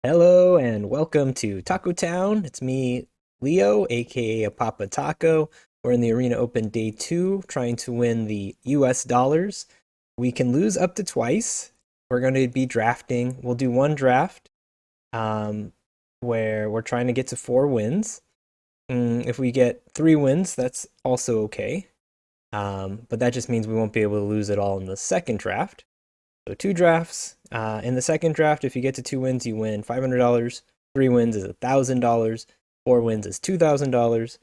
Hello and welcome to Taco Town. It's me, Leo, aka a Papa Taco. We're in the Arena Open Day 2, trying to win the US dollars. We can lose up to twice. We're going to be drafting. We'll do one draft um, where we're trying to get to 4 wins. If we get 3 wins, that's also okay. But that just means we won't be able to lose it all in the second draft. So 2 drafts. In the second draft, if you get to 2 wins, you win $500. 3 wins is $1,000. 4 wins is $2,000.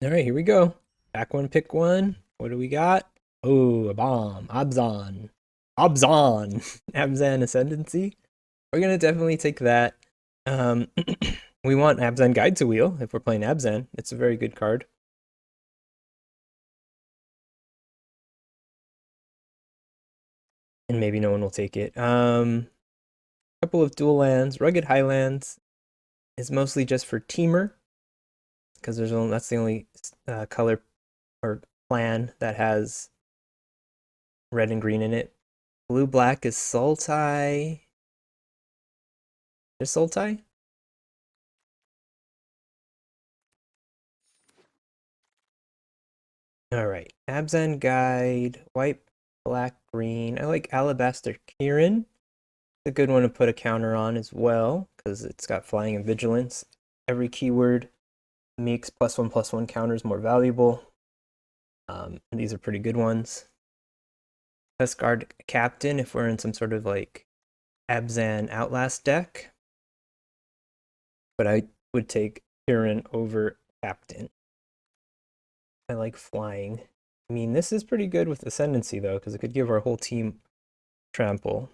All right, here we go. Back one, pick one. What do we got? Oh, a bomb. Abzan. Abzan. Abzan Ascendancy. We're gonna definitely take that. Um, we want Abzan Guide to Wheel if we're playing Abzan. It's a very good card. And maybe no one will take it. Couple of dual lands. Rugged Highlands is mostly just for Teamer, because that's the only color or plan that has red and green in it. Blue black is Sultai. Is Sultai? All right, Abzan Guide, white, black, green. I like Alabaster Kieran. It's a good one to put a counter on as well because it's got flying and vigilance. Every keyword makes +1/+1 counters more valuable. And these are pretty good ones. Test guard captain if we're in some sort of like Abzan Outlast deck. But I would take Kieran over captain. I like flying. I mean, this is pretty good with Ascendancy though, because it could give our whole team trample.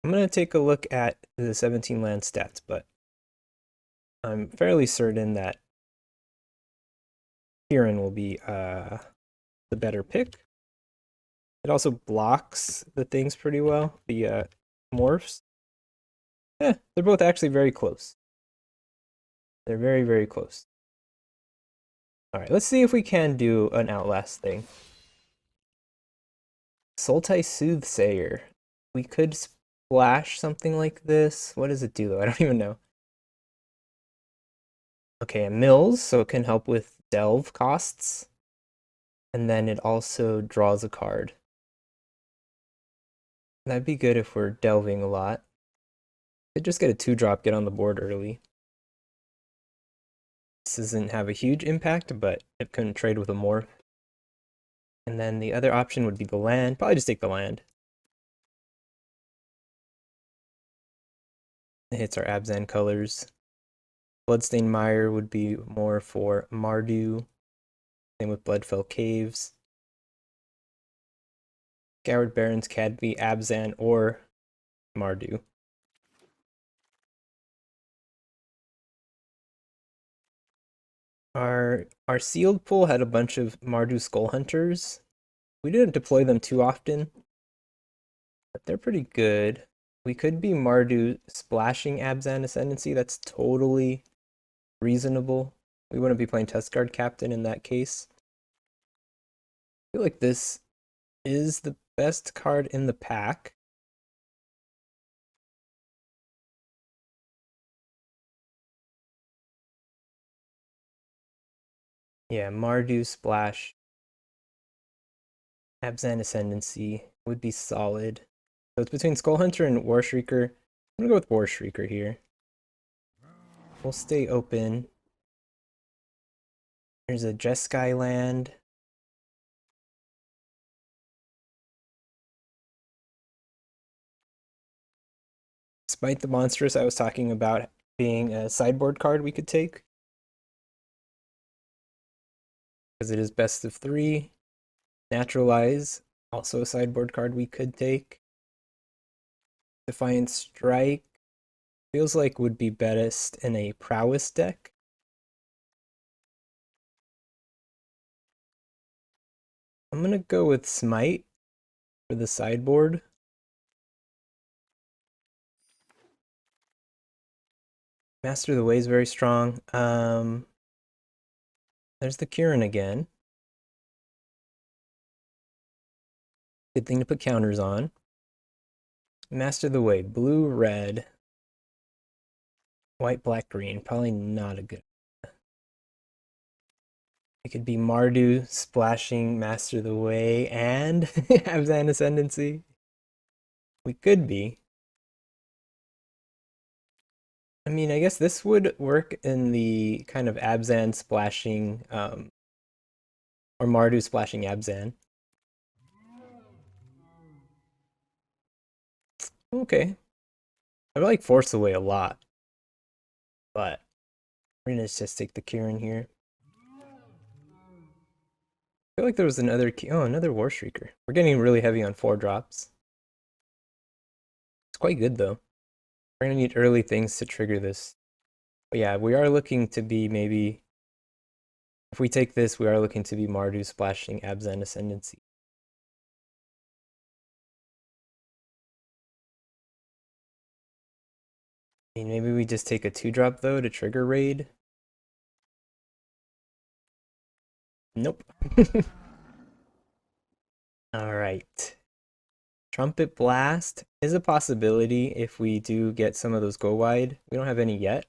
I'm going to take a look at the 17 land stats, but I'm fairly certain that Kieran will be the better pick. It also blocks the things pretty well, the morphs. They're both actually very close. They're very, very close. All right, let's see if we can do an Outlast thing. Sultai Soothsayer. We could splash something like this. What does it do though? I don't even know. Okay, a Mills, so it can help with delve costs. And then it also draws a card. That'd be good if we're delving a lot. Could just get a 2-drop, get on the board early. This doesn't have a huge impact, but it can trade with a morph. And then the other option would be the land. Probably just take the land. It hits our Abzan colors. Bloodstained Mire would be more for Mardu. Same with Bloodfell Caves. Scoured Barrens can be Abzan or Mardu. Our sealed pool had a bunch of Mardu Skull Hunters. We didn't deploy them too often, but they're pretty good. We could be Mardu splashing Abzan Ascendancy. That's totally reasonable. We wouldn't be playing Test Guard Captain in that case. I feel like this is the best card in the pack. Yeah, Mardu Splash Abzan Ascendancy would be solid. So it's between Skull Hunter and War Shrieker. I'm gonna go with War Shrieker here. We'll stay open. There's a Jeskai land. Despite the monstrous I was talking about being a sideboard card we could take. Because it is best of 3. Naturalize, also a sideboard card we could take. Defiant Strike feels like would be best in a prowess deck. I'm gonna go with Smite for the sideboard. Master of the Way is very strong. There's the Kieran again. Good thing to put counters on. Master the Way. Blue, red, white, black, green. Probably not a good. It could be Mardu splashing Master the Way and Abzan Ascendancy. We could be. I mean, I guess this would work in the kind of Abzan splashing, or Mardu splashing Abzan. Okay. I like Force Away a lot, but we're gonna just take the Kieran here. I feel like there was another key. Oh, another War Shrieker. We're getting really heavy on 4 drops. It's quite good though. We're gonna need early things to trigger this. But yeah, we are looking to be maybe. If we take this, we are looking to be Mardu splashing Abzan Ascendancy. I mean, maybe we just take a 2-drop though to trigger raid. Nope. All right. Trumpet Blast is a possibility if we do get some of those go wide. We don't have any yet.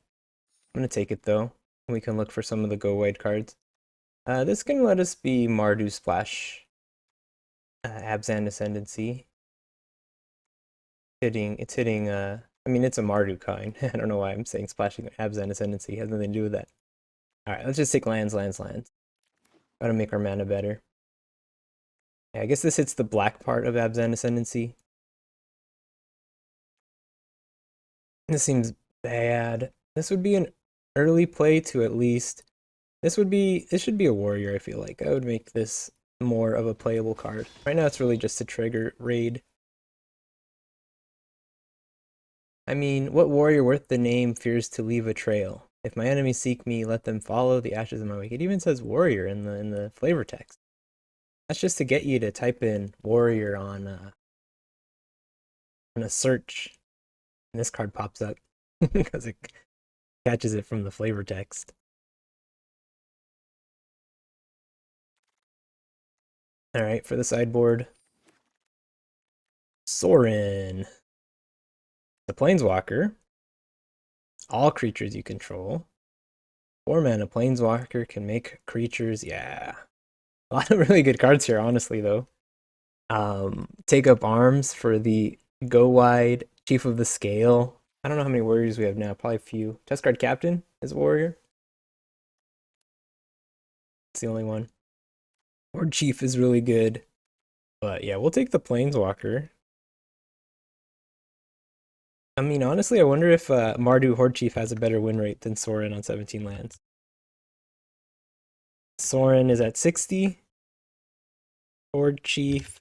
I'm gonna take it though. We can look for some of the go wide cards. This can let us be Mardu Splash, Abzan Ascendancy. It's hitting. I mean, it's a Mardu kind. I don't know why I'm saying splashing Abzan Ascendancy. It has nothing to do with that. All right, let's just take lands. Gotta make our mana better. Yeah, I guess this hits the black part of Abzan Ascendancy. This seems bad. This would be an early play to at least. This should be a warrior, I feel like. I would make this more of a playable card. Right now it's really just to trigger raid. I mean, what warrior worth the name fears to leave a trail? If my enemies seek me, let them follow the ashes of my wake. It even says warrior in the flavor text. That's just to get you to type in warrior on a search, and this card pops up because it catches it from the flavor text. All right, for the sideboard, Sorin, the Planeswalker. All creatures you control. 4 mana Planeswalker can make creatures. Yeah, a lot of really good cards here, honestly, though. Take up arms for the go wide Chief of the Scale. I don't know how many warriors we have now. Probably a few. Test card Captain is a warrior. It's the only one. Horde Chief is really good. But yeah, we'll take the Planeswalker. I mean, honestly, I wonder if Mardu Horde Chief has a better win rate than Sorin on 17 lands. Sorin is at 60. Horde Chief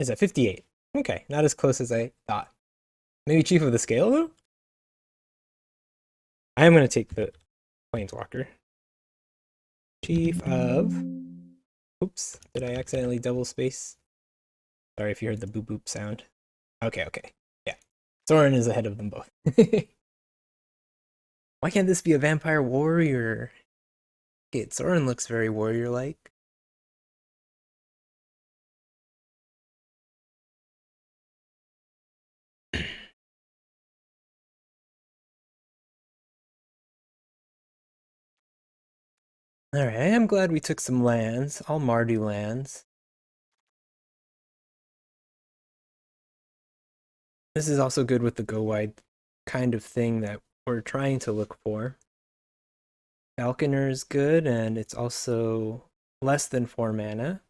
is at 58. Okay, not as close as I thought. Maybe Chief of the Scale, though? I am going to take the Planeswalker. Chief of... Oops, did I accidentally double space? Sorry if you heard the boop boop sound. Okay. Yeah. Sorin is ahead of them both. Why can't this be a vampire warrior? Okay, Sorin looks very warrior-like. Alright, I am glad we took some lands. All Mardu lands. This is also good with the go wide kind of thing that we're trying to look for. Falconer is good, and it's also less than 4 mana.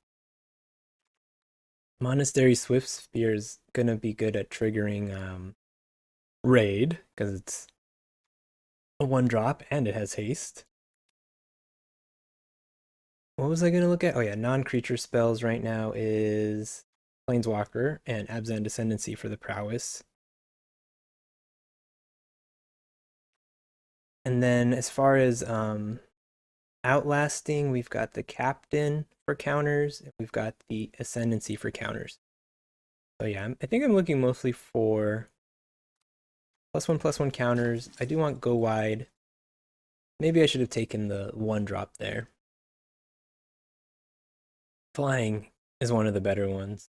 Monastery Swift Spear is gonna be good at triggering raid, because it's a 1-drop and it has haste. What was I gonna look at? Oh yeah, non-creature spells right now is Planeswalker and Abzan Descendancy for the prowess. And then as far as outlasting, we've got the Captain for counters, and we've got the Ascendancy for counters. So yeah, I think I'm looking mostly for +1/+1 counters. I do want go wide. Maybe I should have taken the 1-drop there. Flying is one of the better ones.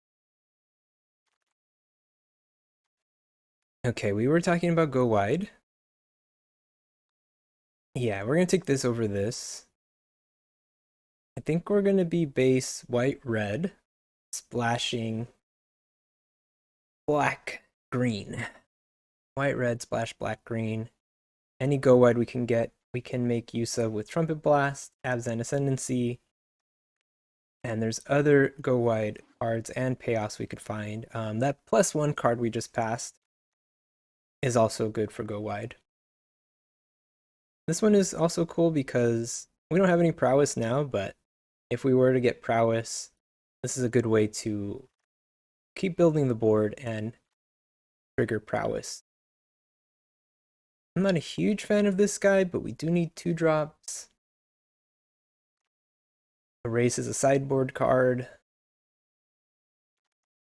Okay, we were talking about go wide. Yeah, we're gonna take this over this. I think we're gonna be base white red, splashing black green. White red splash black green. Any go wide we can get, we can make use of with Trumpet Blast, Abzan Ascendancy, and there's other go wide cards and payoffs we could find. That +1 card we just passed is also good for go wide. This one is also cool because we don't have any prowess now, but if we were to get prowess, this is a good way to keep building the board and trigger prowess. I'm not a huge fan of this guy, but we do need 2-drops. Erase is a sideboard card.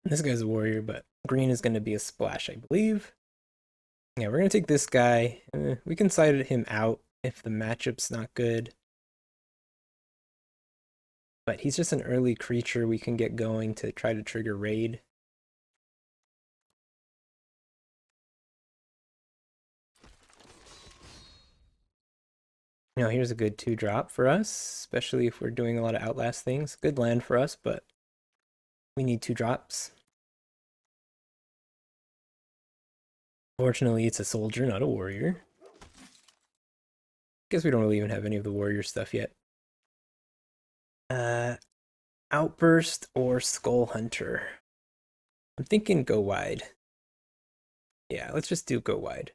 This guy's a warrior, but green is going to be a splash, I believe. Yeah, we're going to take this guy. We can side him out if the matchup's not good. But he's just an early creature we can get going to try to trigger raid. Here's a good 2-drop for us, especially if we're doing a lot of Outlast things. Good land for us, but we need 2-drops. Fortunately, it's a soldier, not a warrior. Guess we don't really even have any of the warrior stuff yet. Outburst or Skull Hunter? I'm thinking go wide. Yeah, let's just do go wide.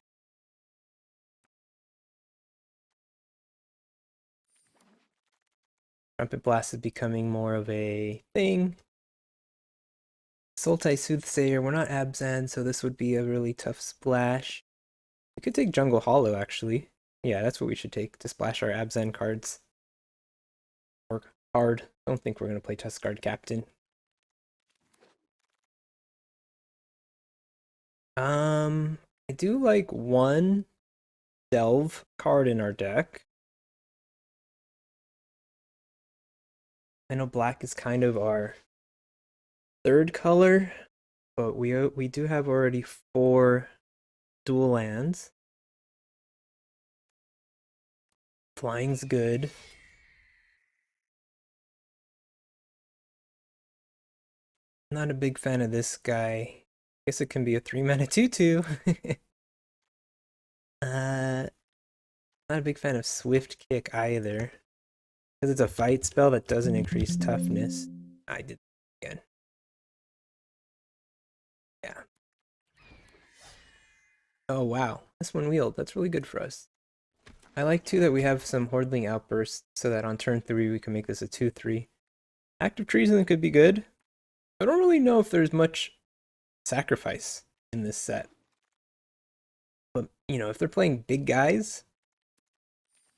Trumpet Blast is becoming more of a thing. Sultai Soothsayer, we're not Abzan, so this would be a really tough splash. We could take Jungle Hollow, actually. Yeah, that's what we should take to splash our Abzan cards. Or card. Don't think we're going to play Tuskguard Captain. I do like one Delve card in our deck. I know black is kind of our third color, but we do have already 4 dual lands. Flying's good. Not a big fan of this guy. Guess it can be a 3-mana 2/2. Not a big fan of Swift Kick either. Because it's a fight spell that doesn't increase toughness. I did again. Yeah. Oh wow. This one wheeled. That's really good for us. I like too that we have some Hordling Outbursts so that on turn 3 we can make this a 2/3. Active Treason could be good. I don't really know if there's much sacrifice in this set. But, if they're playing big guys,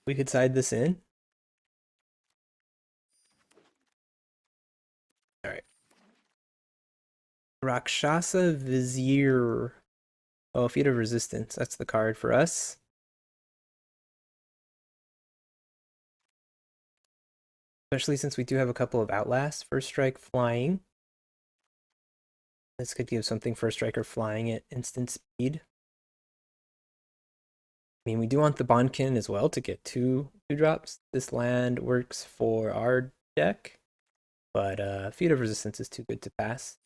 we could side this in. Alright. Rakshasa Vizier. Oh, Feat of Resistance. That's the card for us. Especially since we do have a couple of Outlasts. First Strike Flying. This could give something First Striker flying at instant speed. I mean, we do want the Bonkin as well to get 2-drops. This land works for our deck, but Feat of Resistance is too good to pass.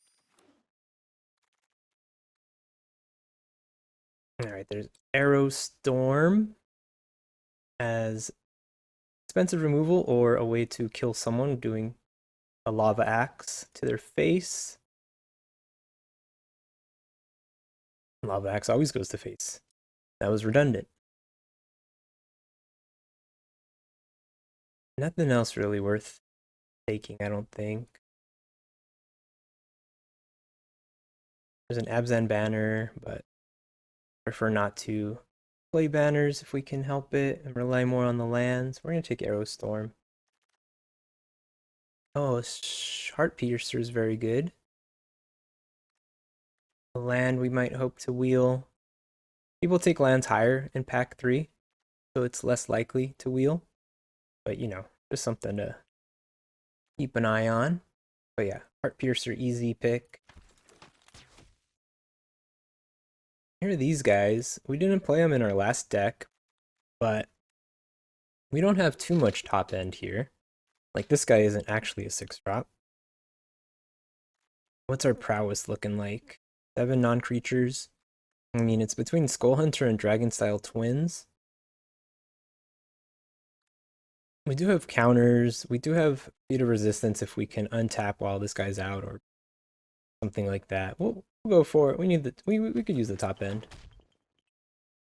Alright, there's Arrow Storm as expensive removal or a way to kill someone doing a lava axe to their face. Lava axe always goes to face. That was redundant. Nothing else really worth taking, I don't think. There's an Abzan banner, but prefer not to play banners if we can help it and rely more on the lands. We're going to take Arrow Storm. Oh, Heart Piercer is very good. The land we might hope to wheel. People take lands higher in pack 3, so it's less likely to wheel. But, just something to keep an eye on. But yeah, Heart Piercer, easy pick. here are these guys. We didn't play them in our last deck, but we don't have too much top end here. Like, this guy isn't actually a 6-drop. What's our prowess looking like? 7 non-creatures. I mean, it's between Skull Hunter and Dragon-style Twins. We do have counters. We do have Feat of Resistance if we can untap while this guy's out or something like that. We'll go for it. We could use the top end.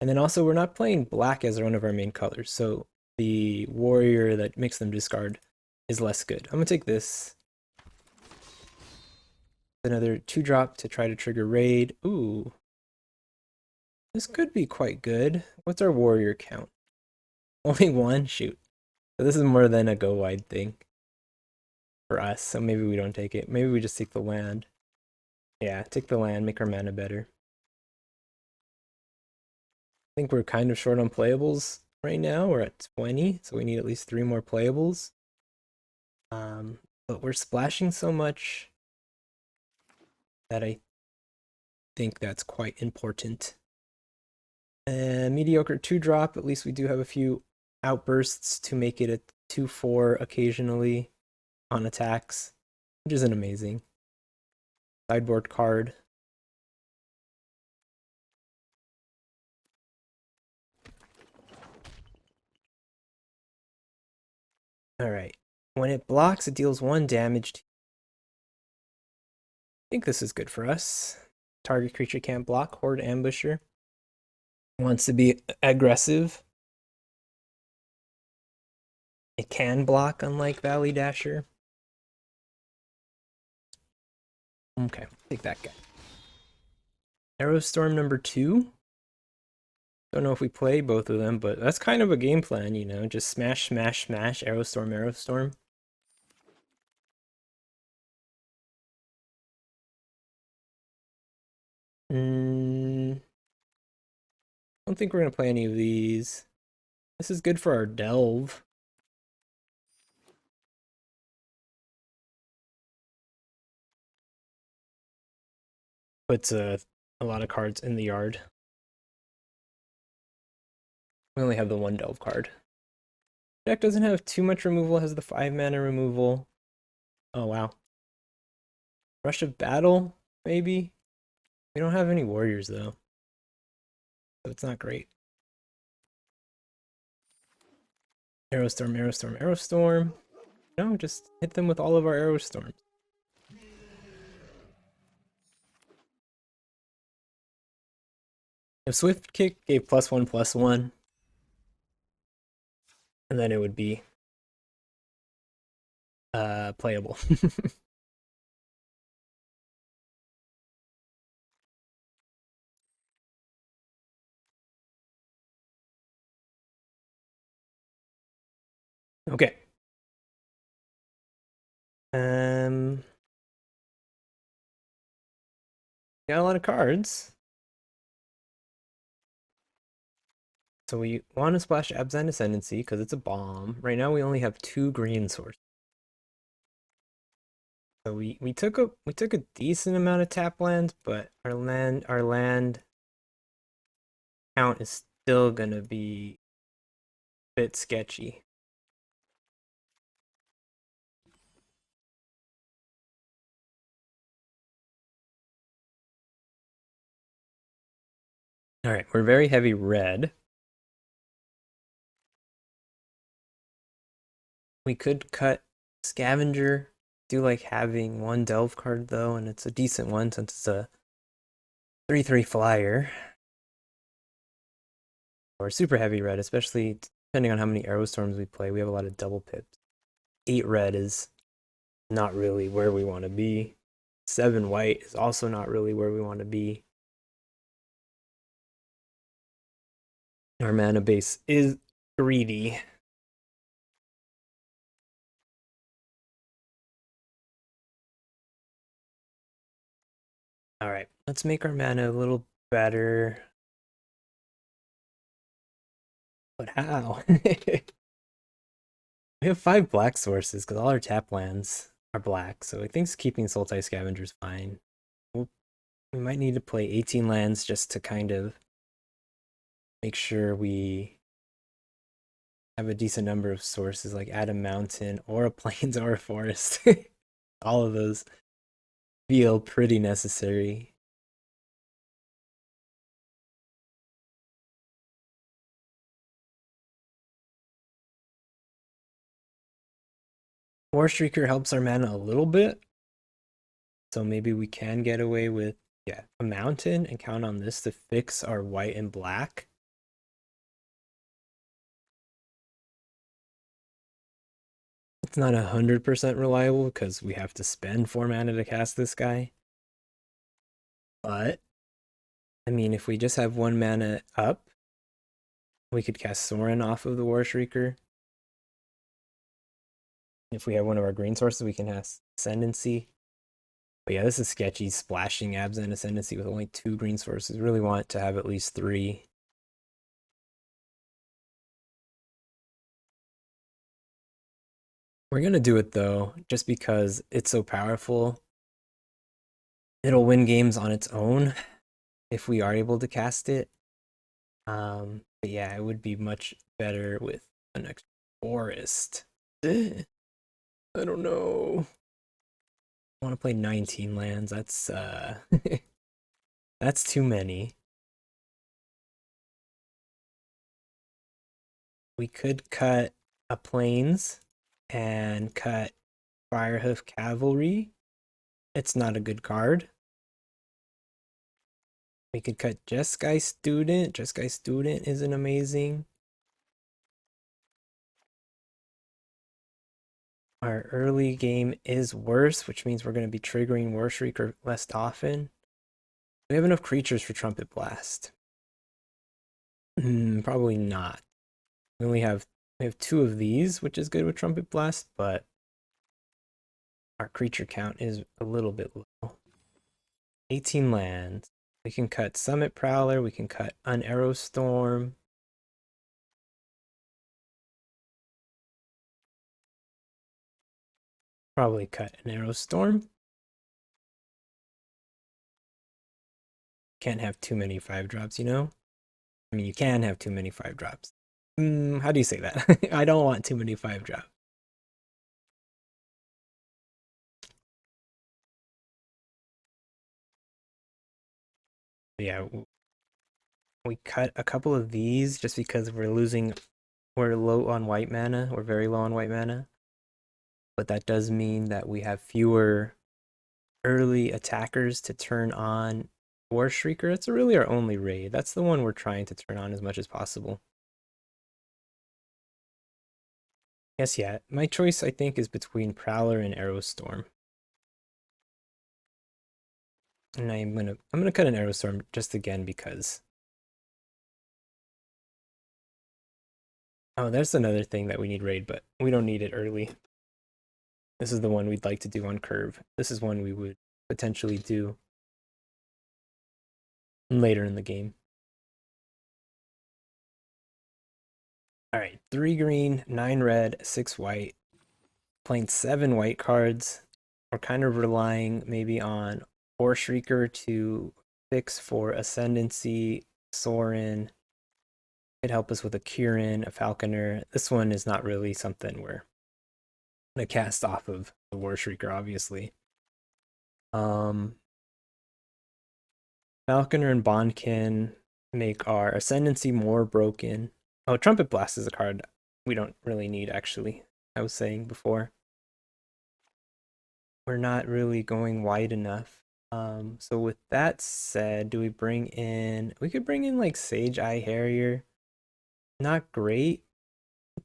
And then also we're not playing black as one of our main colors, so the warrior that makes them discard is less good. I'm gonna take this. Another 2-drop to try to trigger raid. Ooh. This could be quite good. What's our warrior count? Only 1? Shoot. So this is more than a go wide thing for us, so maybe we don't take it. Maybe we just take the land. Yeah, take the land, make our mana better. I think we're kind of short on playables right now. We're at 20, so we need at least 3 more playables. But we're splashing so much that I think that's quite important. Mediocre 2-drop, at least we do have a few outbursts to make it a 2-4 occasionally on attacks, which isn't amazing. Sideboard card. Alright. When it blocks, it deals 1 damage. I think this is good for us. Target creature can't block. Horde Ambusher. Wants to be aggressive. It can block, unlike Valley Dasher. Okay, take that guy. Arrow Storm number 2. Don't know if we play both of them, but that's kind of a game plan, you know? Just smash, smash, smash, Arrow Storm, Arrow Storm. Don't think we're going to play any of these. This is good for our Delve. Puts a lot of cards in the yard. We only have the 1 Delve card. Deck doesn't have too much removal, has the 5 mana removal. Oh, wow. Rush of Battle, maybe? We don't have any warriors, though. So it's not great. Arrow Storm, Arrow Storm, Arrow Storm. No, just hit them with all of our Arrow Storms. If Swift Kick gave +1/+1, and then it would be playable. Okay. Got a lot of cards. So we want to splash Abzan Ascendancy because it's a bomb. Right now we only have 2 green sources. So we took a decent amount of tap lands, but our land count is still gonna be a bit sketchy. Alright, we're very heavy red. We could cut Scavenger. Do like having 1 Delve card though, and it's a decent one since it's a 3/3 flyer. Or super heavy red, especially depending on how many Arrow Storms we play. We have a lot of double pips. 8 red is not really where we want to be. 7 white is also not really where we want to be. Our mana base is greedy. Alright, let's make our mana a little better. But how? We have 5 black sources because all our tap lands are black, so I think keeping Sultai Scavenger is fine. We might need to play 18 lands just to kind of make sure we have a decent number of sources, like add a mountain or a plains or a forest. All of those feel pretty necessary. War Streaker helps our mana a little bit, so maybe we can get away with, yeah, a mountain and count on this to fix our white and black. It's not 100% reliable because we have to spend 4 mana to cast this guy. But, I mean, if we just have 1 mana up, we could cast Sorin off of the War Shrieker. If we have one of our green sources, we can have Ascendancy. But yeah, this is sketchy, splashing Abzan Ascendancy with only 2 green sources. Really want to have at least 3. We're gonna do it though, just because it's so powerful. It'll win games on its own if we are able to cast it. But yeah, it would be much better with an extra forest. I don't know. I want to play 19 lands. That's that's too many. We could cut a plains and cut Firehoof Cavalry. It's not a good card. We could cut Jeskai Student. Jeskai Student isn't amazing. Our early game is worse, which means we're going to be triggering War Shrieker less often. We have enough creatures for Trumpet Blast. Probably not. We have 2 of these, which is good with Trumpet Blast, but our creature count is a little bit low. 18 lands. We can cut Summit Prowler. We can cut an Arrow Storm. Probably cut an Arrow Storm. Can't have too many 5-drops, you know? I mean, you can have too many 5-drops. How do you say that? I don't want too many 5-drops. Yeah, we cut a couple of these just because we're low on white mana. We're very low on white mana. But that does mean that we have fewer early attackers to turn on War Shrieker. It's really our only raid. That's the one we're trying to turn on as much as possible. Yes, yeah. My choice, I think, is between Prowler and Arrow Storm. And I'm gonna cut an Arrow Storm just again because. Oh, there's another thing that we need raid, but we don't need it early. This is the one we'd like to do on curve. This is one we would potentially do later in the game. All right, 3 green, 9 red, 6 white. Playing 7 white cards. We're kind of relying maybe on War Shrieker to fix for Ascendancy, Sorin. Could help us with a Kieran, a Falconer. This one is not really something we're gonna cast off of the War Shrieker, obviously. Falconer and Bondkin make our Ascendancy more broken. Oh, Trumpet Blast is a card we don't really need, actually. I was saying before. We're not really going wide enough. So with that said, do we bring in... We could bring in, like, Sage Eye Harrier. Not great,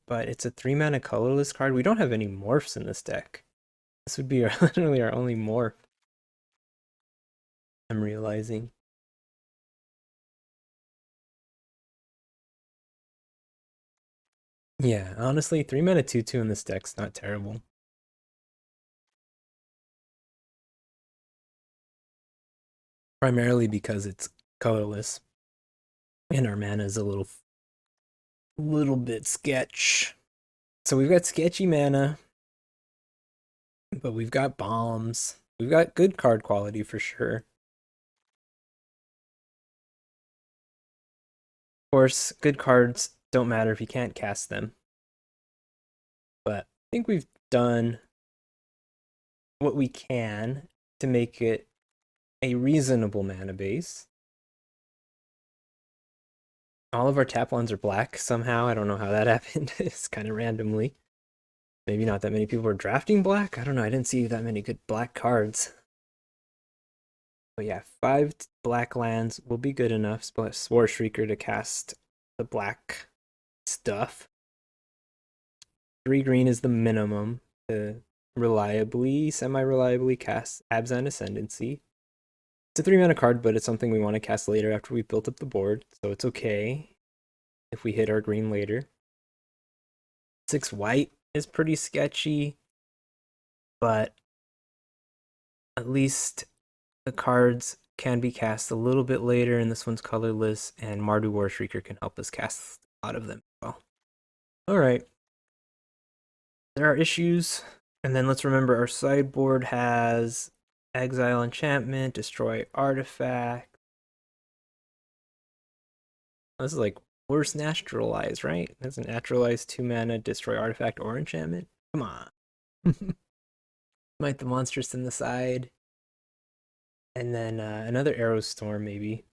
but it's a 3-mana colorless card. We don't have any morphs in this deck. This would be literally our only morph. I'm realizing. Yeah, honestly, 3-mana 2/2 in this deck's not terrible. Primarily because it's colorless. And our mana is a little bit sketch. So we've got sketchy mana, but we've got bombs. We've got good card quality for sure. course, good cards don't matter if you can't cast them. But I think we've done what we can to make it a reasonable mana base. All of our tap ones are black somehow. I don't know how that happened. It's kind of randomly. Maybe not that many people were drafting black. I don't know. I didn't see that many good black cards. But yeah, 5 black lands will be good enough. Spore Shrieker to cast the black stuff. 3 green is the minimum to reliably, semi-reliably cast Abzan Ascendancy. It's a 3 mana card, but it's something we want to cast later after we've built up the board, so it's okay if we hit our green later. 6 white is pretty sketchy, but at least the cards can be cast a little bit later, and this one's colorless, and Mardu War Shrieker can help us cast a lot of them as well. Alright. There are issues, and then let's remember our sideboard has Exile Enchantment, Destroy Artifact. This is like worse naturalize, right? That's a naturalize 2 mana, Destroy Artifact or Enchantment. Come on. Might the monstrous in the side. And then another Arrow Storm, maybe.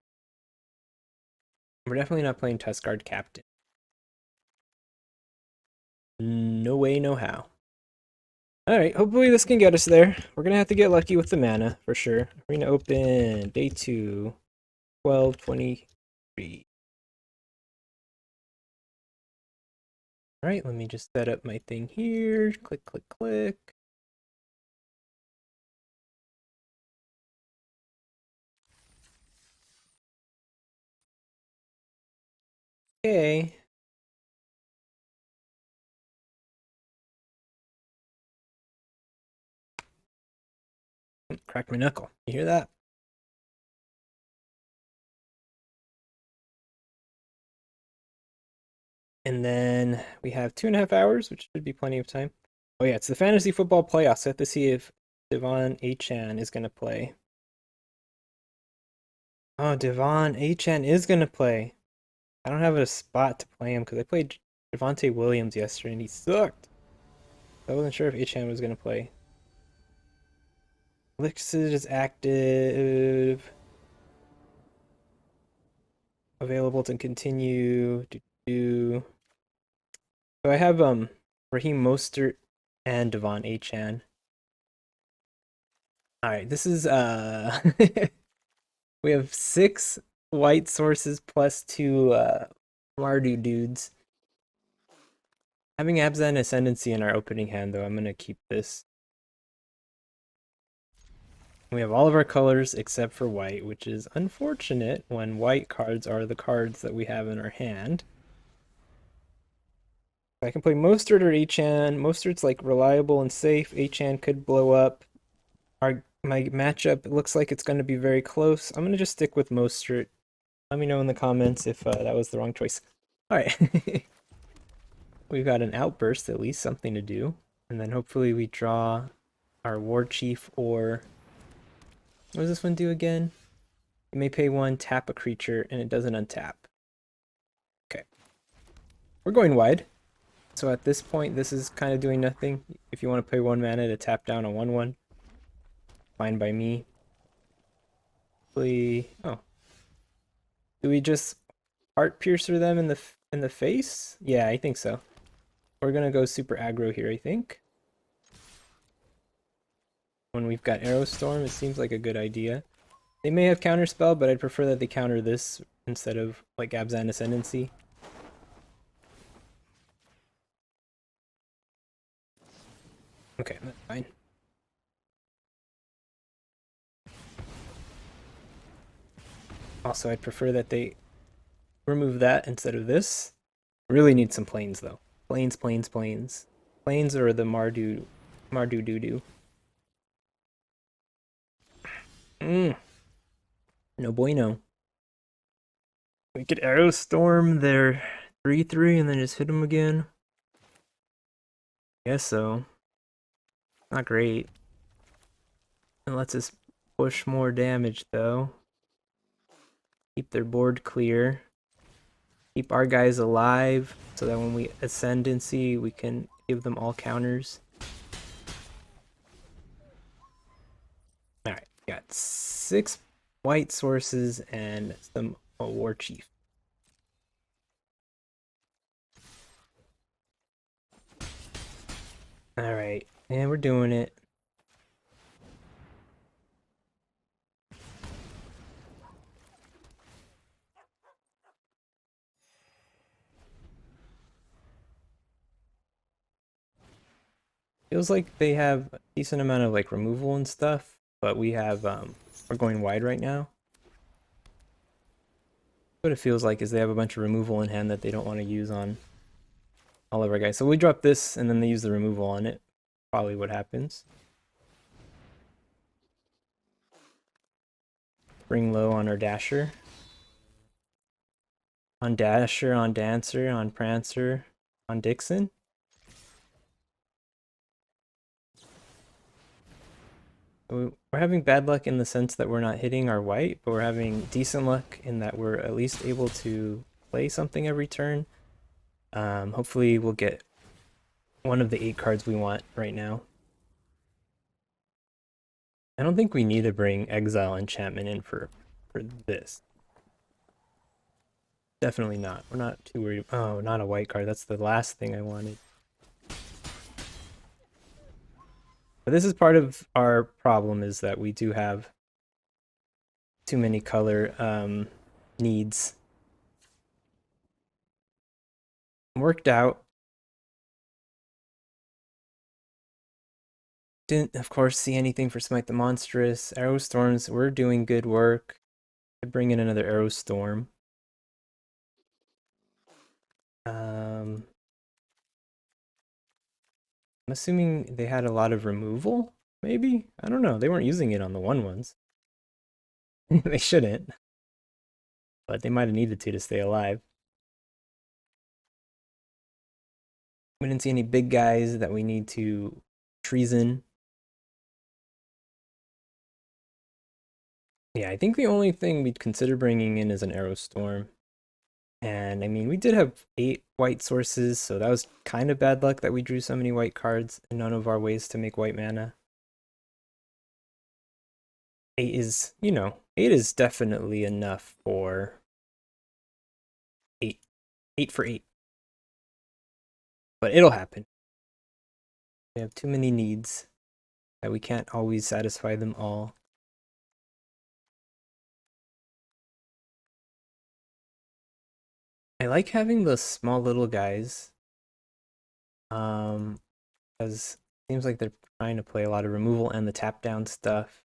We're definitely not playing Tuskguard Captain. No way, no how. Alright, hopefully this can get us there. We're gonna have to get lucky with the mana, for sure. Arena open, day 2, 12:23. Alright, let me just set up my thing here. Click, click, click. Okay. Crack my knuckle. You hear that? And then we have 2.5 hours, which should be plenty of time. Oh yeah, it's the fantasy football playoffs. I have to see if Devon Achan is gonna play. Oh, Devon Achan is gonna play. I don't have a spot to play him because I played Javonte Williams yesterday and he sucked. I wasn't sure if Achan was gonna play. Elixir is active. Available to continue. So I have Raheem Mostert and Devon Achan. Alright, this is we have 6 white sources plus 2 Mardu dudes. Having Abzan Ascendancy in our opening hand though, I'm gonna keep this. We have all of our colors except for white, which is unfortunate when white cards are the cards that we have in our hand. I can play Mostert or Achan. Mostert's like reliable and safe. Achan could blow up. My matchup looks like it's going to be very close. I'm going to just stick with Mostert. Let me know in the comments if that was the wrong choice. All right. We've got an outburst, at least something to do. And then hopefully we draw our War Chief or... What does this one do again? You may pay 1, tap a creature, and it doesn't untap. Okay. We're going wide. So at this point, this is kind of doing nothing. If you want to pay 1 mana to tap down a 1/1, fine by me. Oh. Do we just Heart Piercer them in the face? Yeah, I think so. We're gonna go super aggro here, I think. When we've got Arrow Storm, it seems like a good idea. They may have Counterspell, but I'd prefer that they counter this instead of like Abzan Ascendancy. Okay, that's fine. Also, I'd prefer that they remove that instead of this. Really need some planes though. Planes, planes, planes. Planes or the Mardu doo-doo. No bueno. We could Arrow Storm their 3/3 and then just hit them again. Guess so. Not great. It lets us push more damage though. Keep their board clear. Keep our guys alive so that when we ascendancy, we can give them all counters. Alright, got 6 white sources and some war chief. Alright, and we're doing it. Feels like they have a decent amount of like removal and stuff, but we have we're going wide right now. What it feels like is they have a bunch of removal in hand that they don't want to use on all of our guys. So we drop this and then they use the removal on it. Probably what happens. Bring low on our Dasher. On Dasher, on Dancer, on Prancer, on Dixon. We're having bad luck in the sense that we're not hitting our white, but we're having decent luck in that we're at least able to play something every turn. Hopefully we'll get one of the 8 cards we want right now. I don't think we need to bring Exile Enchantment in for this. Definitely not. We're not too worried. Oh, not a white card. That's the last thing I wanted. But this is part of our problem, is that we do have too many color needs. Worked out. Didn't, of course, see anything for Smite the Monstrous. Arrow Storms, we're doing good work. I bring in another Arrow Storm. I'm assuming they had a lot of removal, maybe? I don't know. They weren't using it on the 1/1s. They shouldn't. But they might have needed to stay alive. We didn't see any big guys that we need to treason. Yeah, I think the only thing we'd consider bringing in is an Arrow Storm. And I mean, we did have 8 white sources, so that was kind of bad luck that we drew so many white cards and none of our ways to make white mana. 8 is, 8 is definitely enough for 8. 8 for 8. But it'll happen. We have too many needs that we can't always satisfy them all. I like having the small little guys. Because it seems like they're trying to play a lot of removal and the tap down stuff.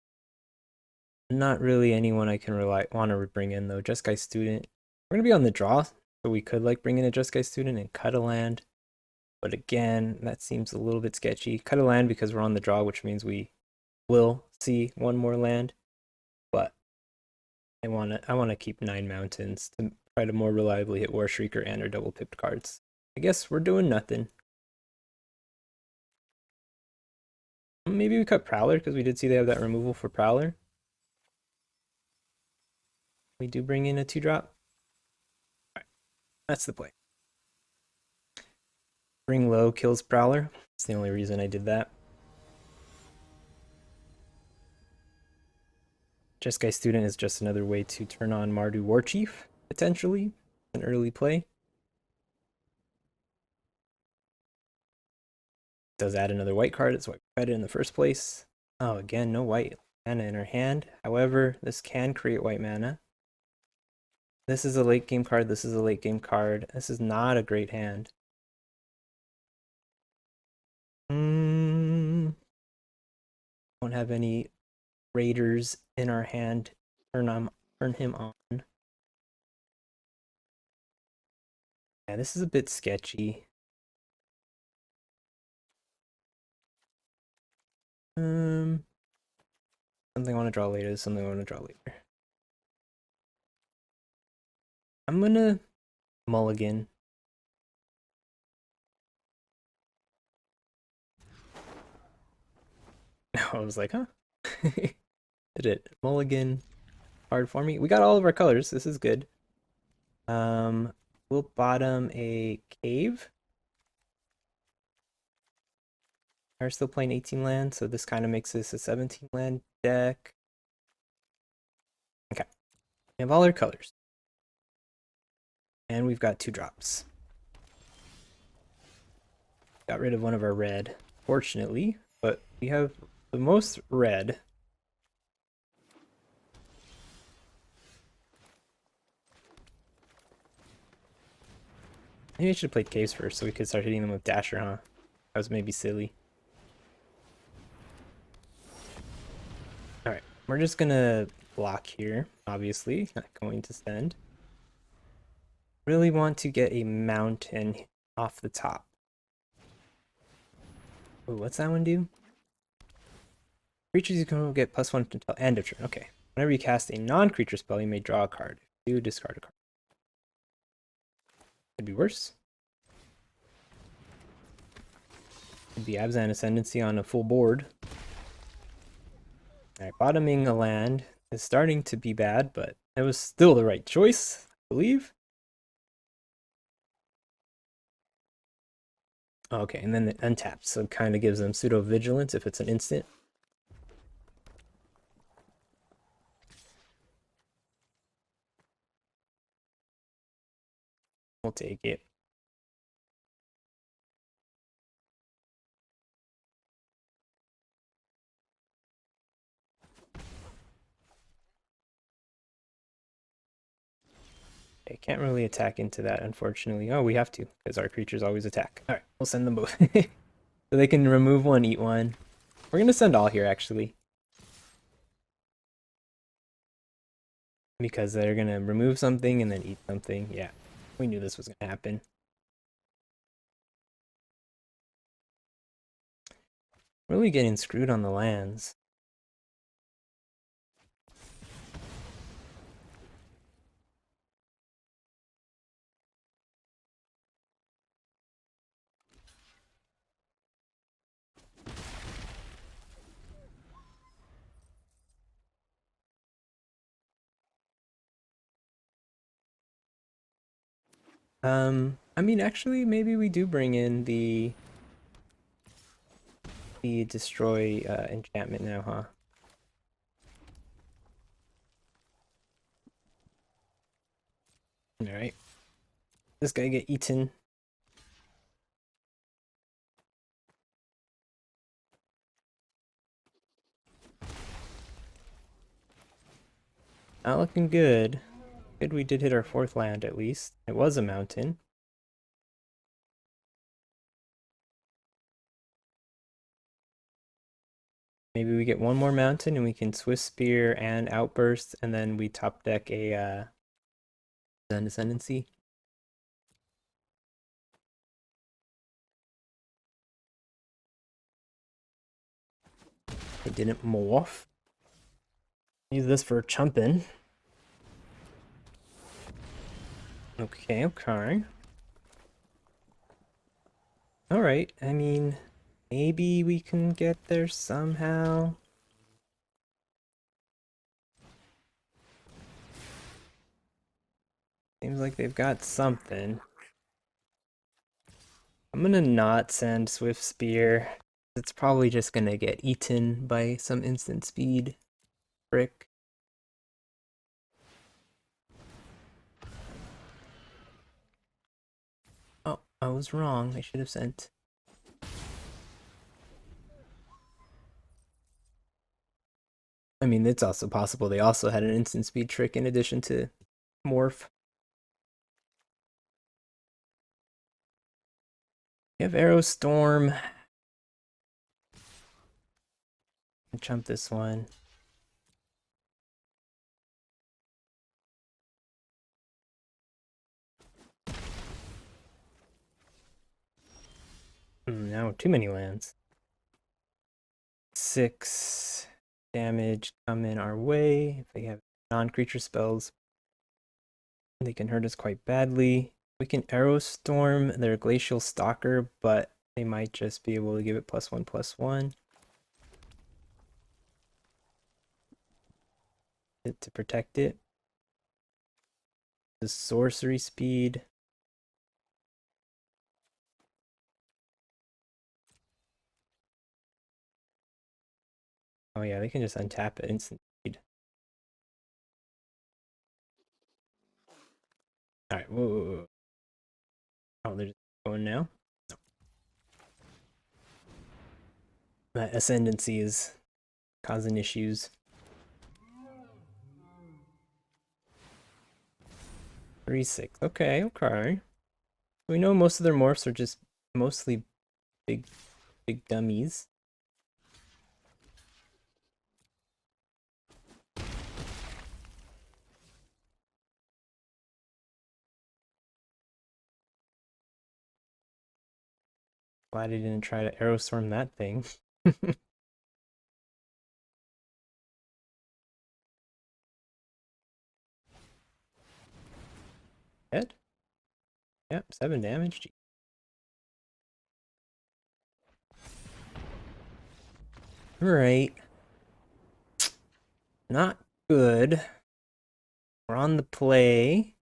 Not really anyone I can want to bring in though. Just Guy Student. We're gonna be on the draw, so we could like bring in a Just Guy Student and cut a land. But again, that seems a little bit sketchy. Cut a land because we're on the draw, which means we will see one more land. But I wanna keep 9 mountains to try to more reliably hit War Shrieker and our double pipped cards. I guess we're doing nothing. Maybe we cut Prowler because we did see they have that removal for Prowler. We do bring in a 2-drop. Right. That's the play. Bring low kills Prowler. That's the only reason I did that. Just Guy Student is just another way to turn on Mardu Warchief, potentially. An early play. Does add another white card. It's what we read it in the first place. Oh, again, no white mana in our hand. However, this can create white mana. This is a late game card. This is a late game card. This is not a great hand. Don't have any raiders in our hand. Turn him on. Yeah, this is a bit sketchy. Something I want to draw later. Something I want to draw later. I'm gonna mulligan. I was like, huh? Did it mulligan hard for me? We got all of our colors. This is good. we'll bottom a cave. We're still playing 18 land, so this kind of makes this a 17 land deck. Okay, we have all our colors. And we've got 2 drops. Got rid of one of our red, fortunately, but we have the most red. Maybe I should have played caves first so we could start hitting them with Dasher, huh? That was maybe silly. Alright, we're just gonna block here, obviously, not going to send. Really want to get a mountain off the top. Ooh, what's that one do? Creatures you can get +1 until end of turn. Okay. Whenever you cast a non-creature spell, you may draw a card. If you discard a card. Could be worse. Could be Abzan Ascendancy on a full board. Alright, bottoming a land is starting to be bad, but it was still the right choice, I believe. Okay, and then it untaps, so it kind of gives them pseudo vigilance if it's an instant. We'll take it. Okay, can't really attack into that, unfortunately. Oh, we have to, because our creatures always attack. Alright, we'll send them both. So they can remove one, eat one. We're gonna send all here, actually. Because they're gonna remove something and then eat something. Yeah, we knew this was gonna happen. Really getting screwed on the lands. I mean, actually, maybe we do bring in the destroy enchantment now, huh? All right, this guy get eaten. Not looking good. Good, we did hit our 4th land at least. It was a mountain. Maybe we get one more mountain and we can Swift Spear and Outburst, and then we top deck a Zen Ascendancy. It didn't morph. Use this for chumping. Okay, okay. Alright, I mean, maybe we can get there somehow. Seems like they've got something. I'm gonna not send Swift Spear. It's probably just gonna get eaten by some instant speed brick. Oh, I was wrong. I should have sent. I mean, it's also possible they also had an instant speed trick in addition to morph. You have Arrow Storm. Jump this one. Now too many lands. 6 damage coming our way. If they have non-creature spells, they can hurt us quite badly. We can Arrow Storm their Glacial Stalker, but they might just be able to give it +1/+1 to protect it. The sorcery speed. Oh yeah, they can just untap it instant speed. Alright, whoa, whoa, whoa. Oh, they're just going now? No. That ascendancy is causing issues. 3-6. Okay, okay. We know most of their morphs are just mostly big dummies. Glad I didn't try to Aerostorm that thing. Dead? Yep, 7 damage. Alright. Not good. We're on the play.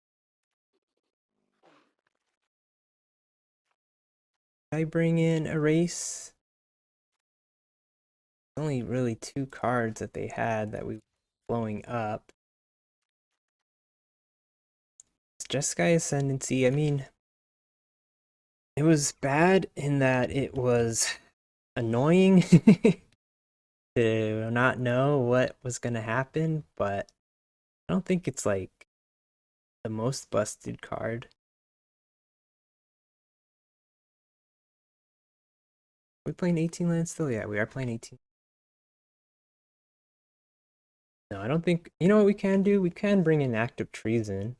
I bring in Erase. Only really 2 cards that they had that we were blowing up. It's just Sky Ascendancy. I mean, it was bad in that it was annoying to not know what was going to happen, but I don't think it's like the most busted card. Are we playing 18 lands still? Yeah, we are playing 18. No, I don't think. You know what we can do? We can bring in Active Treason.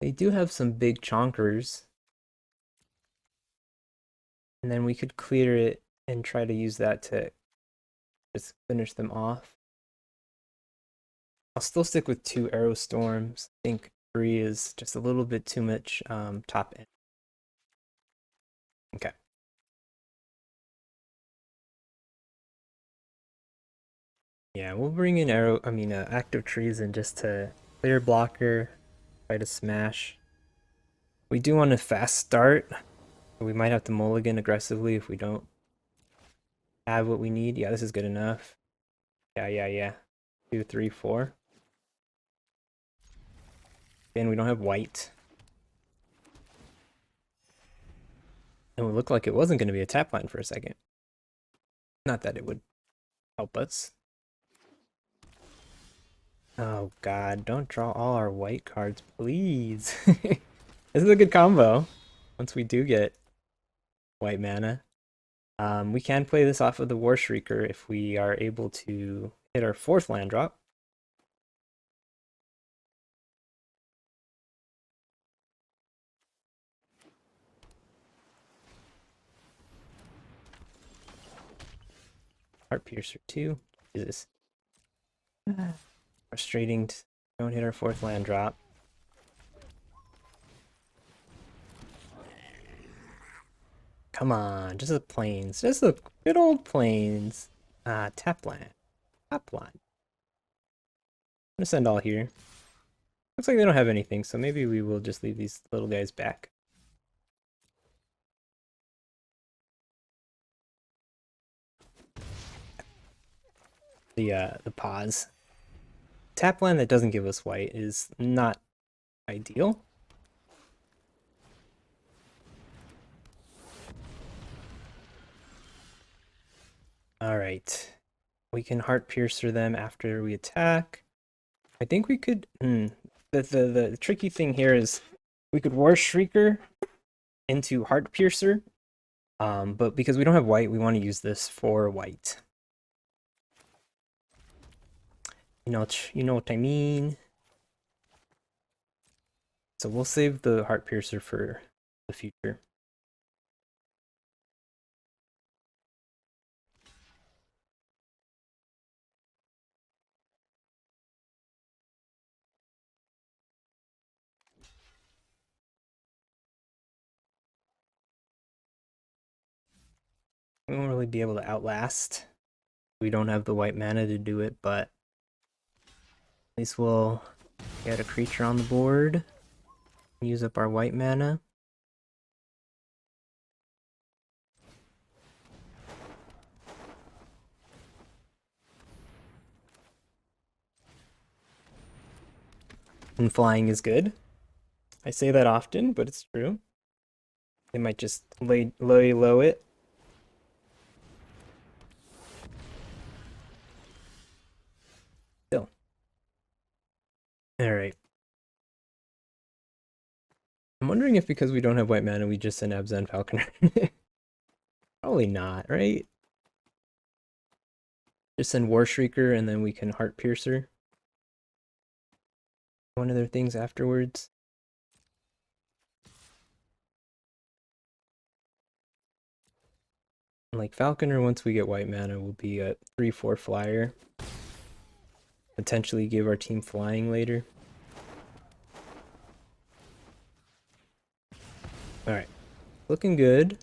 They do have some big chonkers. And then we could clear it and try to use that to just finish them off. I'll still stick with 2 Arrow Storms. I think 3 is just a little bit too much top end. Okay. Yeah, we'll bring in Active Treason just to clear blocker, try to smash. We do want a fast start. We might have to mulligan aggressively if we don't have what we need. Yeah, this is good enough. Yeah. 2, 3, 4. Again, we don't have white. And it looked like it wasn't going to be a tap line for a second. Not that it would help us. Oh god, don't draw all our white cards, please. This is a good combo. Once we do get white mana. We can play this off of the War Shrieker if we are able to hit our 4th land drop. Heart Piercer 2. Jesus. Frustrating. Don't hit our 4th land drop. Come on, just the plains. Just the good old plains. Tap land. Tap land. I'm gonna send all here. Looks like they don't have anything, so maybe we will just leave these little guys back. The pause. Tap land that doesn't give us white is not ideal. Alright. We can Heart Piercer them after we attack. I think we could... The tricky thing here is we could War Shrieker into Heart Piercer. But because we don't have white, we want to use this for white. You know what I mean? So we'll save the Heart Piercer for the future. We won't really be able to outlast. We don't have the white mana to do it, but at least we'll get a creature on the board. Use up our white mana. And flying is good. I say that often, but it's true. They might just lay low it. Still. Alright. I'm wondering if because we don't have white mana, we just send Abzan Falconer. Probably not, right? Just send War Shrieker and then we can Heart Piercer. One of their things afterwards. Like Falconer, once we get white mana, will be a 3/4 flyer. Potentially give our team flying later. Alright. Looking good.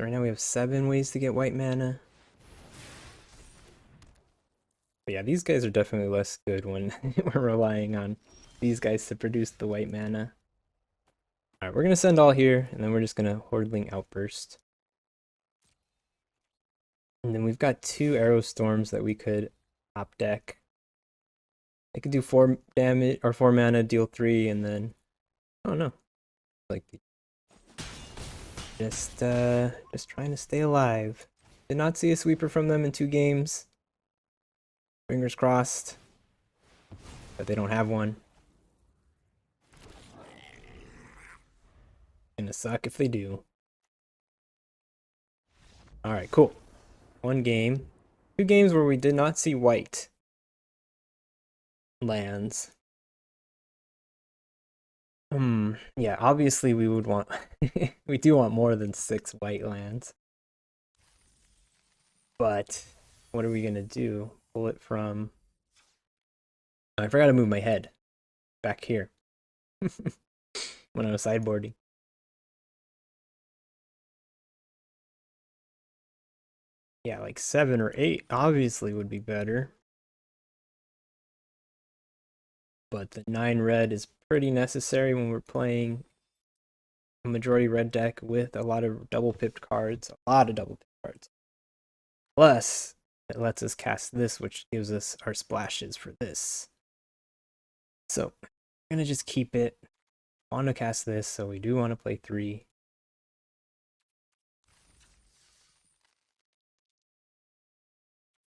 Right now we have 7 ways to get white mana. But yeah, these guys are definitely less good when we're relying on these guys to produce the white mana. Alright, we're going to send all here, and then we're just going to Hordling Outburst. And then we've got 2 Arrow Storms that we could top deck. I could do 4 damage, or 4 mana, deal 3, and then... I don't know. Like, just trying to stay alive. Did not see a sweeper from them in 2 games. Fingers crossed. But they don't have one. Gonna suck if they do. Alright, cool. 1 game. 2 games where we did not see white lands. Yeah, obviously we would want... we do want more than 6 white lands. But what are we gonna do? Pull it from... Oh, I forgot to move my head. Back here. When I was sideboarding. Yeah, like 7 or 8 obviously would be better. But the 9 red is pretty necessary when we're playing a majority red deck with a lot of double pipped cards. A lot of double pipped cards. Plus, it lets us cast this, which gives us our splashes for this. So, I'm going to just keep it. I want to cast this, so we do want to play 3.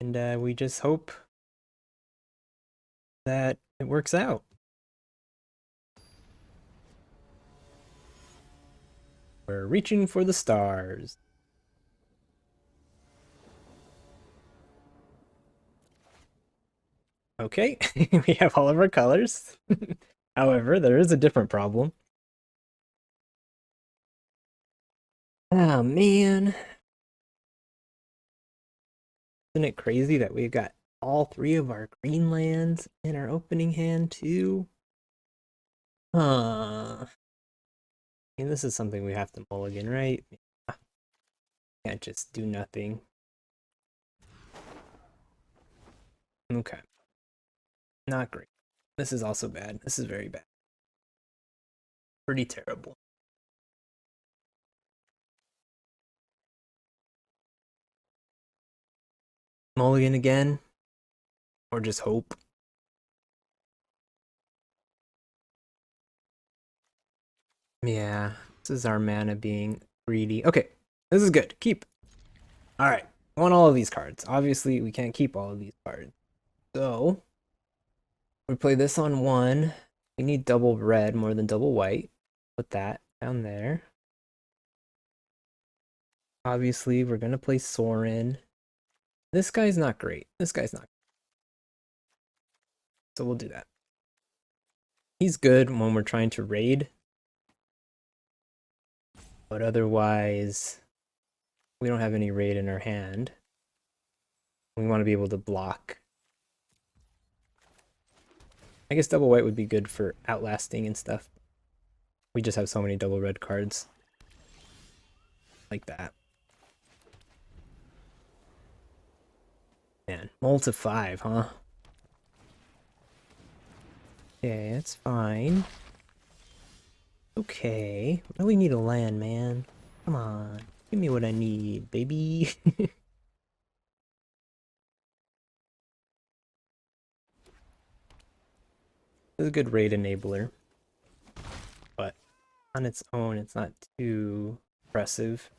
And we just hope that it works out. We're reaching for the stars. Okay, we have all of our colors. However, there is a different problem. Oh man. Isn't it crazy that we've got all 3 of our green lands in our opening hand too? I mean, this is something we have to mulligan, right? Can't just do nothing. Okay. Not great. This is also bad. This is very bad. Pretty terrible. Mulligan again? Or just hope? Yeah, this is our mana being greedy. Okay, this is good. Keep. Alright, I want all of these cards. Obviously, we can't keep all of these cards. So, we play this on 1. We need double red more than double white. Put that down there. Obviously, we're going to play Sorin. This guy's not great. This guy's not. So we'll do that. He's good when we're trying to raid. But otherwise, we don't have any raid in our hand. We want to be able to block. I guess double white would be good for outlasting and stuff. We just have so many double red cards. Like that. Man, mull to 5, huh? Okay, that's fine. Okay, I really need a land, man. Come on, give me what I need, baby. It's a good raid enabler, but on its own, it's not too impressive.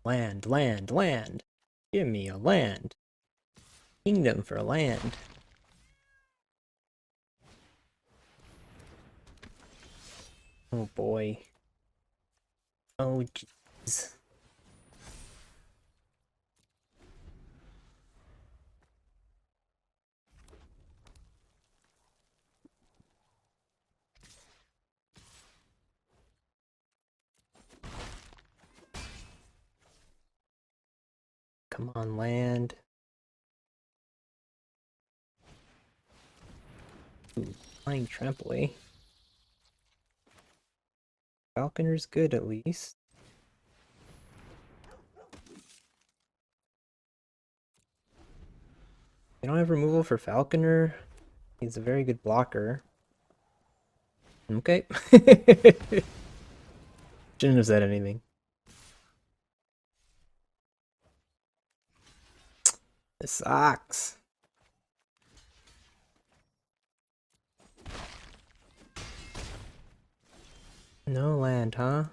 Land, land, land. Give me a land. Kingdom for land. Oh boy. Oh jeez. Come on, land. Ooh, flying trampoline. Falconer's good at least. They don't have removal for Falconer. He's a very good blocker. Okay. Shouldn't have said anything. This sucks. No land, huh?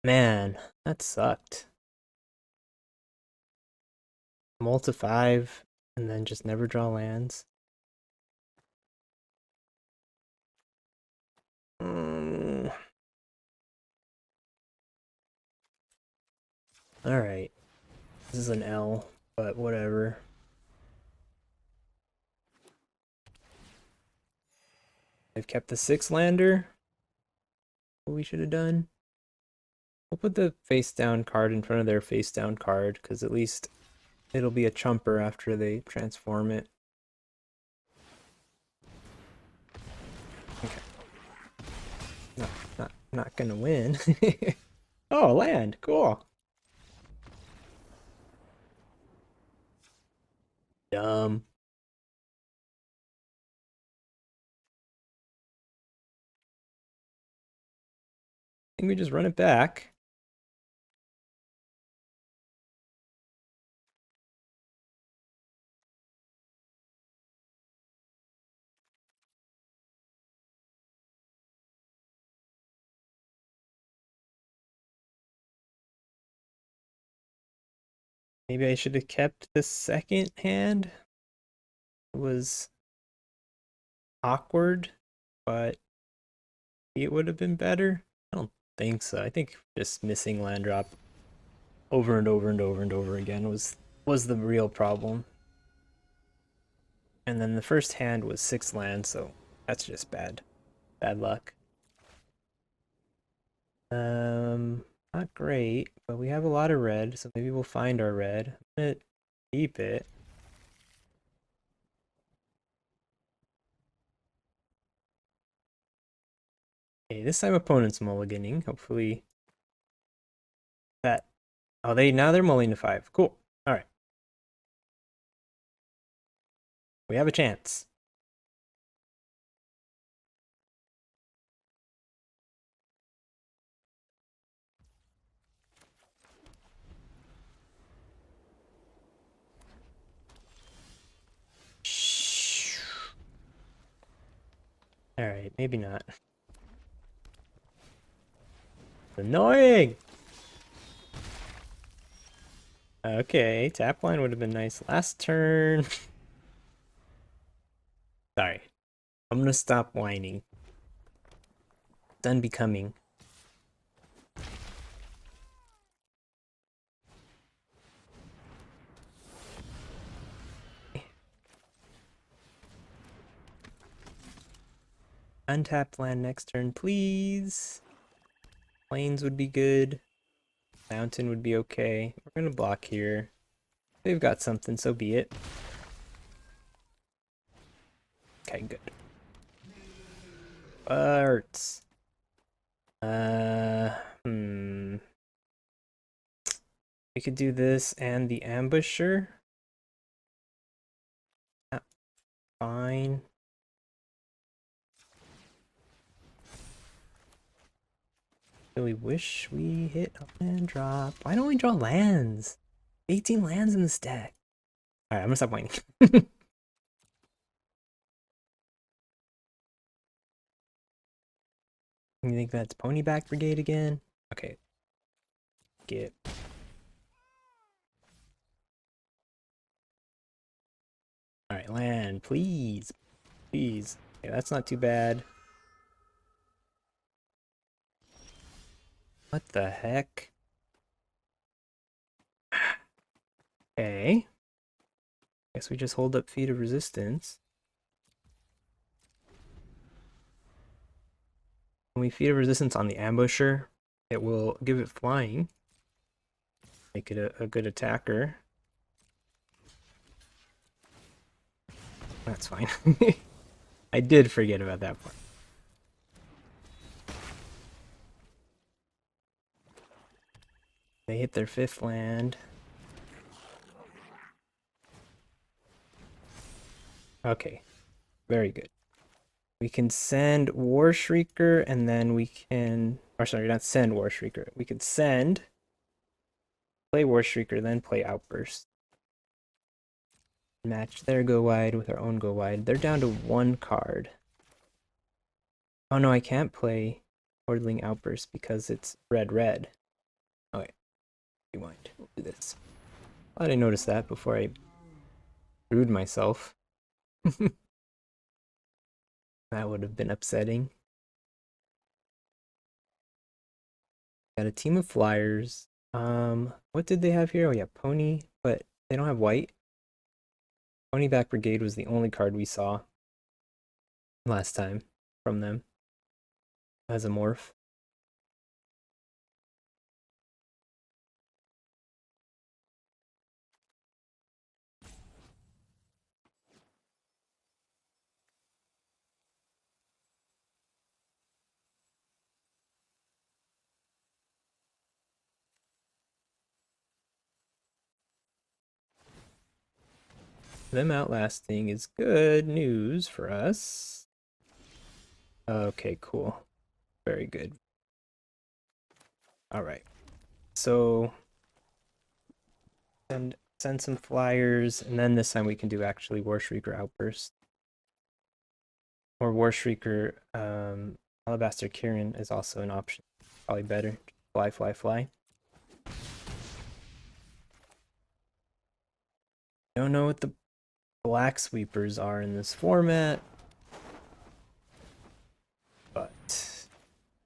Man, that sucked. Mull to 5, and then just never draw lands. Alright. This is an L, but whatever. They've kept the 6-lander. What we should have done. We'll put the face down card in front of their face down card, because at least it'll be a chumper after they transform it. Okay. No, not gonna win. Oh, land. Cool. Dumb. I think we just run it back. Maybe I should have kept the second hand. It was awkward, but it would have been better. I don't think so. I think just missing land drop over and over and over and over again was the real problem. And then the first hand was 6 land, so that's just bad luck. Not great, but we have a lot of red, so maybe we'll find our red. I'm gonna keep it. Okay, this time opponent's mulliganing. Hopefully that. Oh, now they're mulling to 5. Cool. All right. We have a chance. All right, maybe not. Annoying. Okay, tap line would have been nice last turn. Sorry. I'm gonna stop whining. It's unbecoming. Untapped land next turn, please. Plains would be good. Mountain would be okay. We're gonna block here. They've got something, so be it. Okay, good. Arts. Uh, hmm. We could do this and the ambusher. Ah, fine. Really wish we hit a land drop. Why don't we draw lands? 18 lands in this deck. Alright, I'm gonna stop whining. You think that's Ponyback Brigade again? Okay. Get. Alright, land, please. Please. Okay, that's not too bad. What the heck? Okay. Guess we just hold up Feet of Resistance. When we Feet of Resistance on the Ambusher, it will give it flying. Make it a good attacker. That's fine. I did forget about that part. They hit their 5th land. Okay, very good. We can send War Shrieker and then we can, or sorry, not send War Shrieker. We could send, play War Shrieker, then play Outburst. Match their go wide with our own go wide. They're down to 1 card. Oh no, I can't play Orderling Outburst because it's red. Okay, rewind. We'll do this. I didn't notice that before I screwed myself. That would have been upsetting. Got a team of flyers. What did they have here? Oh yeah, Pony, but they don't have white. Ponyback Brigade was the only card we saw last time from them as a morph. Them outlasting is good news for us. Okay, cool. Very good. All right. So send some flyers, and then this time we can do actually War Shrieker Outburst. Or War Shrieker Alabaster Kirin is also an option. Probably better. Fly. Don't know what the black sweepers are in this format, but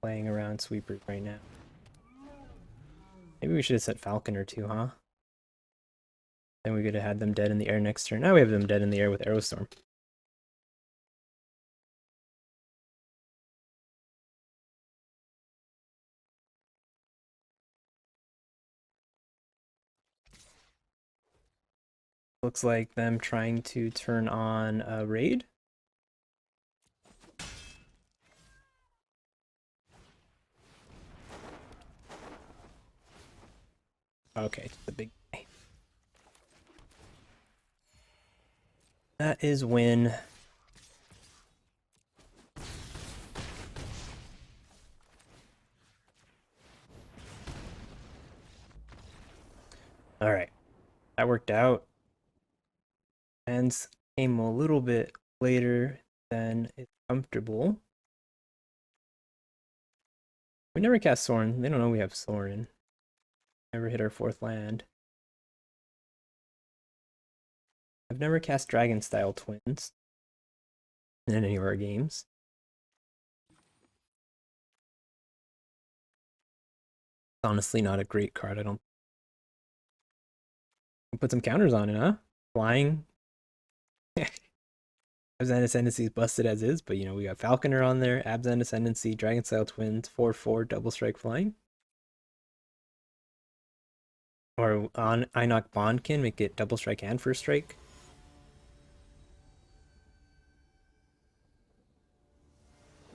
playing around sweepers right now. Maybe we should have set Falcon or two, huh? Then we could have had them dead in the air next turn. Now we have them dead in the air with Aerostorm. Looks like them trying to turn on a raid. Okay, the big guy. That is win. All right, that worked out. Ends came a little bit later than it's comfortable. We never cast Sorin. They don't know we have Sorin. Never hit our 4th land. I've never cast Dragon Style Twins in any of our games. Honestly, not a great card. I don't. Put some counters on it, huh? Flying. Abzan Ascendancy is busted as is, but you know, we got Falconer on there, Abzan Ascendancy, Dragon Style Twins, 4/4, double strike flying. Or on Einok Bondkin, make it double strike and first strike.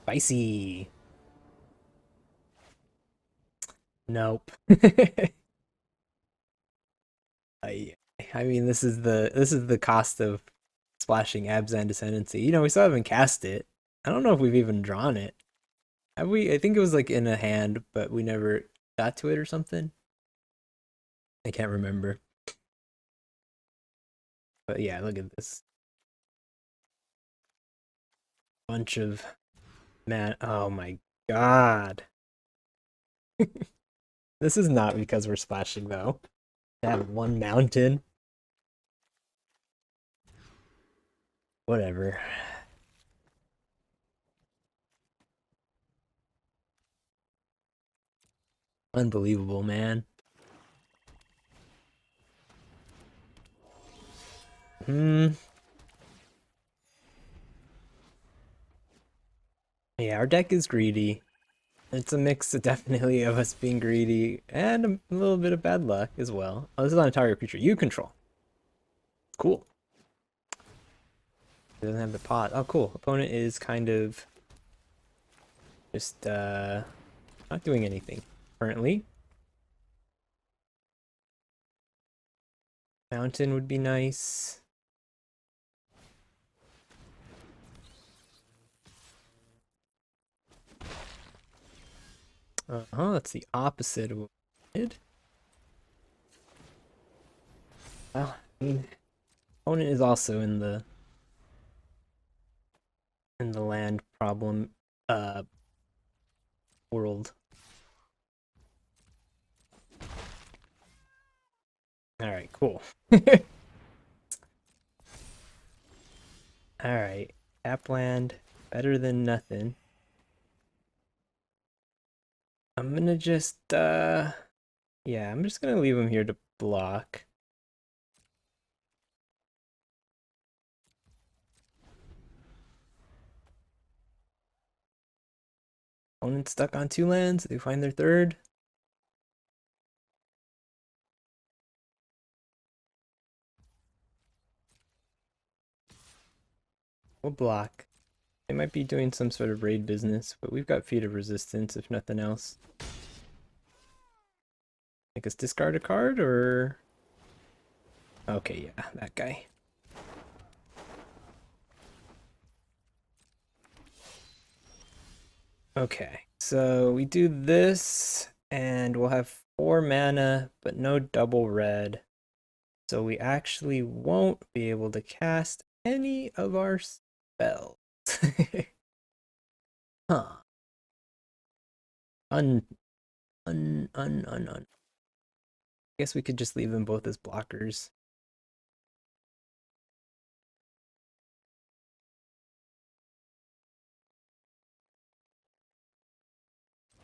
Spicy. Nope. I I mean this is the cost of splashing Abzan Descendancy. We still haven't cast it. I don't know if we've even drawn it. Have we? I think it was like in a hand, but we never got to it or something. I can't remember. But yeah, look at this. Bunch of man. Oh my god. This is not because we're splashing though. I have one mountain. Whatever. Unbelievable, man. Hmm. Yeah, our deck is greedy. It's a mix definitely of us being greedy and a little bit of bad luck as well. Oh, this is on a target creature you control. Cool. It doesn't have the pot. Oh, cool. Opponent is kind of just not doing anything currently. Mountain would be nice. That's the opposite of what we did. Well, I mean, opponent is also in the land problem world. All right, cool. All right, tap land, better than nothing. I'm gonna just yeah, I'm just gonna leave him here to block. Opponent stuck on 2 lands. They find their third. We'll block. They might be doing some sort of raid business, but we've got Feet of Resistance if nothing else. Make us discard a card or... Okay, yeah, that guy. Okay, so we do this, and we'll have 4 mana, but no double red. So we actually won't be able to cast any of our spells. Huh. Un, un. Guess we could just leave them both as blockers.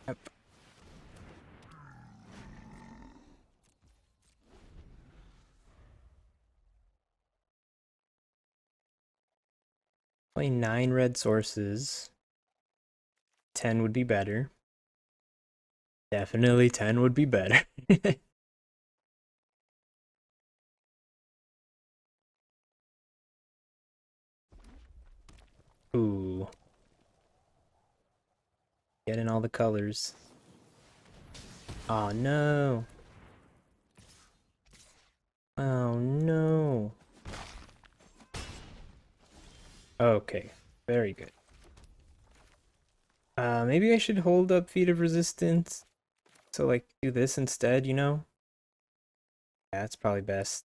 Yep. Play 9 red sources. 10 would be better. Definitely 10 would be better. Ooh. Get in all the colors. Oh no. Oh no. Okay. Very good. Maybe I should hold up Feet of Resistance. So like do this instead. Yeah, that's probably best.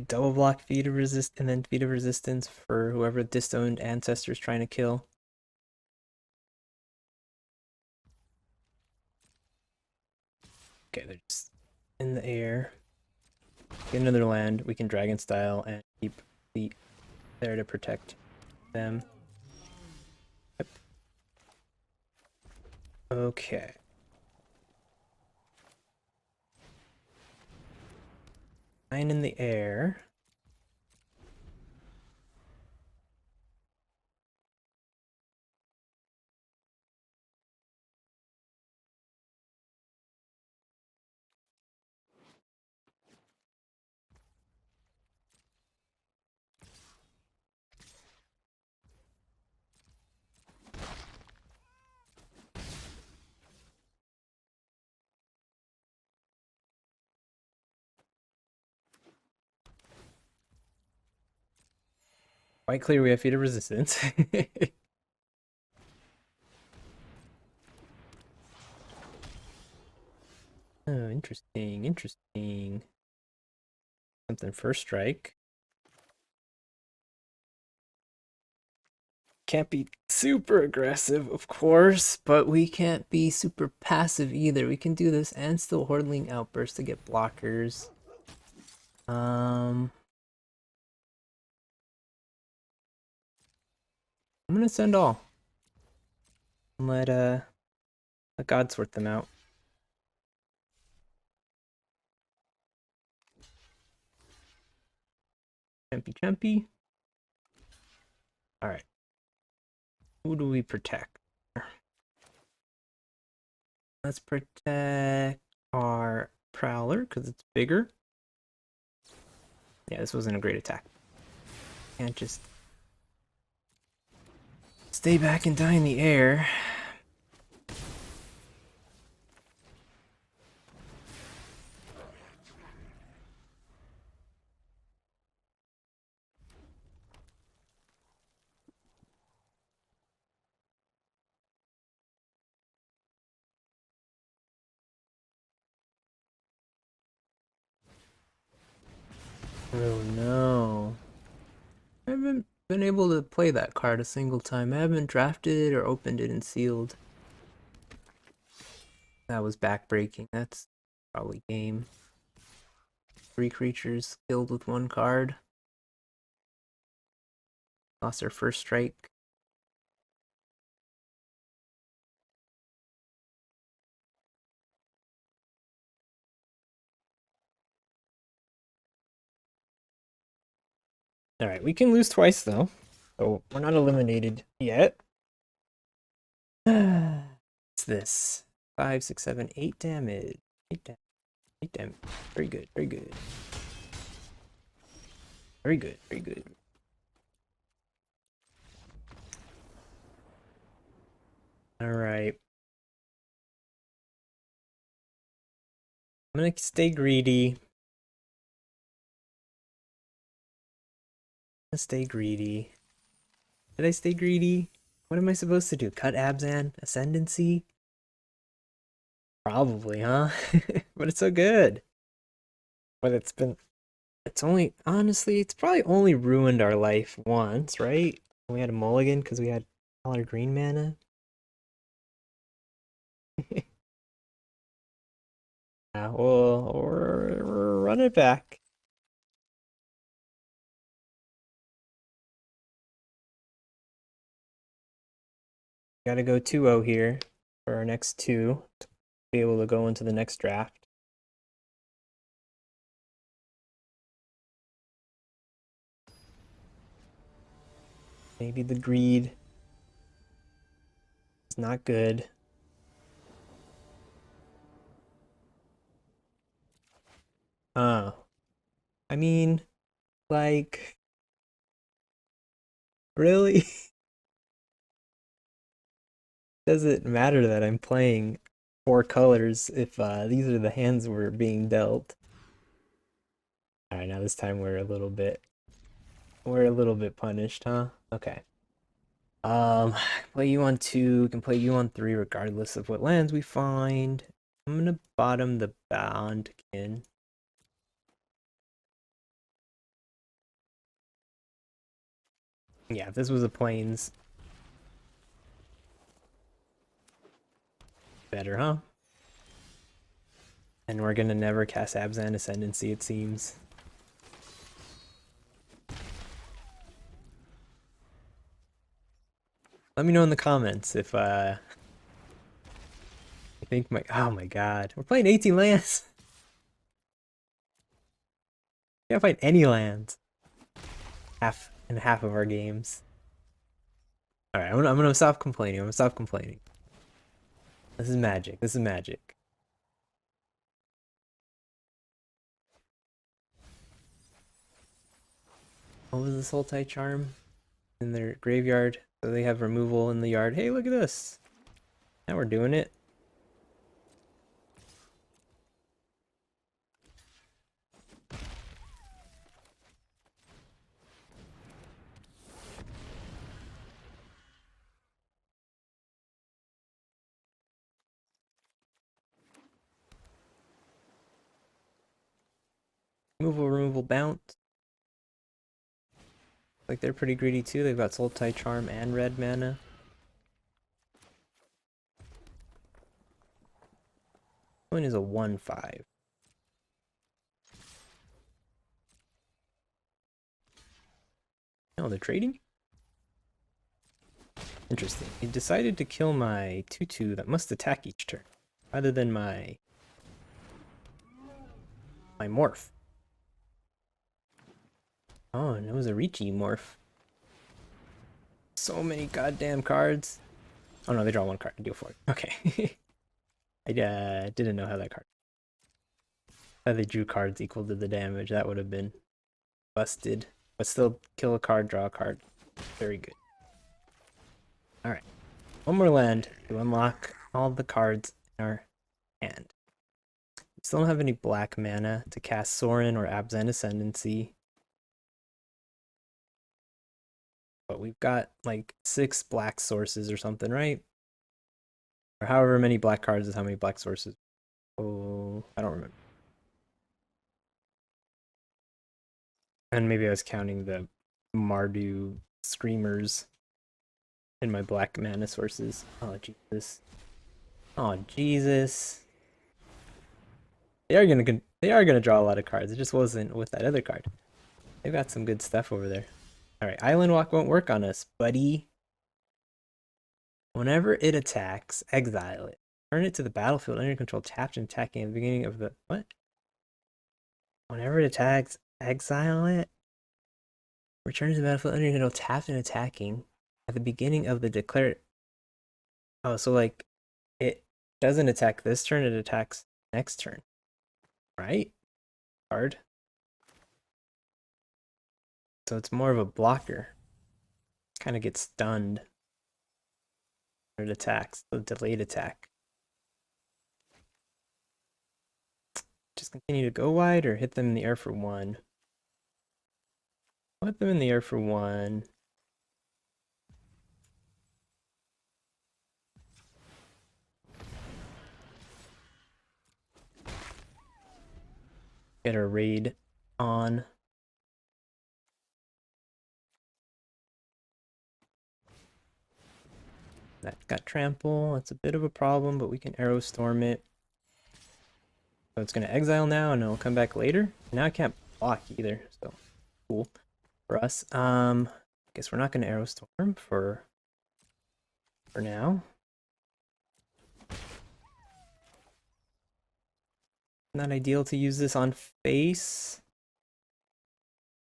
Double block Feet of Resist and then Feet of Resistance for whoever disowned ancestor is trying to kill. Okay, they're just in the air. Get another land. We can Dragon Style and keep the there to protect them. Yep. Okay. Nine in the air. Quite clear we have feat of resistance. Oh, interesting, interesting. Something first strike. Can't be super aggressive, of course, but we can't be super passive either. We can do this and still Hordling Outburst to get blockers. I'm gonna send all. And let God sort them out. Champy champy. Alright. Who do we protect? Let's protect our Prowler, because it's bigger. Yeah, this wasn't a great attack. Can't just stay back and die in the air. Oh no. I haven't been able to play that card a single time. I haven't drafted or opened it and sealed. That was backbreaking. That's probably game. 3 creatures killed with 1 card. Lost our first strike. Alright, we can lose twice though. So we're not eliminated yet. What's this? 5, 6, 7, 8 damage. 8 damage. 8 damage. Very good, very good. Very good, very good. Alright. I'm gonna stay greedy. Stay greedy. Did I stay greedy? What am I supposed to do? Cut Abzan? Ascendancy? Probably, huh? But it's so good. But honestly, it's probably only ruined our life once, right? We had a mulligan because we had all our green mana. Yeah, we'll run it back. Gotta go 2-0 here for our next 2 to be able to go into the next draft. Maybe the greed is not good. I mean, like, really? Does it matter that I'm playing 4 colors if these are the hands we're being dealt? Alright, now this time we're a little bit punished, huh? Okay. Play you on 2, can play you on 3 regardless of what lands we find. I'm gonna bottom the Bondkin. Yeah, if this was a plains, better, huh? And we're gonna never cast Abzan Ascendancy, it seems. Let me know in the comments if I think oh my god. We're playing 18 lands. Can't find any lands. Half of our games. Alright, I'm gonna stop complaining. I'm gonna stop complaining. This is magic. This is magic. What was this Sultai charm? In their graveyard. So they have removal in the yard. Hey, look at this. Now we're doing it. Removal, bounce. Like they're pretty greedy too. They've got Sultai Charm and red mana. One is a 1/5. Oh, they're trading? Interesting. He decided to kill my 2/2 that must attack each turn, rather than my morph. Oh, and it was a Ricci morph. So many goddamn cards. Oh no, they draw one card. Deal for it. Okay. I didn't know how that card. How they drew cards equal to the damage. That would have been busted. But still, kill a card, draw a card. Very good. Alright. One more land to unlock all the cards in our hand. We still don't have any black mana to cast Sorin or Abzan Ascendancy. But we've got like 6 black sources or something, right? Or however many black cards is how many black sources. Oh, I don't remember. And maybe I was counting the Mardu Screamers in my black mana sources. Oh, Jesus. Oh, Jesus. They are gonna draw a lot of cards. It just wasn't with that other card. They've got some good stuff over there. Alright, Island Walk won't work on us, buddy. Whenever it attacks, exile it. Turn it to the battlefield under control, tapped and attacking at the beginning of the... What? Whenever it attacks, exile it. Return to the battlefield under control, tapped and attacking at the beginning of the declared... Oh, so like, it doesn't attack this turn, it attacks next turn. Right? Hard. So it's more of a blocker. Kind of gets stunned. It attacks, the delayed attack. Just continue to go wide or hit them in the air for 1. Put them in the air for 1. Get our raid on. That got trample. That's a bit of a problem, but we can arrow storm it. So it's gonna exile now and it'll come back later. Now I can't block either, so cool for us. Guess we're not gonna arrow storm for now. Not ideal to use this on face.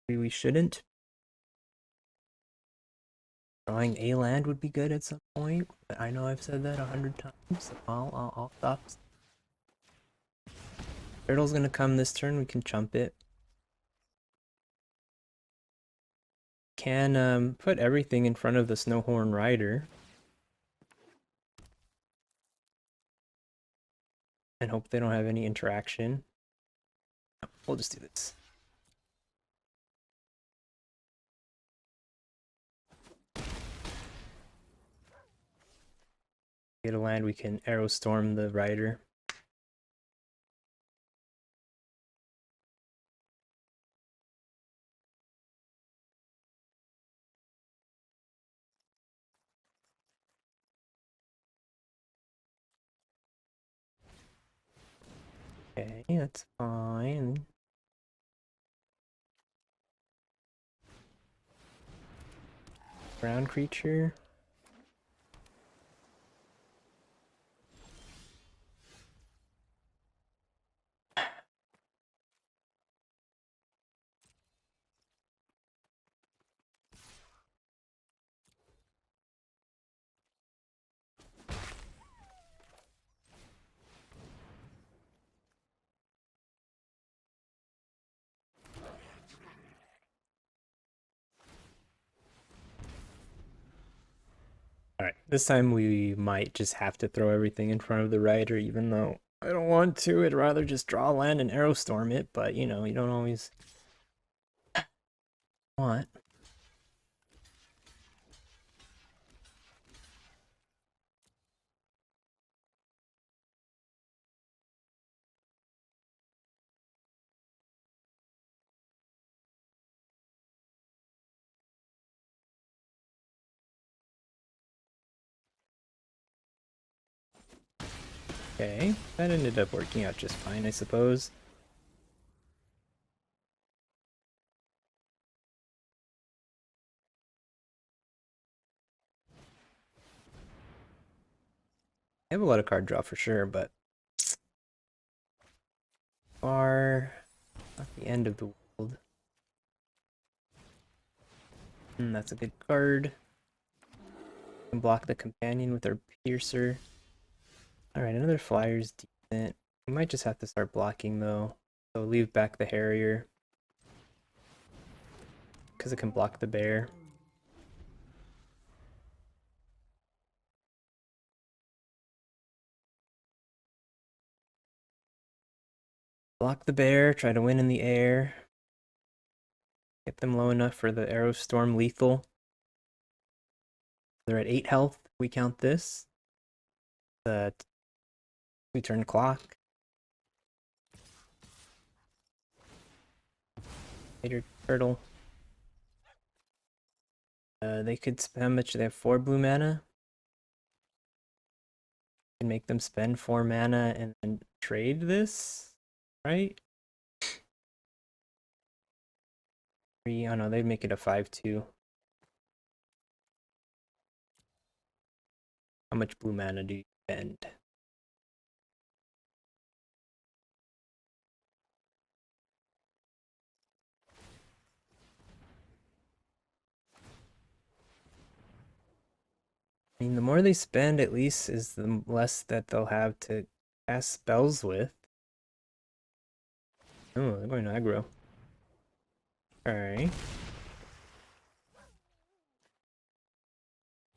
Maybe we shouldn't. Drawing a land would be good at some point, but I know I've said that 100 times, so I'll stop. Turtle's gonna come this turn, we can chump it. Can put everything in front of the Snowhorn Rider. And hope they don't have any interaction. No, we'll just do this. Get a land, we can arrow storm the rider. Okay, that's fine. Ground creature. Alright, this time we might just have to throw everything in front of the rider, even though I don't want to. I'd rather just draw land and arrow storm it, but you know, you don't always want. Okay, that ended up working out just fine, I suppose. I have a lot of card draw for sure, but far not the end of the world. That's a good card. We can block the companion with our piercer. Alright, another flyer's decent. We might just have to start blocking though. So leave back the Harrier. Because it can block the bear. Block the bear, try to win in the air. Get them low enough for the Arrow Storm lethal. They're at 8 health. We count this. The 2-turn clock. Later turtle. They could spend how much? They have 4 blue mana. Can make them spend 4 mana and then trade this, right? Oh no, they'd make it a 5/2. How much blue mana do you spend? I mean, the more they spend, at least, is the less that they'll have to cast spells with. Oh, they're going aggro. Alright.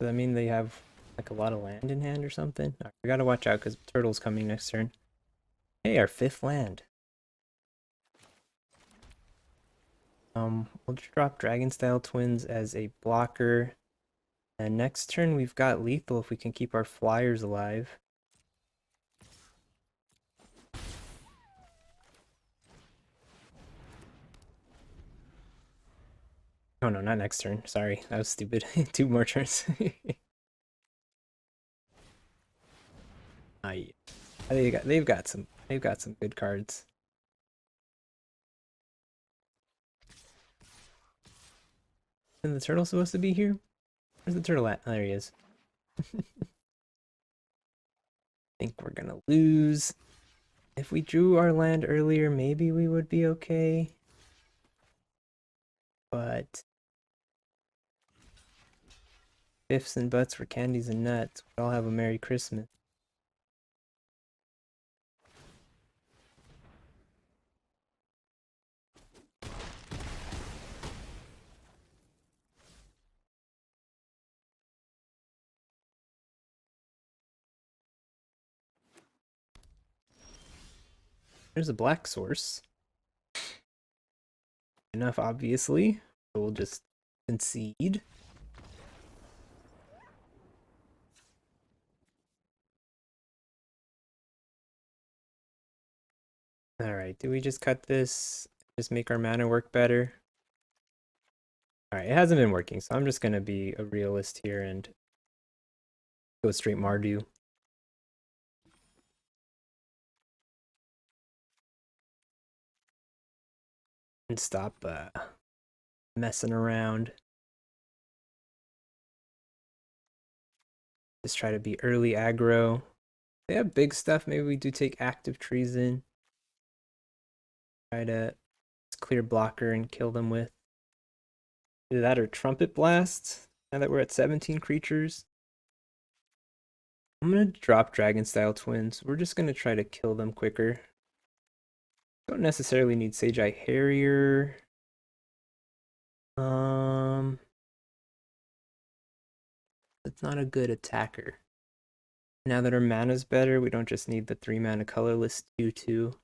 Does that mean they have like a lot of land in hand or something? Right, we gotta watch out because Turtle's coming next turn. Hey, our 5th land. We'll just drop Dragon Style Twins as a blocker. And next turn we've got lethal if we can keep our flyers alive. Oh no, not next turn. Sorry, that was stupid. 2 more turns. Yeah. They've got some good cards. Isn't the turtle supposed to be here? Where's the turtle at? Oh, there he is. Think we're gonna lose. If we drew our land earlier, maybe we would be okay. But ifs and buts for candies and nuts. We all have a Merry Christmas. There's a black source. Enough, obviously. So we'll just concede. Alright, do we just cut this? Just make our mana work better? Alright, it hasn't been working, so I'm just gonna be a realist here and go straight Mardu. And stop messing around. Just try to be early aggro. They have big stuff. Maybe we do take active treason. Try to clear blocker and kill them with. Either that or trumpet blast. Now that we're at 17 creatures. I'm gonna drop Dragon Style Twins. We're just gonna try to kill them quicker. Don't necessarily need Sage Eye Harrier. It's not a good attacker. Now that our mana's better, we don't just need the 3 mana colorless 2/2.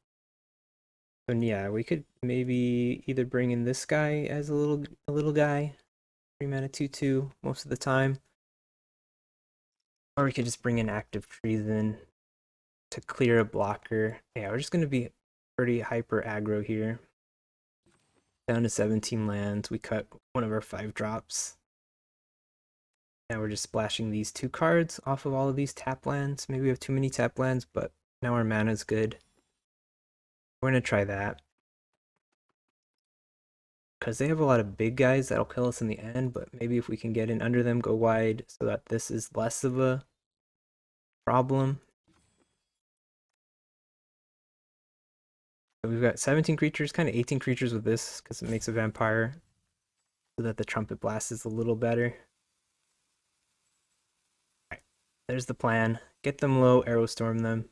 And yeah, we could maybe either bring in this guy as a little guy, 3 mana 2/2 most of the time, or we could just bring in active treason to clear a blocker. Yeah, we're just gonna be pretty hyper aggro here. Down to 17 lands, we cut one of our 5 drops. Now we're just splashing these 2 cards off of all of these tap lands. Maybe we have too many tap lands, but Now our mana's good. We're gonna try that. Because they have a lot of big guys that'll kill us in the end, but maybe if we can get in under them, go wide, so that this is less of a problem. So we've got 17 creatures, kind of 18 creatures with this, because it makes a vampire, so that the trumpet blast is a little better. Alright, there's the plan. Get them low, arrow storm them.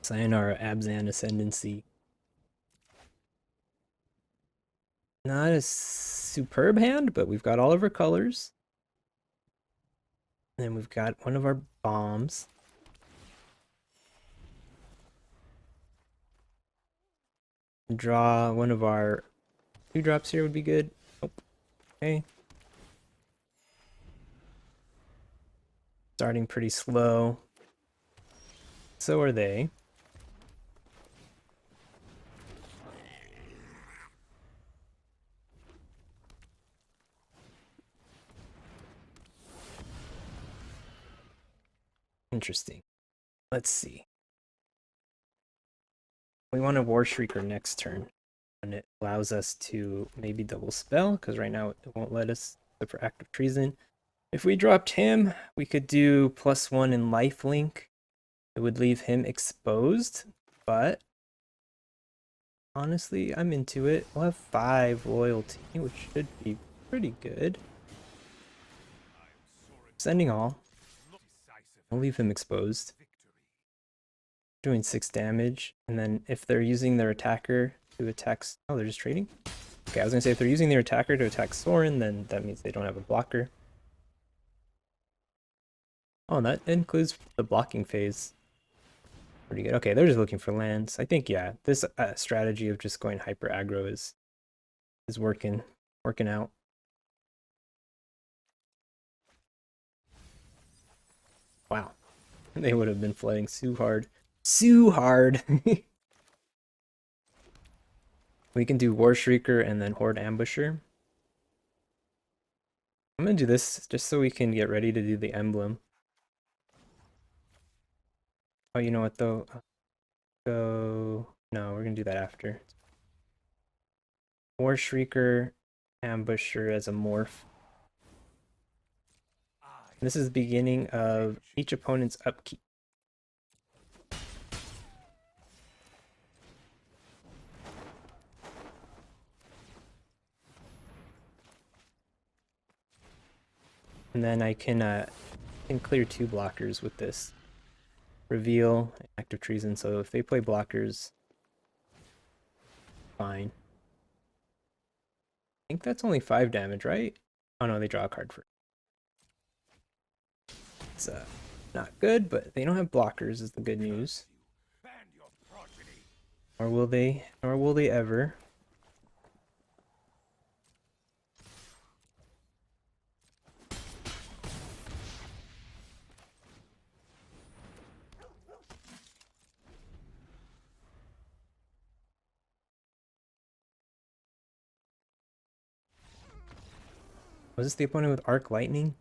Sayonara Abzan Ascendancy. Not a superb hand, but we've got all of our colors. And then we've got one of our bombs. Draw one of our 2-drops here would be good. Oh, okay. Starting pretty slow. So are they. Interesting. Let's see. We want a War Shrieker next turn. And it allows us to maybe double spell, because right now it won't let us for active treason. If we dropped him, we could do +1 in lifelink. It would leave him exposed, but honestly, I'm into it. We'll have 5 loyalty, which should be pretty good. Sending all. I'll leave him exposed. Doing 6 damage, and then if they're using their attacker to attack... Oh, they're just trading? Okay, I was gonna say if they're using their attacker to attack Soren, then that means they don't have a blocker. Oh, and that includes the blocking phase. Pretty good. Okay, they're just looking for lands. I think, yeah, this strategy of just going hyper aggro is working out. Wow. They would have been flooding so hard. So hard! We can do War Shrieker and then Horde Ambusher. I'm gonna do this just so we can get ready to do the emblem. Oh, you know what though? No, we're gonna do that after. War Shrieker, Ambusher as a morph. This is the beginning of each opponent's upkeep. And then I can clear 2 blockers with this. Reveal, active treason, so if they play blockers, fine. I think that's only 5 damage, right? Oh no, they draw a card for it. It's not good, but they don't have blockers is the good news. Or will they? Or will they ever? Was this the opponent with Arc Lightning?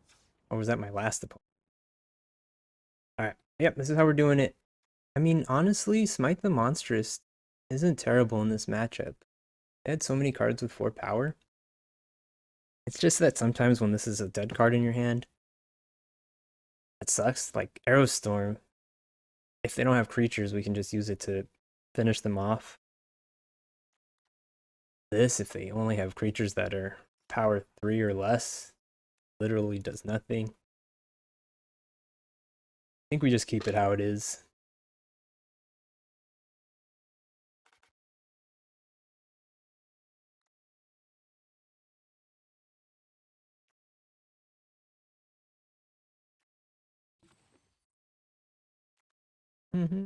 Or was that my last opponent? Alright, yep, this is how we're doing it. I mean, honestly, Smite the Monstrous isn't terrible in this matchup. They had so many cards with 4 power. It's just that sometimes when this is a dead card in your hand, it sucks. Like Arrow Storm, if they don't have creatures, we can just use it to finish them off. This, if they only have creatures that are power 3 or less, literally does nothing. I think we just keep it how it is. Mm-hmm.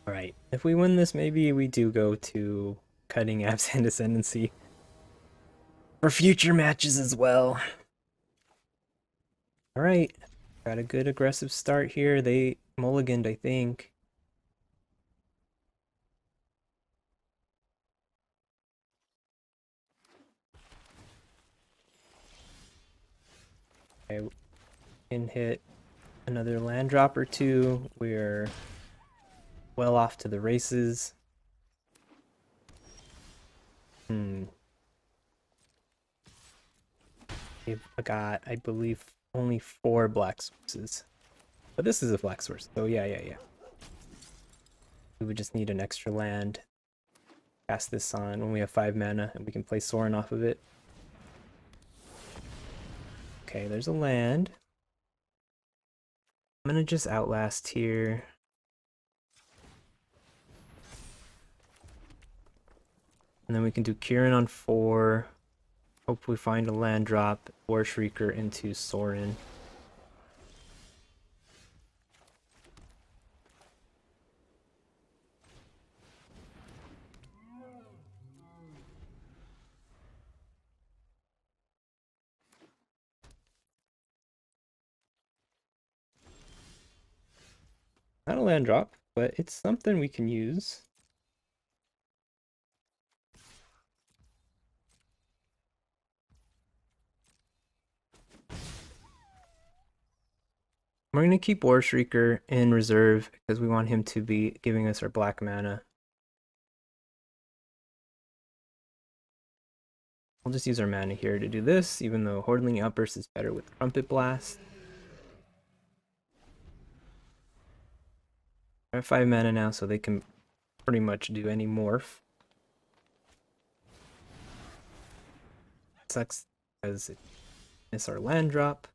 Alright, if we win this, maybe we do go to cutting Absent Ascendancy for future matches as well. Alright, got a good aggressive start here. They mulliganed, I think. Okay, we can hit another land drop or two. We're well off to the races. We've got, I believe, only 4 black sources. But this is a black source, so yeah. We would just need an extra land. Cast this on when we have 5 mana, and we can play Sorin off of it. Okay, there's a land. I'm gonna just Outlast here. And then we can do Kieran on 4. Hopefully find a land drop, War Shrieker into Sorin. Not a land drop, but it's something we can use. We're going to keep War Shrieker in reserve because we want him to be giving us our black mana. We'll just use our mana here to do this, even though Hordeling Outburst is better with Trumpet Blast. I have 5 mana now, so they can pretty much do any morph. Sucks because it miss our land drop.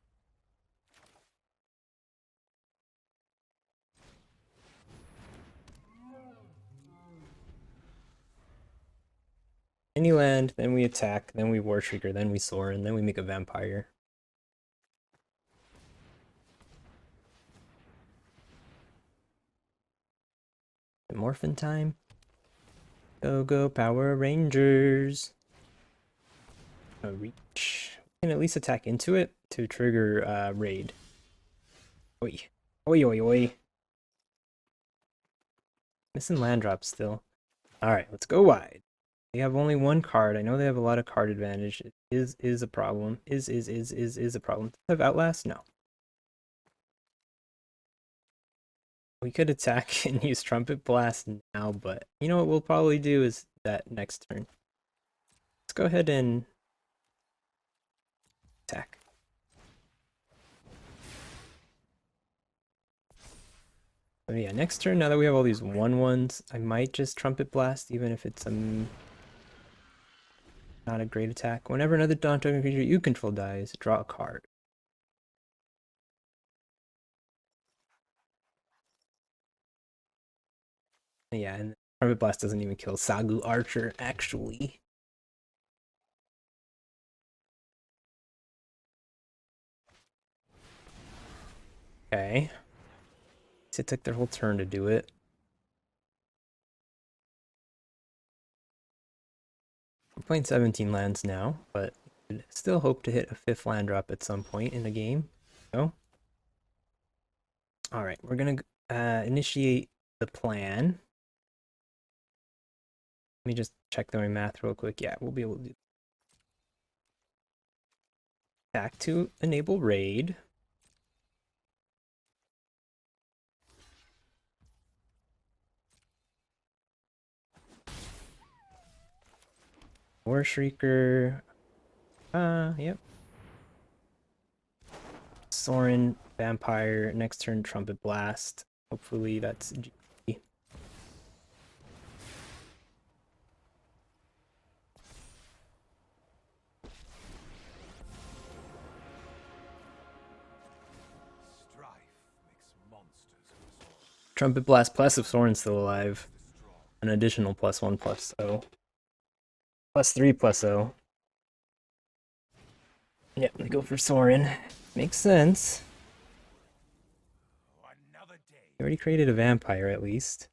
Any land, then we attack, then we War Shrieker, then we Sorin, then we make a Vampire. Morphin time. Go, Power Rangers. A reach. We can at least attack into it to trigger raid. Oi. Oi. Missing land drops still. Alright, let's go wide. They have only 1 card. I know they have a lot of card advantage. It is a problem. Is a problem. Does it have Outlast? No. We could attack and use Trumpet Blast now, but you know what we'll probably do is that next turn. Let's go ahead and attack. So yeah, next turn, now that we have all these 1/1s, I might just Trumpet Blast, even if it's not a great attack. Whenever another non-token creature you control dies, draw a card. Yeah, and Trumpet Blast doesn't even kill Sagu Archer, actually. Okay. So it took their whole turn to do it. We're playing 17 lands now, but still hope to hit a 5th land drop at some point in the game. So, alright, we're gonna initiate the plan. Let me just check my math real quick. Yeah, we'll be able to do back to enable raid. War Shrieker. Yep. Sorin, Vampire. Next turn, Trumpet Blast. Hopefully that's G. Trumpet Blast plus if Sorin's still alive. An additional +1/+0. +3/+0. Yep, they go for Sorin. Makes sense. He already created a vampire at least.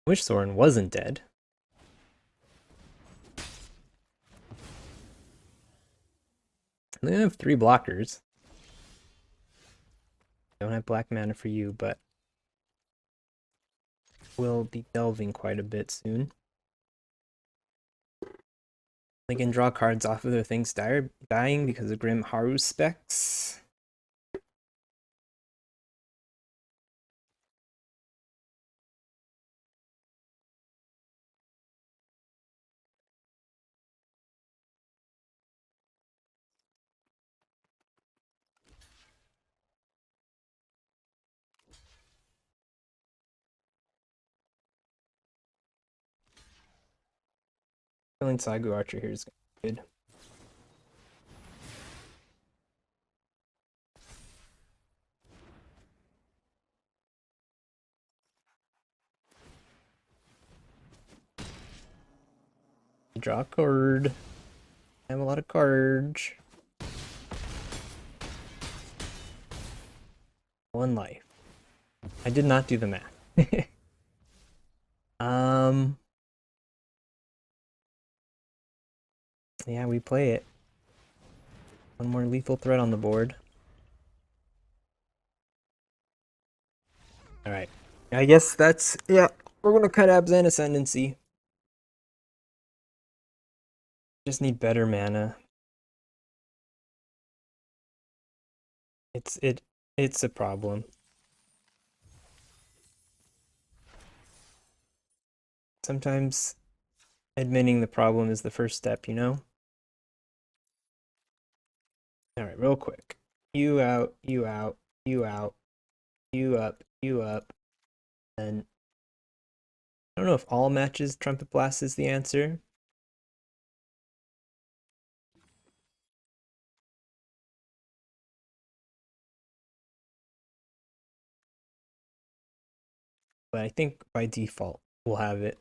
Wish Soren wasn't dead. They have 3 blockers. Don't have black mana for you, but we'll be delving quite a bit soon. They can draw cards off of their things dying because of Grim Haru specs. Killing Saigu Archer here is good. Draw a card. I have a lot of cards. 1 life. I did not do the math. Yeah, we play it. 1 more lethal threat on the board. Alright. I guess that's, yeah, we're gonna cut Abzan Ascendancy. Just need better mana. It's a problem. Sometimes admitting the problem is the first step, you know? Alright, real quick. You out, you out, you out, you up, and I don't know if all matches Trumpet Blast is the answer. But I think by default we'll have it.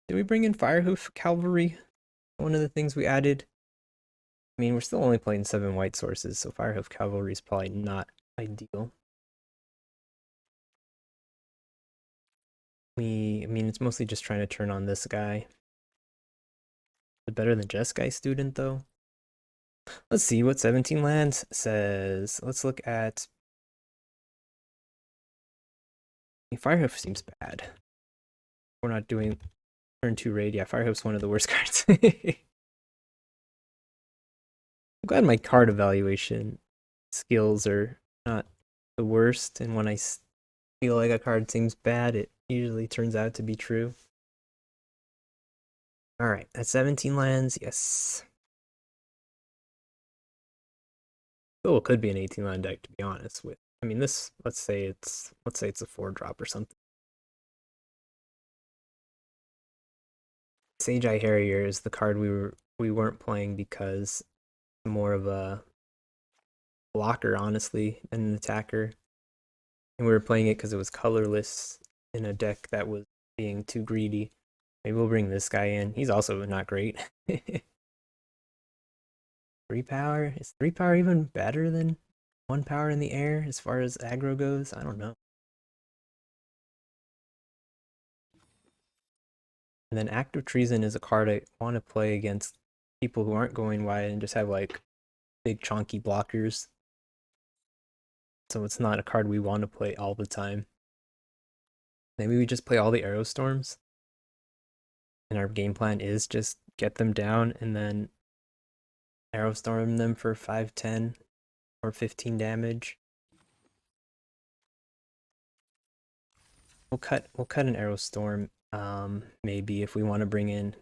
Did we bring in Firehoof Cavalry? One of the things we added. I mean, we're still only playing 7 white sources, so Firehoof Cavalry is probably not ideal. I mean, it's mostly just trying to turn on this guy. Is it better than Jeskai Student, though? Let's see what 17 lands says. Let's look at... Firehoof seems bad. We're not doing turn 2 raid. Yeah, Firehoof's one of the worst cards. I'm glad my card evaluation skills are not the worst, and when I feel like a card seems bad, it usually turns out to be true. Alright, that's 17 lands, yes. Oh, it could be an 18 land deck, to be honest with. I mean, this, let's say it's a 4-drop or something. Sage Eye Harrier is the card we weren't playing because more of a blocker, honestly, than an attacker. And we were playing it because it was colorless in a deck that was being too greedy. Maybe we'll bring this guy in. He's also not great. 3 power? Is 3 power even better than 1 power in the air as far as aggro goes? I don't know. And then Act of Treason is a card I want to play against people who aren't going wide and just have like big chunky blockers. So it's not a card we want to play all the time. Maybe we just play all the Arrow Storms. And our game plan is just get them down and then Arrow Storm them for 5, 10, or 15 damage. We'll cut an Arrow Storm, maybe if we want to bring in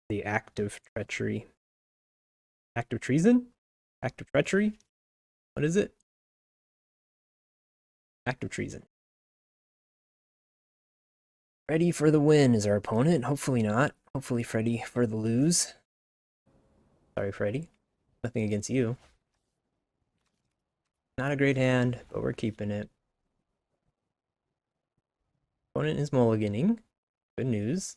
the Act of Treachery. Act of Treason? Act of Treachery? What is it? Act of Treason. Freddy for the win is our opponent. Hopefully not. Hopefully Freddy for the lose. Sorry, Freddy. Nothing against you. Not a great hand, but we're keeping it. Opponent is mulliganing. Good news.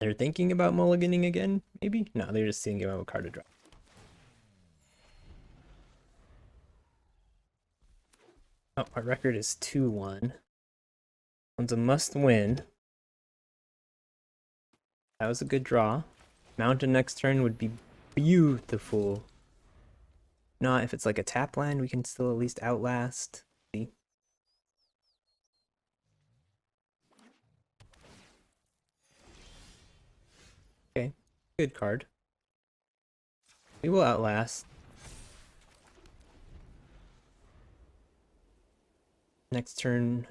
They're thinking about mulliganing again, maybe? No, they're just thinking about a card to drop. Oh, our record is 2-1. One's a must win. That was a good draw. Mountain next turn would be beautiful. Not if it's like a tap land, we can still at least outlast. See? Okay, good card. We will outlast. Next turn,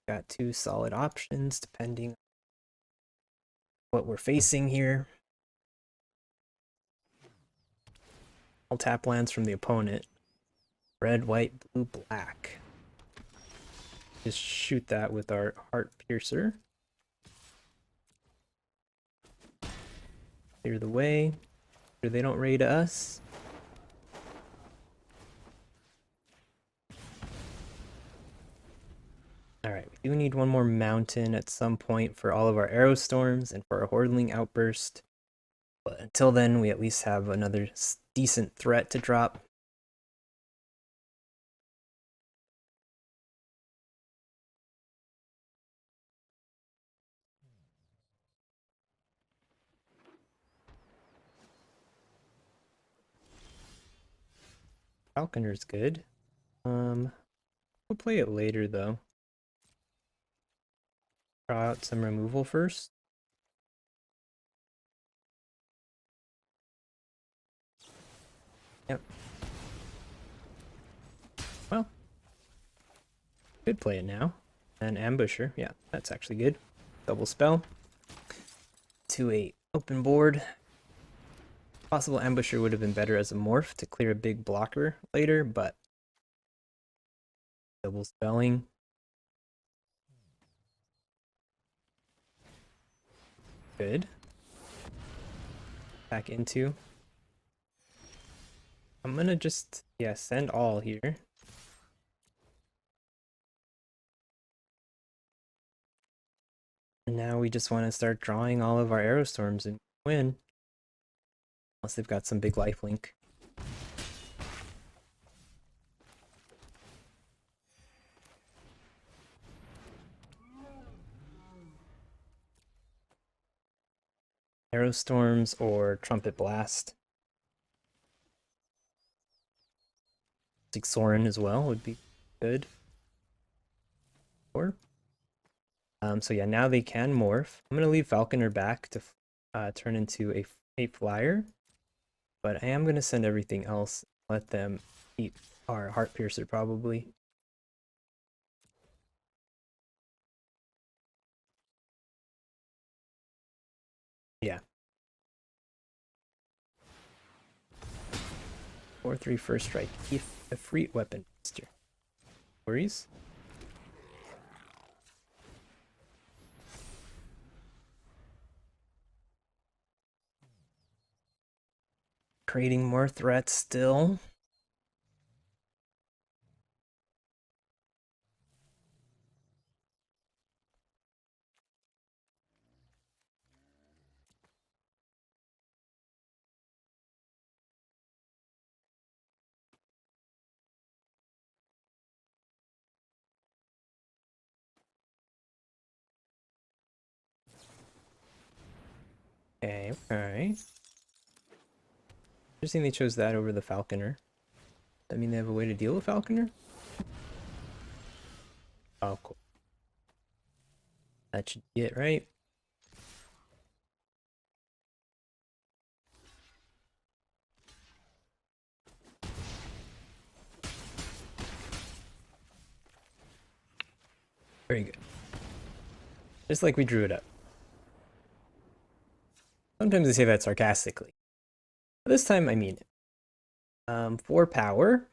got two solid options depending on what we're facing here. I'll tap lands from the opponent. Red, white, blue, black. Just shoot that with our Heart Piercer. Clear the way. Sure they don't raid us. Alright, we do need one more mountain at some point for all of our arrow storms and for our Hordling outburst. But until then, we at least have another decent threat to drop. Falconer's good. We'll play it later though. Draw out some removal first. Yep. Well, could play it now. And Ambusher, yeah, that's actually good. Double spell. 2/8 open board. Possible Ambusher would have been better as a morph to clear a big blocker later, but double spelling. Good. Back into. I'm gonna just, yeah, send all here. And now we just want to start drawing all of our arrow storms and win. Unless they've got some big lifelink. Arrow storms or trumpet blast. Like Sorin as well would be good. Or so yeah, now they can morph. I'm gonna leave Falconer back to turn into a flyer, but I am gonna send everything else. Let them eat our Heart Piercer probably. Yeah. 4/3 first strike. Efreet weapon master. Worries? Creating more threats still. Okay, alright. Interesting they chose that over the Falconer. I mean, they have a way to deal with Falconer? Oh, cool. That should be it, right? Very good. Just like we drew it up. Sometimes I say that sarcastically. But this time I mean it. 4 power.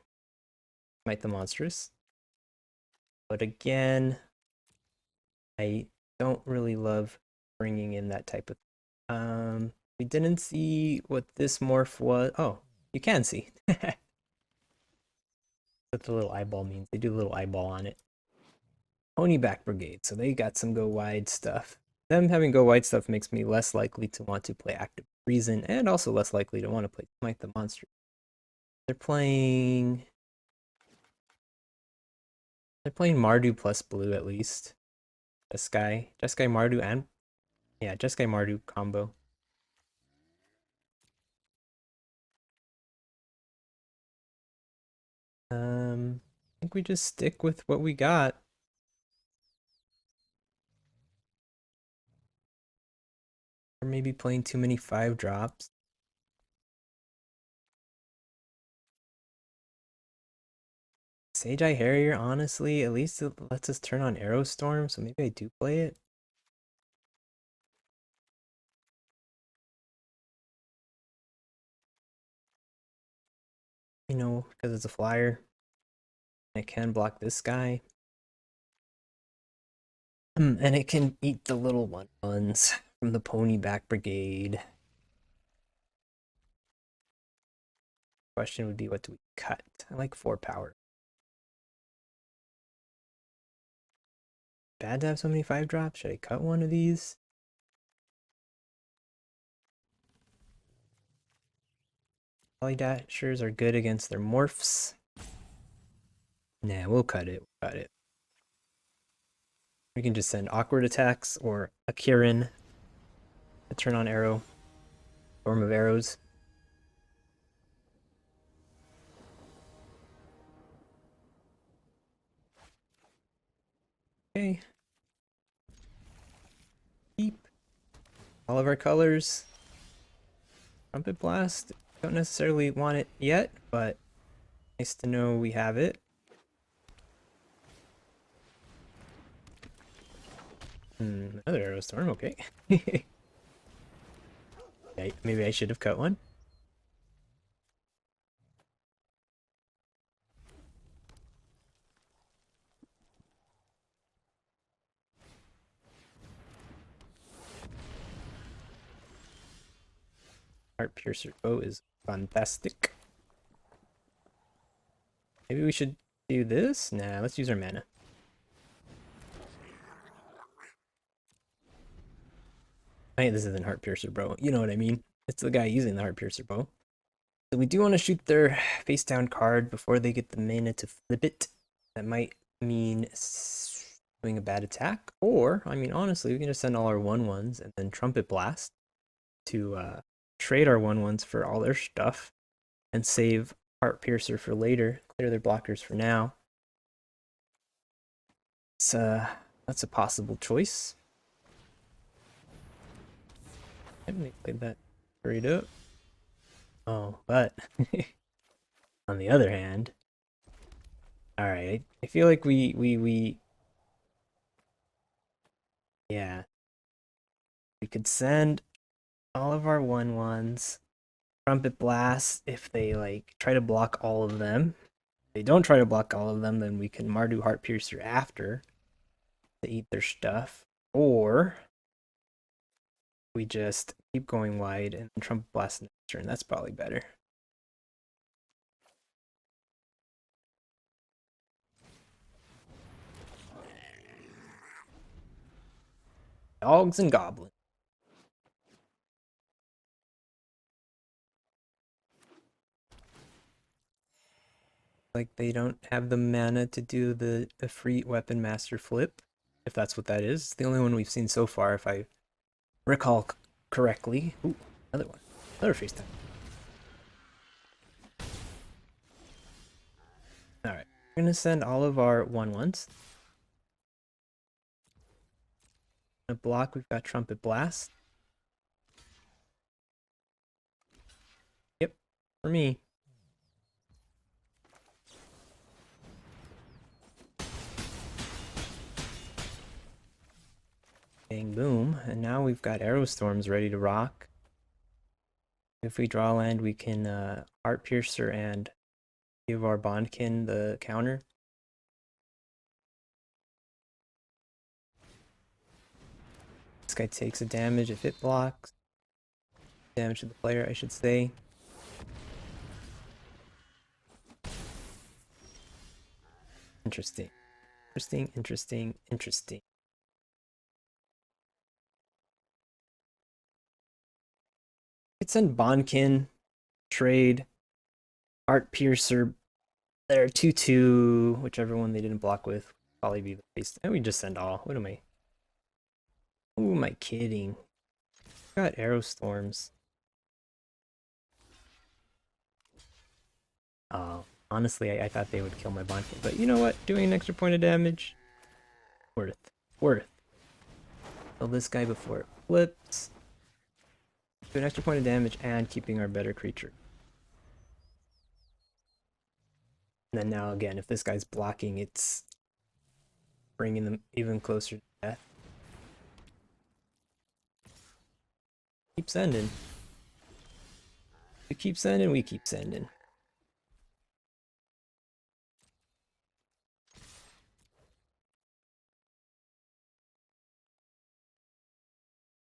Might the Monstrous. But again, I don't really love bringing in that type of... we didn't see what this morph was. Oh, you can see. What the little eyeball means. They do a little eyeball on it. Pony Back Brigade, so they got some go wide stuff. them having go white stuff makes me less likely to want to play active reason, and also less likely to want to play Smite the Monster. They're playing Mardu plus blue at least. Jeskai Mardu and yeah, Jeskai Mardu combo. I think we just stick with what we got. Or maybe playing too many 5-drops. Sage Eye Harrier, honestly, at least it lets us turn on Arrow Storm, so maybe I do play it. You know, because it's a flyer. It can block this guy. And it can eat the little ones from the Pony Back Brigade. Question would be, what do we cut? I like 4 power. Bad to have so many 5-drops. Should I cut one of these? Polydashers are good against their morphs. Nah, we'll cut it. We'll cut it. We can just send awkward attacks or a Kirin to turn on arrow. Storm of arrows. Okay. Keep all of our colors. Trumpet Blast. Don't necessarily want it yet, but nice to know we have it. Another arrow storm, okay. Okay, maybe I should have cut one. Heart Piercer bow is fantastic. Maybe we should do this? Nah, let's use our mana. Hey, this isn't Heart Piercer, bro. You know what I mean. It's the guy using the Heart Piercer bow. So we do want to shoot their face down card before they get the mana to flip it. That might mean doing a bad attack. Or, I mean, honestly, we can just send all our 1/1s and then Trumpet Blast to trade our 1/1s for all their stuff and save Heart Piercer for later. Clear their blockers for now. That's a possible choice. I haven't played that straight up. Oh, but on the other hand, all right, I feel like yeah, we could send all of our 1/1s, Trumpet Blast if they like try to block all of them. If they don't try to block all of them, then we can Mardu Heart Piercer after to eat their stuff, or we just keep going wide and Trumpet Blast next turn. That's probably better. Dogs and goblins. Like they don't have the mana to do the free weapon master flip, if that's what that is. It's the only one we've seen so far, if I recall correctly. Ooh, another one. Another face time. Alright. We're gonna send all of our 1/1s. In a block, we've got Trumpet Blast. Yep, for me. Bang boom. And now we've got Arrow Storms ready to rock. If we draw land, we can Heart Piercer and give our Bondkin the counter. This guy takes a damage if it blocks. Damage to the player, I should say. Interesting. Interesting. could send Bonkin, trade, Art Piercer. They're 2/2, whichever one they didn't block with. Probably be the base. And we just send all. What am I? Who am I kidding? Got Arrow Storms. Honestly, I thought they would kill my Bonkin. But you know what? Doing an extra point of damage. Worth. Worth. Kill this guy before it flips. Do an extra point of damage and keeping our better creature. And then now again, if this guy's blocking, it's bringing them even closer to death. Keep sending. We keep sending, we keep sending.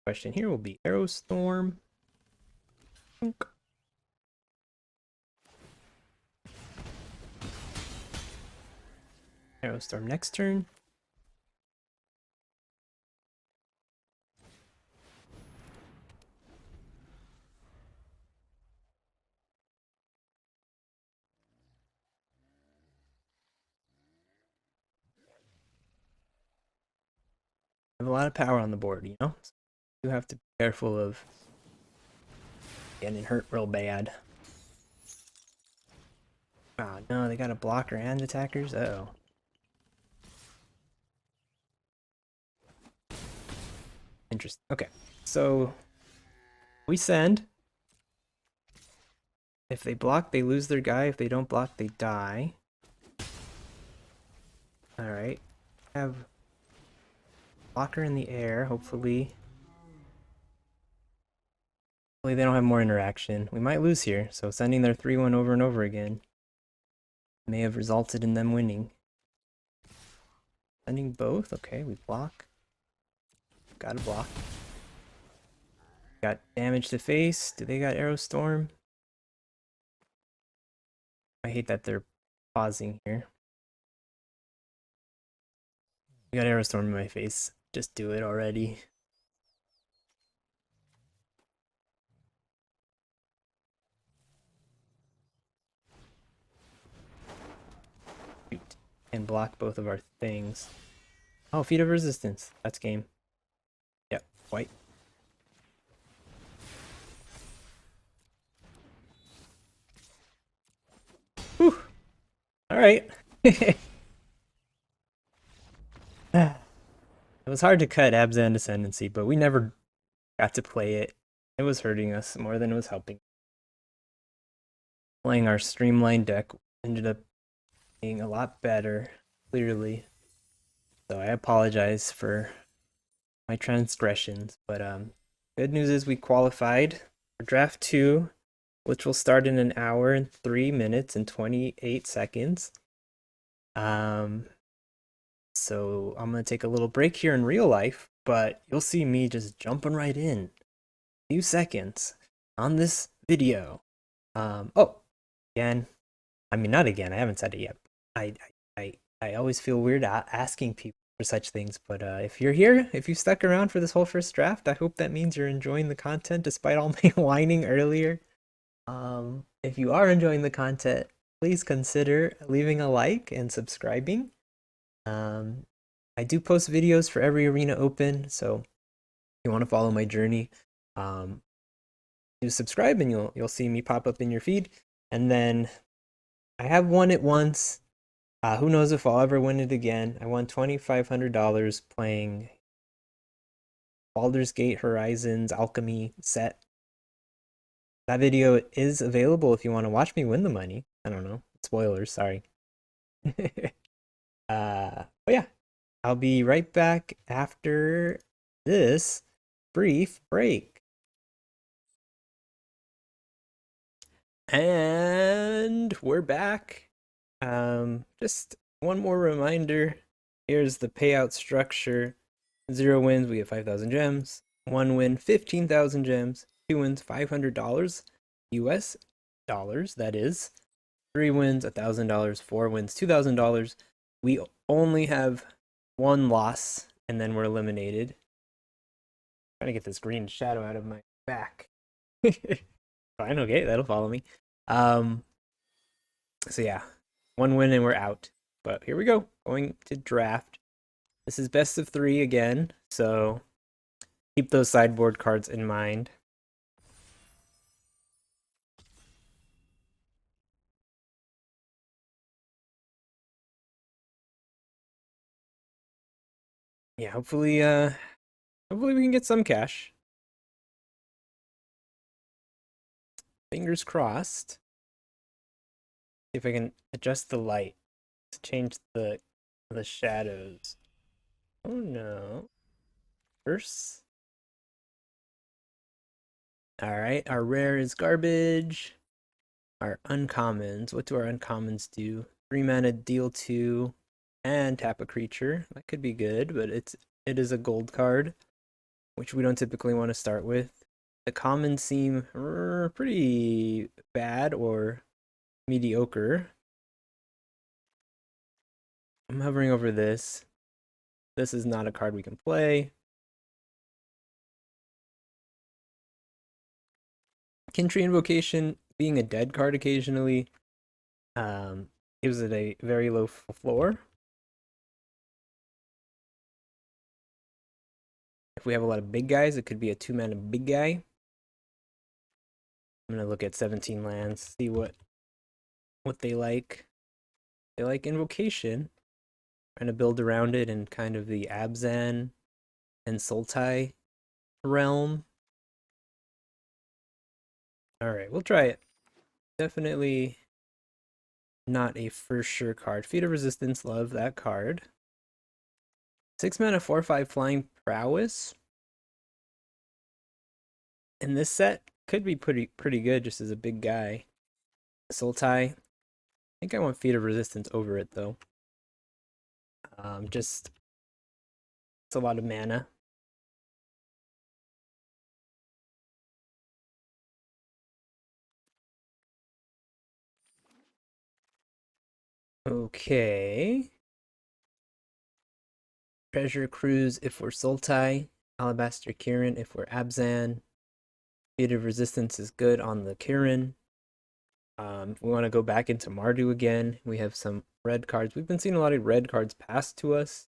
Question here will be Arrow Storm. Arrow Storm next turn. Have a lot of power on the board, you know? So you have to be careful of getting hurt real bad. Oh no, they got a blocker and attackers? Uh oh. Interesting. Okay, so we send. If they block, they lose their guy. If they don't block, they die. Alright. Have blocker in the air, hopefully. Hopefully they don't have more interaction. We might lose here, so sending their 3/1 over and over again may have resulted in them winning. Sending both, okay, we block. Gotta block. Got damage to face. Do they got Arrow Storm? I hate that they're pausing here. We got Arrow Storm in my face. Just do it already. And block both of our things. Oh, Feat of Resistance. That's game. Yep, white. Whew. Alright. It was hard to cut Abzan Ascendancy, but we never got to play it. It was hurting us more than it was helping. Playing our streamlined deck ended up being a lot better, clearly. So I apologize for my transgressions, but good news is we qualified for draft 2, which will start in an hour and 3 minutes and 28 seconds. So I'm gonna take a little break here in real life, but you'll see me just jumping right in. Few seconds on this video. Oh, again. I mean, not again. I haven't said it yet. I always feel weird asking people for such things, but if you're here, if you stuck around for this whole first draft, I hope that means you're enjoying the content despite all my whining earlier. If you are enjoying the content, please consider leaving a like and subscribing. I do post videos for every arena open, so if you want to follow my journey, do subscribe and you'll see me pop up in your feed. And then I have won it once. Who knows if I'll ever win it again. I won $2,500 playing Baldur's Gate Horizons Alchemy set. That video is available if you want to watch me win the money. I don't know. Spoilers, sorry. But yeah, I'll be right back after this brief break. And we're back. Just one more reminder. Here's the payout structure. 0 wins, we get 5,000 gems. 1 win, 15,000 gems. 2 wins, $500 US dollars, that is. 3 wins, $1,000. 4 wins, $2,000. We only have 1 loss, and then we're eliminated. Trying to get this green shadow out of my back. Fine, okay, that'll follow me. Um, so yeah, one win and we're out. But here we go, going to draft. This is best of three again, so keep those sideboard cards in mind. Yeah, hopefully we can get some cash. Fingers crossed. See if I can adjust the light to change the shadows. Oh no. First. Alright, our rare is garbage. Our uncommons. What do our uncommons do? 3 mana, deal 2, and tap a creature. That could be good, but it is a gold card, which we don't typically want to start with. The commons seem pretty bad or mediocre. I'm hovering over this. This is not a card we can play. Kintry Invocation being a dead card occasionally gives it a very low floor. If we have a lot of big guys, it could be a 2 mana big guy. I'm gonna look at 17 lands, see what they like. They like Invocation, trying to build around it in kind of the Abzan and Sultai realm. Alright, we'll try it. Definitely not a for sure card. Feat of Resistance, love that card. 6 mana, 4/5 flying prowess. In this set, could be pretty good just as a big guy. Sultai. I think I want Feat of Resistance over it though. Just it's a lot of mana. Okay. Treasure Cruise if we're Sultai. Alabaster Kirin if we're Abzan. Feat of Resistance is good on the Kirin. If we want to go back into Mardu again, we have some red cards. We've been seeing a lot of red cards passed to us.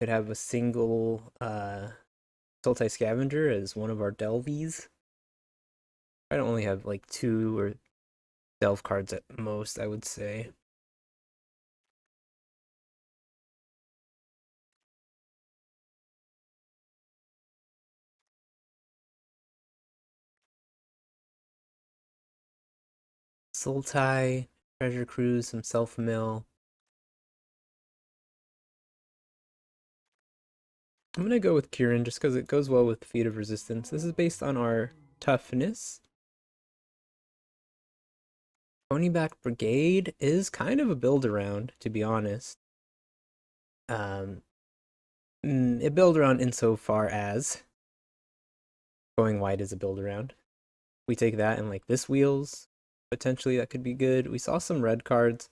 Could have a single Sultai Scavenger as one of our Delvies. I don't only have like 2 or Delve cards at most, I would say. Sultai, Treasure Cruise, some Self Mill. I'm gonna go with Kirin just because it goes well with Feat of Resistance. This is based on our toughness. Ponyback Brigade is kind of a build around, to be honest. Um, it build around insofar as going wide is a build around. We take that and like this wheels, potentially that could be good. We saw some red cards.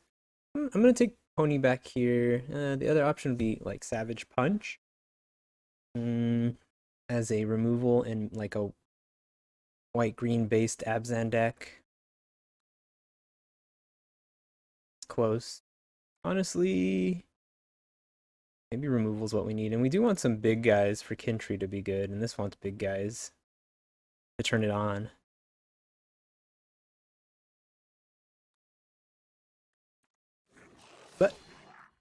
I'm gonna take Pony back here. The other option would be like Savage Punch. As a removal in like a white green based Abzan deck. It's close. Honestly, maybe removal is what we need. And we do want some big guys for Kintry to be good. And this wants big guys to turn it on. But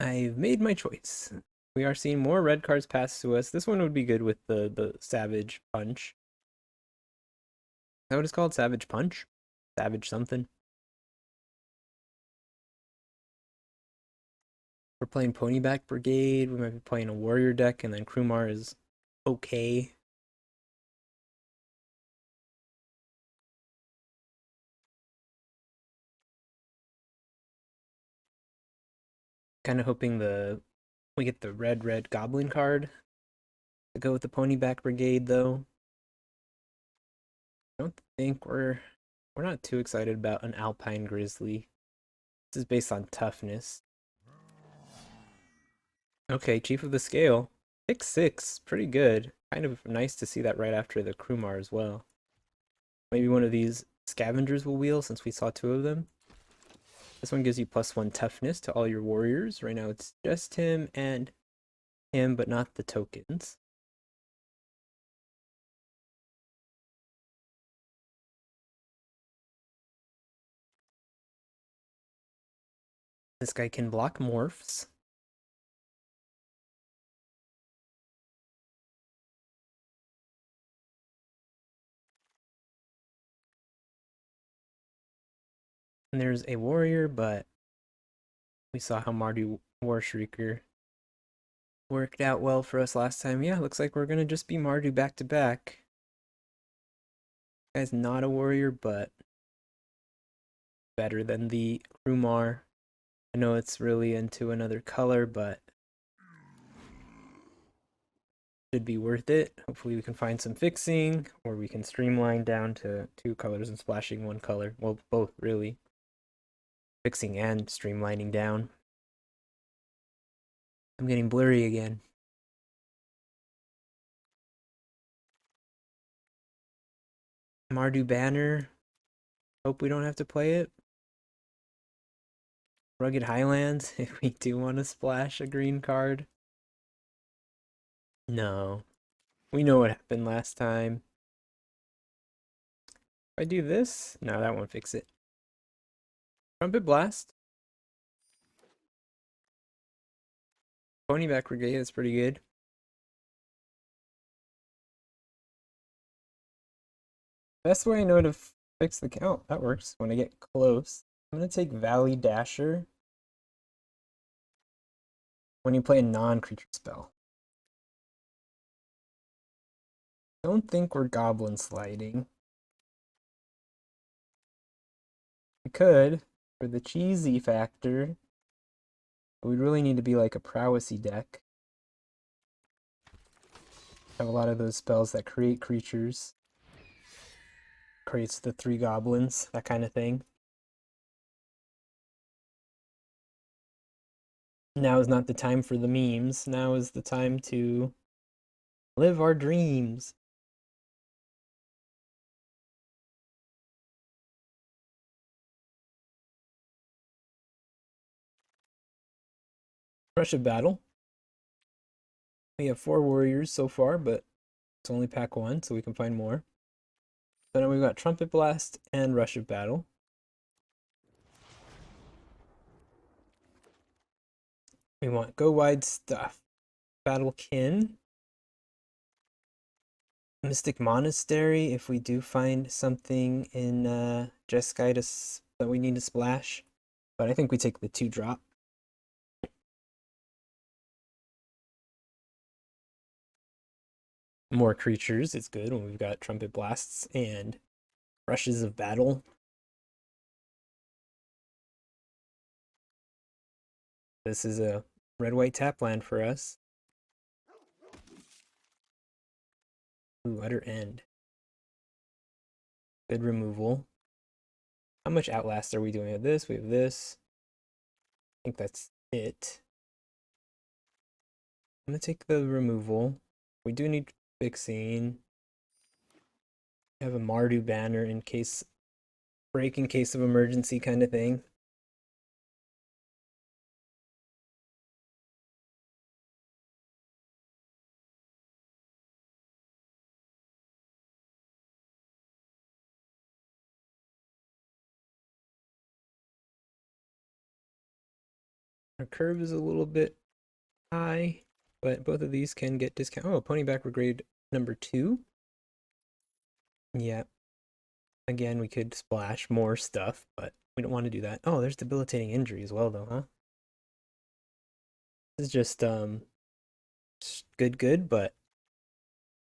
I've made my choice. We are seeing more red cards pass to us. This one would be good with the Savage Punch. Is that what it's called? Savage Punch? Savage something? We're playing Ponyback Brigade. We might be playing a Warrior deck, and then Krumar is okay. Kind of hoping we get the red Goblin card to go with the Ponyback Brigade, though. I don't think we're not too excited about an Alpine Grizzly. This is based on toughness. Okay, Chief of the Scale. 6/6, pretty good. Kind of nice to see that right after the Krumar as well. Maybe one of these scavengers will wheel since we saw two of them. This one gives you +1 toughness to all your warriors. Right now it's just him and him, but not the tokens. This guy can block morphs. And there's a warrior, but we saw how Mardu War Shrieker worked out well for us last time. Yeah, looks like we're gonna just be Mardu back to back. Guy's not a warrior, but better than the Rumar. I know it's really into another color, but should be worth it. Hopefully we can find some fixing, or we can streamline down to 2 colors and splashing 1 color. Well, both really. Fixing and streamlining down. I'm getting blurry again. Mardu Banner. Hope we don't have to play it. Rugged Highlands, if we do want to splash a green card. No. We know what happened last time. If I do this, no, that won't fix it. Trumpet Blast. Ponyback Brigade is pretty good. Best way I know to fix the count. That works when I get close. I'm going to take Valley Dasher when you play a non-creature spell. Don't think we're Goblin Sliding. We could, for the cheesy factor, but we'd really need to be like a prowessy deck. Have a lot of those spells that create creatures. Creates the 3 goblins, that kind of thing. Now is not the time for the memes. Now is the time to live our dreams. Rush of Battle. We have 4 warriors so far, but it's only pack 1, so we can find more. So now we've got Trumpet Blast and Rush of Battle. We want Go Wide stuff. Battlekin. Mystic Monastery, if we do find something in Jeskai that we need to splash. But I think we take the 2-drop. More creatures is good when we've got Trumpet Blasts and Rushes of Battle. This is a red-white tap land for us. Ooh, Utter End. Good removal. How much Outlast are we doing? We have this, we have this. I think that's it. I'm gonna take the removal. We do need fixing. We have a Mardu banner in case break in case of emergency kind of thing. Our curve is a little bit high, but both of these can get discount. Oh, Ponyback Brigade number 2. Yeah. Again, we could splash more stuff, but we don't want to do that. Oh, there's Debilitating Injury as well, though, huh? This is just good, but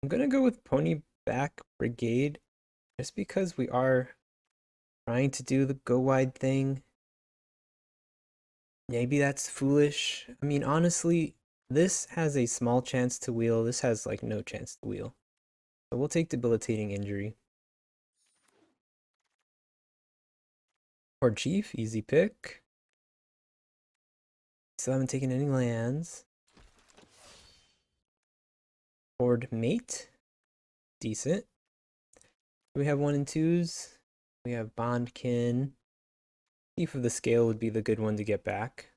I'm gonna go with Ponyback Brigade just because we are trying to do the go wide thing. Maybe that's foolish. I mean, honestly, this has a small chance to wheel. This has like no chance to wheel. So we'll take Debilitating Injury. Horde Chief, easy pick. Still haven't taken any lands. Horde Mate, decent. We have 1 and 2s. We have Bondkin. Thief of the Scale would be the good one to get back.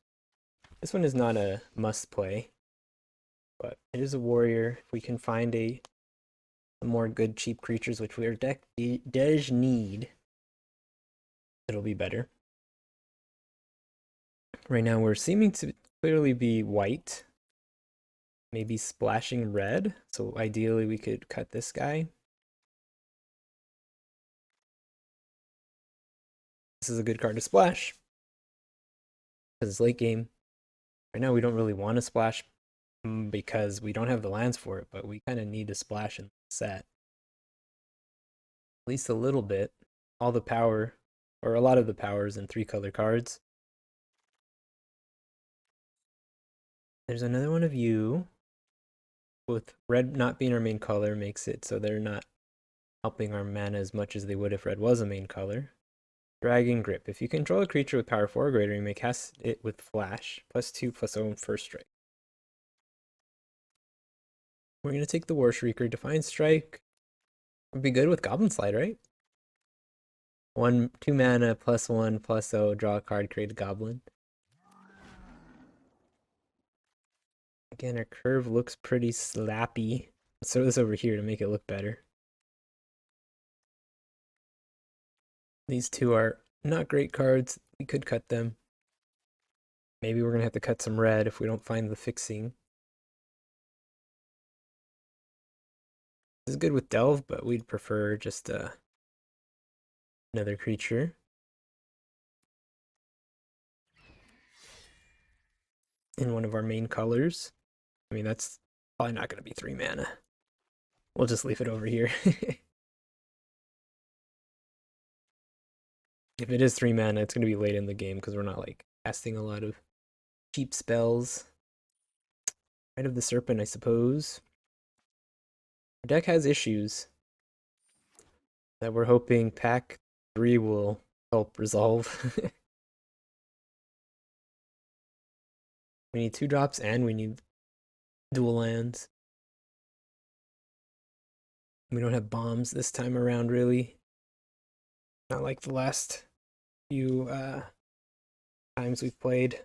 This one is not a must play, but it is a warrior. If we can find a more good cheap creatures, which our deck does need, it'll be better. Right now we're seeming to clearly be white, maybe splashing red, so ideally we could cut this guy. This is a good card to splash, because it's late game. Right now we don't really want to splash because we don't have the lands for it, but we kind of need to splash in the set. At least a little bit. All the power, or a lot of the powers in 3-color cards. There's another one of you. With red not being our main color makes it so they're not helping our mana as much as they would if red was a main color. Dragon Grip. If you control a creature with power 4 or greater, you may cast it with flash. +2/+0 first strike. We're going to take the War Shrieker. Defiant Strike would be good with Goblin Slide, right? 2 mana, +1/+0, draw a card, create a goblin. Again, our curve looks pretty slappy. Let's throw this over here to make it look better. These two are not great cards. We could cut them. Maybe we're going to have to cut some red if we don't find the fixing. This is good with Delve, but we'd prefer just another creature. In one of our main colors. I mean, that's probably not going to be 3 mana. We'll just leave it over here. If it is 3 mana, it's going to be late in the game because we're not like casting a lot of cheap spells. Rite of the Serpent, I suppose. Our deck has issues that we're hoping pack 3 will help resolve. We need 2 drops and we need dual lands. We don't have bombs this time around, really. Not like the last few times we've played.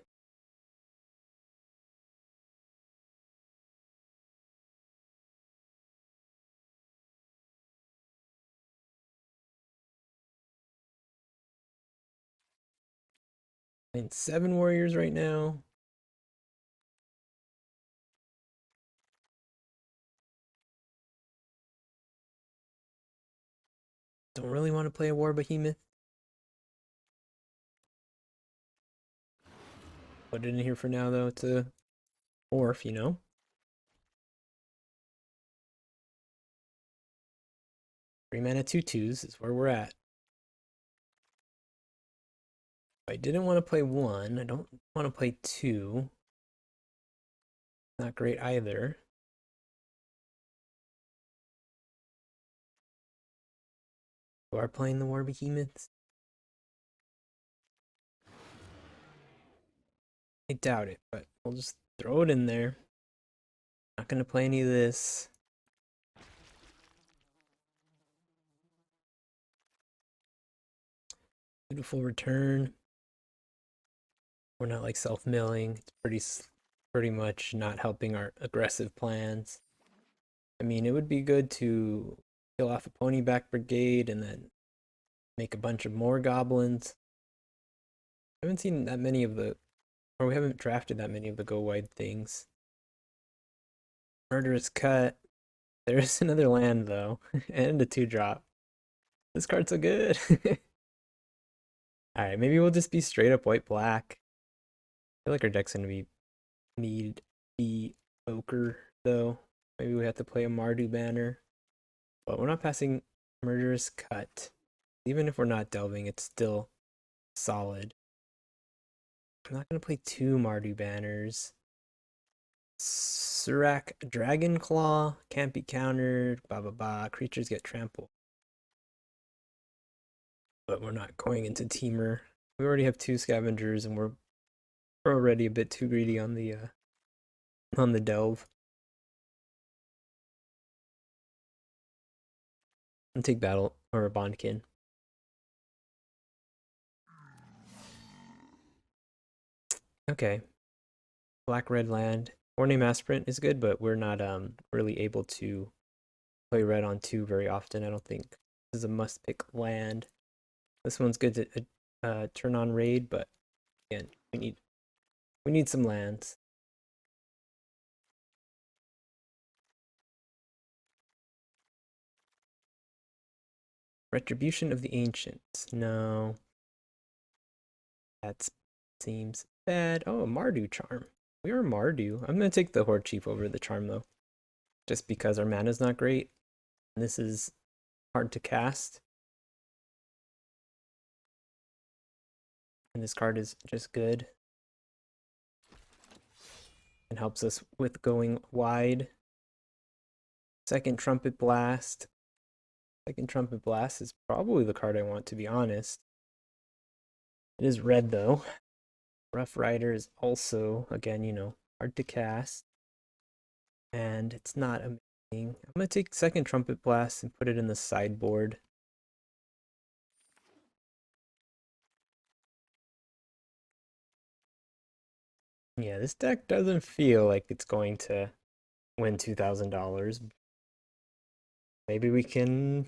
And 7 warriors right now. Don't really want to play a War Behemoth. Put it in here for now, though. It's a Orf, you know? 3 mana 2/2s is where we're at. I didn't want to play 1. I don't want to play 2. Not great either. You are playing the War Behemoths? I doubt it, but we'll just throw it in there. Not gonna play any of this. Beautiful return. We're not like self-milling. It's pretty much not helping our aggressive plans. I mean, it would be good to kill off a ponyback brigade and then make a bunch of more goblins. I haven't seen that many of the, or we haven't drafted that many of the go wide things. Murderous Cut. There is another land though, and a 2-drop. This card's so good. Alright, maybe we'll just be straight up white black. I feel like our deck's gonna need the ochre though. Maybe we have to play a Mardu banner. But we're not passing Murderous Cut. Even if we're not delving, it's still solid. I'm not gonna play 2 Mardu banners. Surak Dragon Claw can't be countered. Ba ba ba. Creatures get trampled. But we're not going into Teamer. We already have 2 scavengers, and we're already a bit too greedy on the delve. And take battle or a Bondkin. Okay, black red land. Four name Aspirant is good, but we're not really able to play red on two very often. I don't think this is a must pick land. This one's good to turn on raid, but again, we need some lands. Retribution of the Ancients. No, that seems bad. Oh, a Mardu charm. We are Mardu. I'm gonna take the Horde Chief over the charm though, just because our mana's not great. And this is hard to cast. And this card is just good. And helps us with going wide. Second Trumpet Blast. Second Trumpet Blast is probably the card I want, to be honest. It is red though. Rough Rider is also, again, hard to cast. And it's not amazing. I'm going to take Second Trumpet Blast and put it in the sideboard. Yeah, this deck doesn't feel like it's going to win $2,000. Maybe we can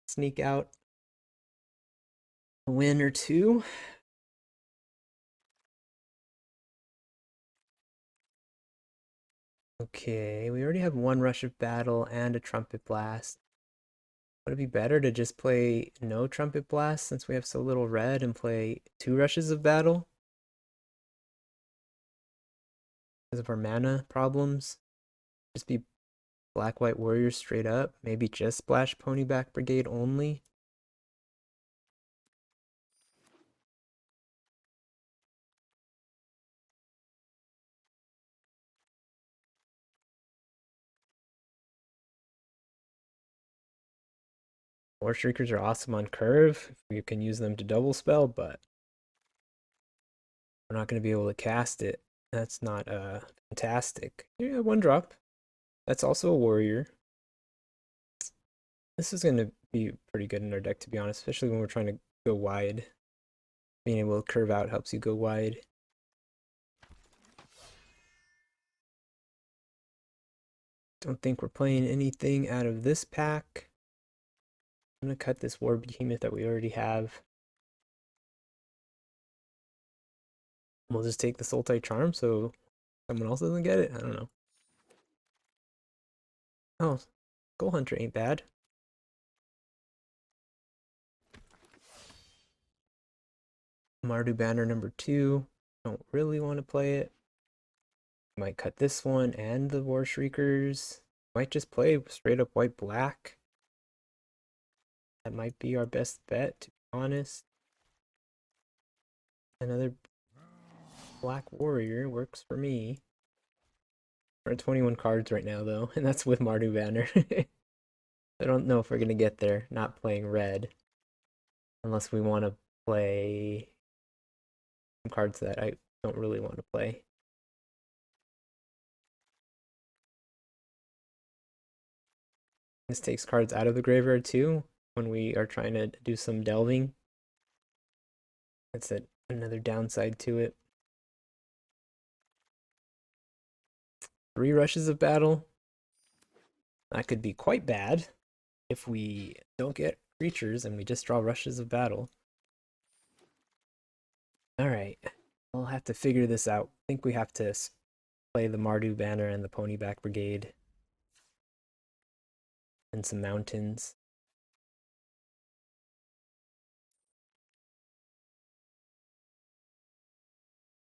sneak out a win or two. Okay, we already have one Rush of Battle and a Trumpet Blast. Would it be better to just play no Trumpet Blast since we have so little red and play two Rushes of Battle? Because of our mana problems? Just be Black White Warriors straight up? Maybe just splash Ponyback Brigade only? War Shriekers are awesome on curve. You can use them to double spell, but we're not going to be able to cast it. That's not fantastic. Yeah, one drop. That's also a warrior. This is going to be pretty good in our deck, to be honest, especially when we're trying to go wide. Being able to curve out helps you go wide. Don't think we're playing anything out of this pack. I'm going to cut this War Behemoth that we already have. We'll just take the Sultai Charm so someone else doesn't get it. I don't know. Oh, Goal Hunter ain't bad. Mardu Banner number 2. Don't really want to play it. Might cut this one and the War Shriekers. Might just play straight up white black. That might be our best bet, to be honest. Another black warrior works for me. We're at 21 cards right now though, and that's with Mardu Banner. I don't know if we're gonna get there not playing red. Unless we want to play some cards that I don't really want to play. This takes cards out of the graveyard too when we are trying to do some delving. That's another downside to it. 3 rushes of battle. That could be quite bad if we don't get creatures and we just draw rushes of battle. Alright, we'll have to figure this out. I think we have to play the Mardu Banner and the Ponyback Brigade. And some mountains.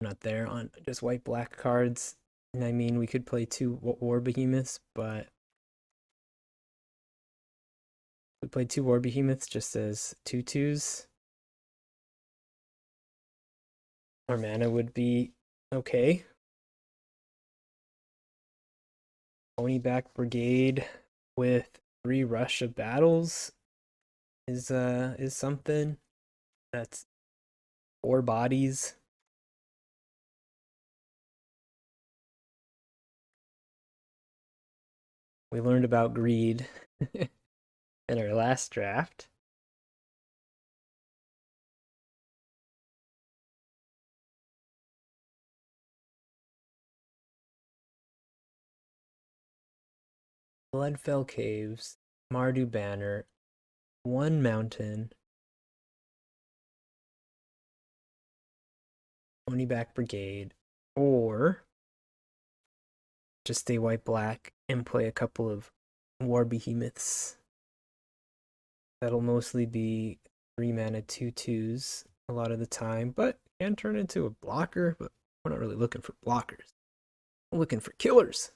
Not there on just white black cards. And I mean, we could play 2 War Behemoths, but we played 2 War Behemoths just as 2/2s. Our mana would be okay. Ponyback Brigade with 3 Rush of Battles is something. That's 4 bodies. We learned about greed in our last draft. Bloodfell Caves, Mardu Banner, one mountain, Ponyback Brigade, or just stay white black and play a couple of War Behemoths. That'll mostly be 3 mana 2/2s a lot of the time, but can turn into a blocker, but we're not really looking for blockers. We're looking for killers.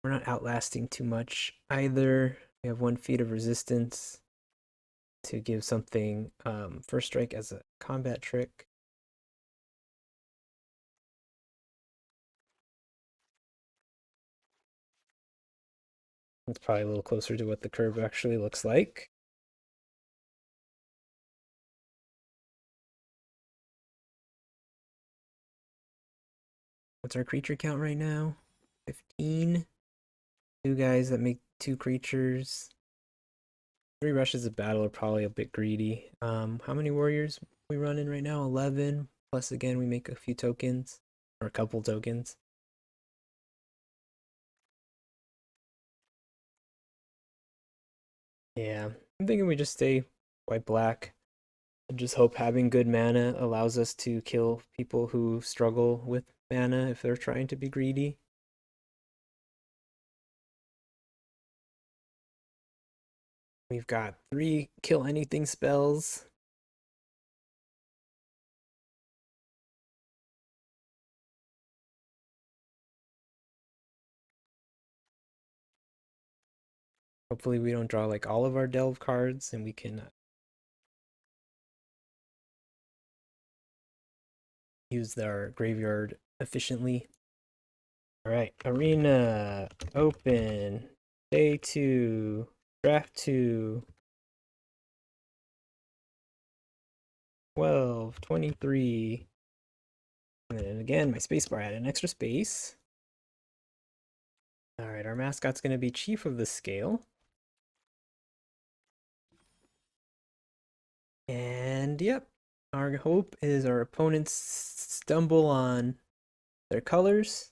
We're not outlasting too much either. We have 1 feet of resistance to give something first strike as a combat trick. It's probably a little closer to what the curve actually looks like. What's our creature count right now? 15. 2 guys that make 2 creatures. 3 rushes of battle are probably a bit greedy. How many warriors we running right now? 11. Plus again, we make a few tokens. Or a couple tokens. Yeah, I'm thinking we just stay white black and just hope having good mana allows us to kill people who struggle with mana if they're trying to be greedy. We've got 3 kill anything spells. Hopefully we don't draw like all of our delve cards and we can use our graveyard efficiently. All right, arena open, day 2, draft 2, 12, 23. And then again, my spacebar had an extra space. All right, our mascot's going to be Chief of the Scale. And yep, our hope is our opponents stumble on their colors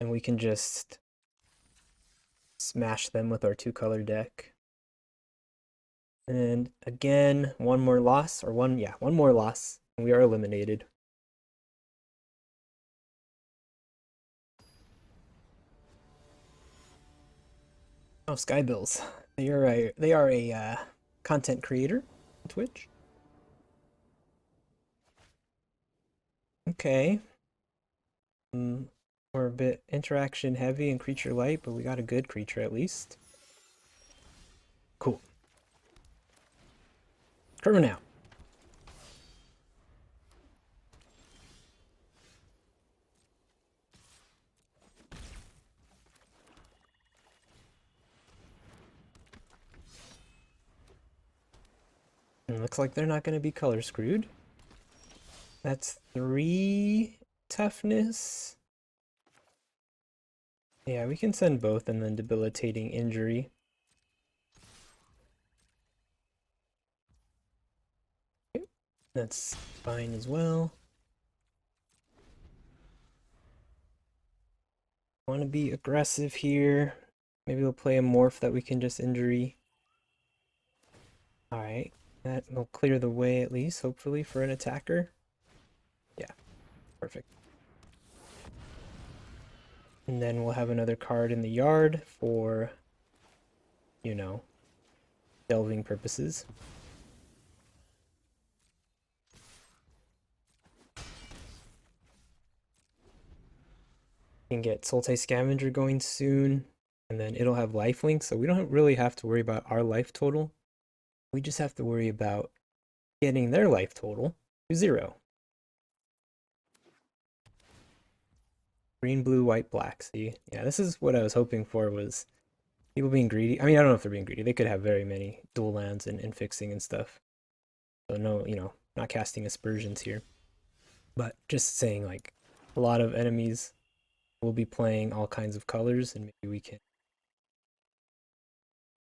and we can just smash them with our 2-color deck. And again, one more loss, or one more loss, and we are eliminated. Oh, Skybills. They are a content creator on Twitch. Okay. We're a bit interaction heavy and creature light, but we got a good creature at least. Cool. Curving out. And looks like they're not going to be color screwed. That's 3 toughness. Yeah, we can send both and then debilitating injury. Okay, that's fine as well. Want to be aggressive here. Maybe we'll play a morph that we can just injury. Alright, that will clear the way at least, hopefully, for an attacker. Yeah, perfect. And then we'll have another card in the yard for, you know, delving purposes. Can get Sultai Scavenger going soon, and then it'll have lifelink, so we don't really have to worry about our life total. We just have to worry about getting their life total to 0. Green, blue, white, black. See, yeah, this is what I was hoping for, was people being greedy. I mean, I don't know if they're being greedy. They could have very many dual lands and fixing and stuff. So no, not casting aspersions here. But just saying, like, a lot of enemies will be playing all kinds of colors, and maybe we can.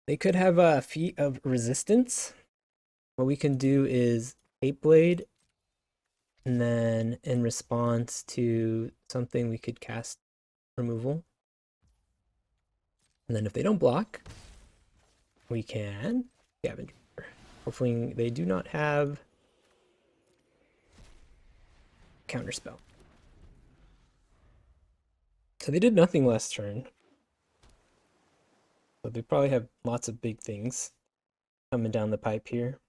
They could have a feat of resistance. What we can do is Ape Blade And then in response to something, we could cast removal. And then if they don't block, we can Scavenger. Hopefully they do not have Counterspell. So they did nothing last turn. So they probably have lots of big things coming down the pipe here.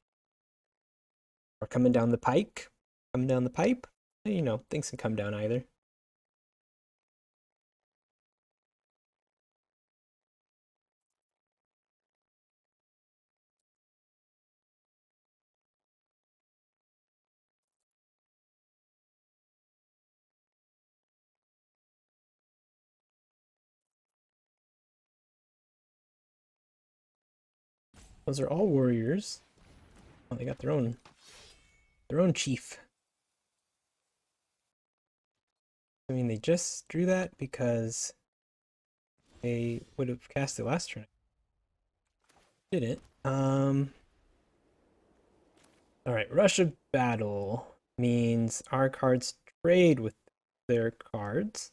Or coming down the pike. Coming down the pipe. You know, things can come down either. Those are all warriors. Oh, they got their own chief. I mean, they just drew that because they would have cast it last turn. Didn't. Alright, Rush of Battle means our cards trade with their cards.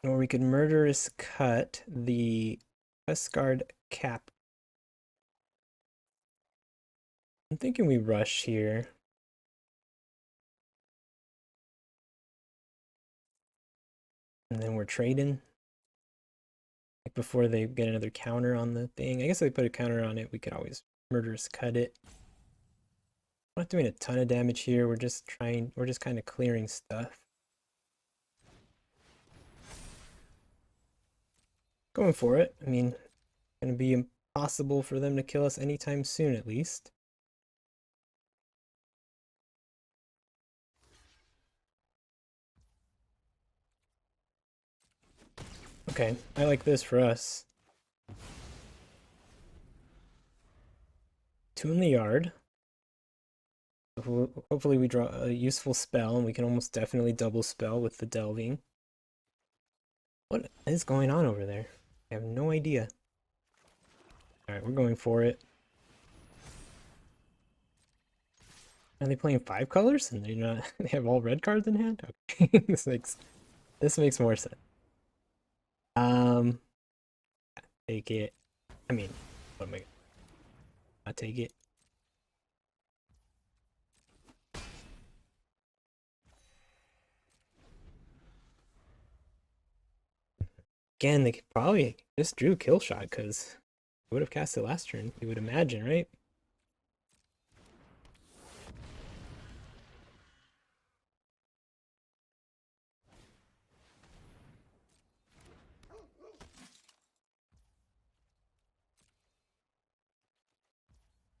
Or we could Murderous Cut the Guard Cap. I'm thinking we rush here. And then we're trading. Like before they get another counter on the thing. I guess if they put a counter on it, we could always Murderous Cut it. We're not doing a ton of damage here. We're just kind of clearing stuff. Going for it. I mean, it's gonna be impossible for them to kill us anytime soon, at least. Okay, I like this for us. 2 in the yard. Hopefully we draw a useful spell, and we can almost definitely double spell with the delving. What is going on over there? I have no idea. Alright, we're going for it. Are they playing 5 colors? And they're not they have all red cards in hand? Okay. this makes more sense. Take it. I mean, what am I? I'll take it. Again, they could probably just drew kill shot because they would have cast it last turn. You would imagine, right?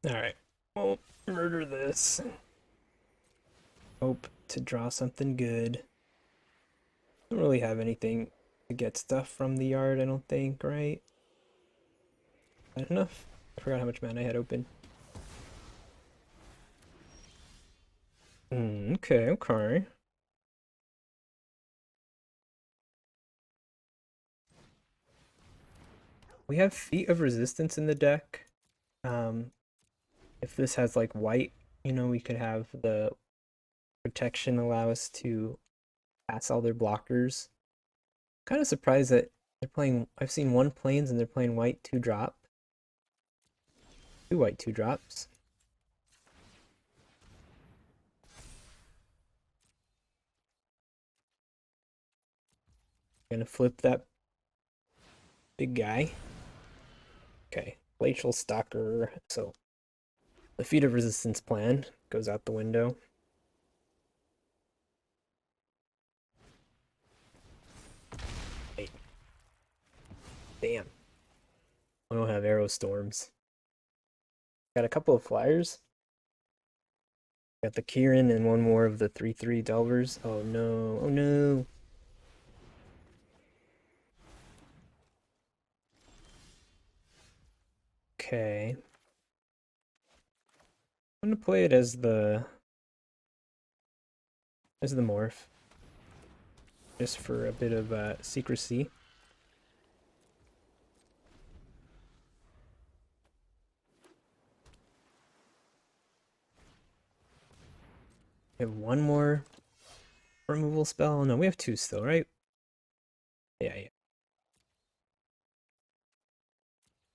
All right, we'll murder this. Hope to draw something good. Don't really have anything to get stuff from the yard, I don't think, right? Is that enough? I forgot how much mana I had open. Okay. We have Feet of Resistance in the deck. If this has like white, you know, we could have the protection allow us to pass all their blockers. Kind of surprised that they're playing. I've seen 1 plains and they're playing white 2-drop. 2 white 2-drops. Gonna flip that big guy. Okay, Glacial Stalker. So the Feet of Resistance plan goes out the window. Wait. Damn. I don't have Arrow Storms. Got a couple of flyers. Got the Kieran and 1 more of the 3/3 Delvers. Oh no. Oh no. Okay. I'm gonna play it as the morph. Just for a bit of secrecy. We have one more removal spell. No, we have two still, right? Yeah.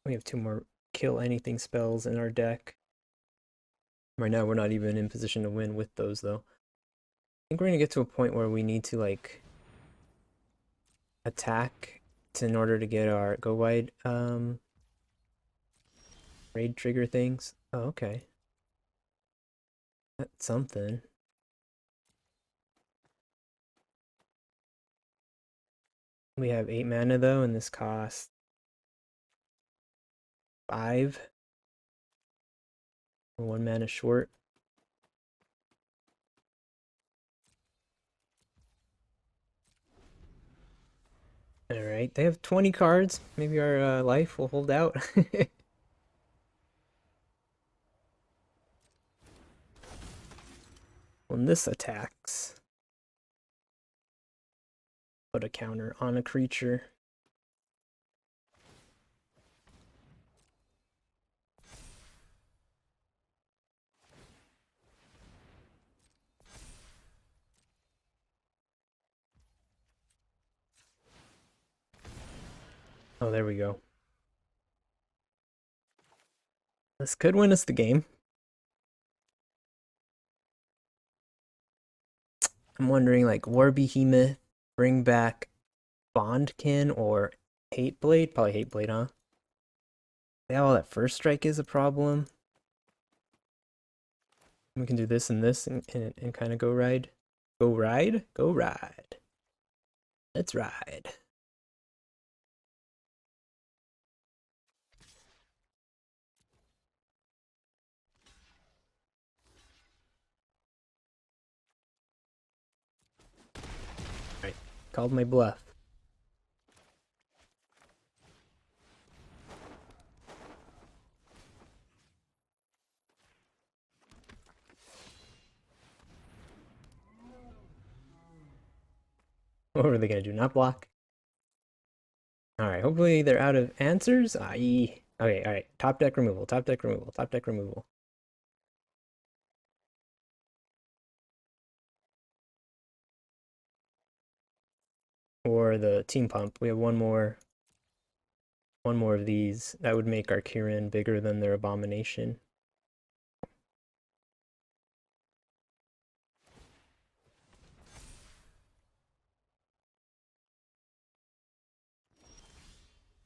We have two more kill anything spells in our deck. Right now, we're not even in position to win with those, though. I think we're gonna get to a point where we need to, like, attack in order to get our go wide raid trigger things. Oh, okay. That's something. We have 8 mana though, and this costs 5. We're 1 mana short. Alright, they have 20 cards. Maybe our life will hold out. When this attacks, put a counter on a creature. Oh, there we go. This could win us the game. I'm wondering, like, War Behemoth, bring back Bondkin or Hateblade? Probably Hateblade, huh? Yeah, well, that first strike is a problem. We can do this and this and kind of go ride. Go ride? Go ride. Let's ride. Alright, called my bluff. What were they gonna do? Not block? Alright, hopefully they're out of answers. Okay, alright. Top deck removal, top deck removal, top deck removal. Or the team pump. We have one more of these. That would make our Kirin bigger than their abomination.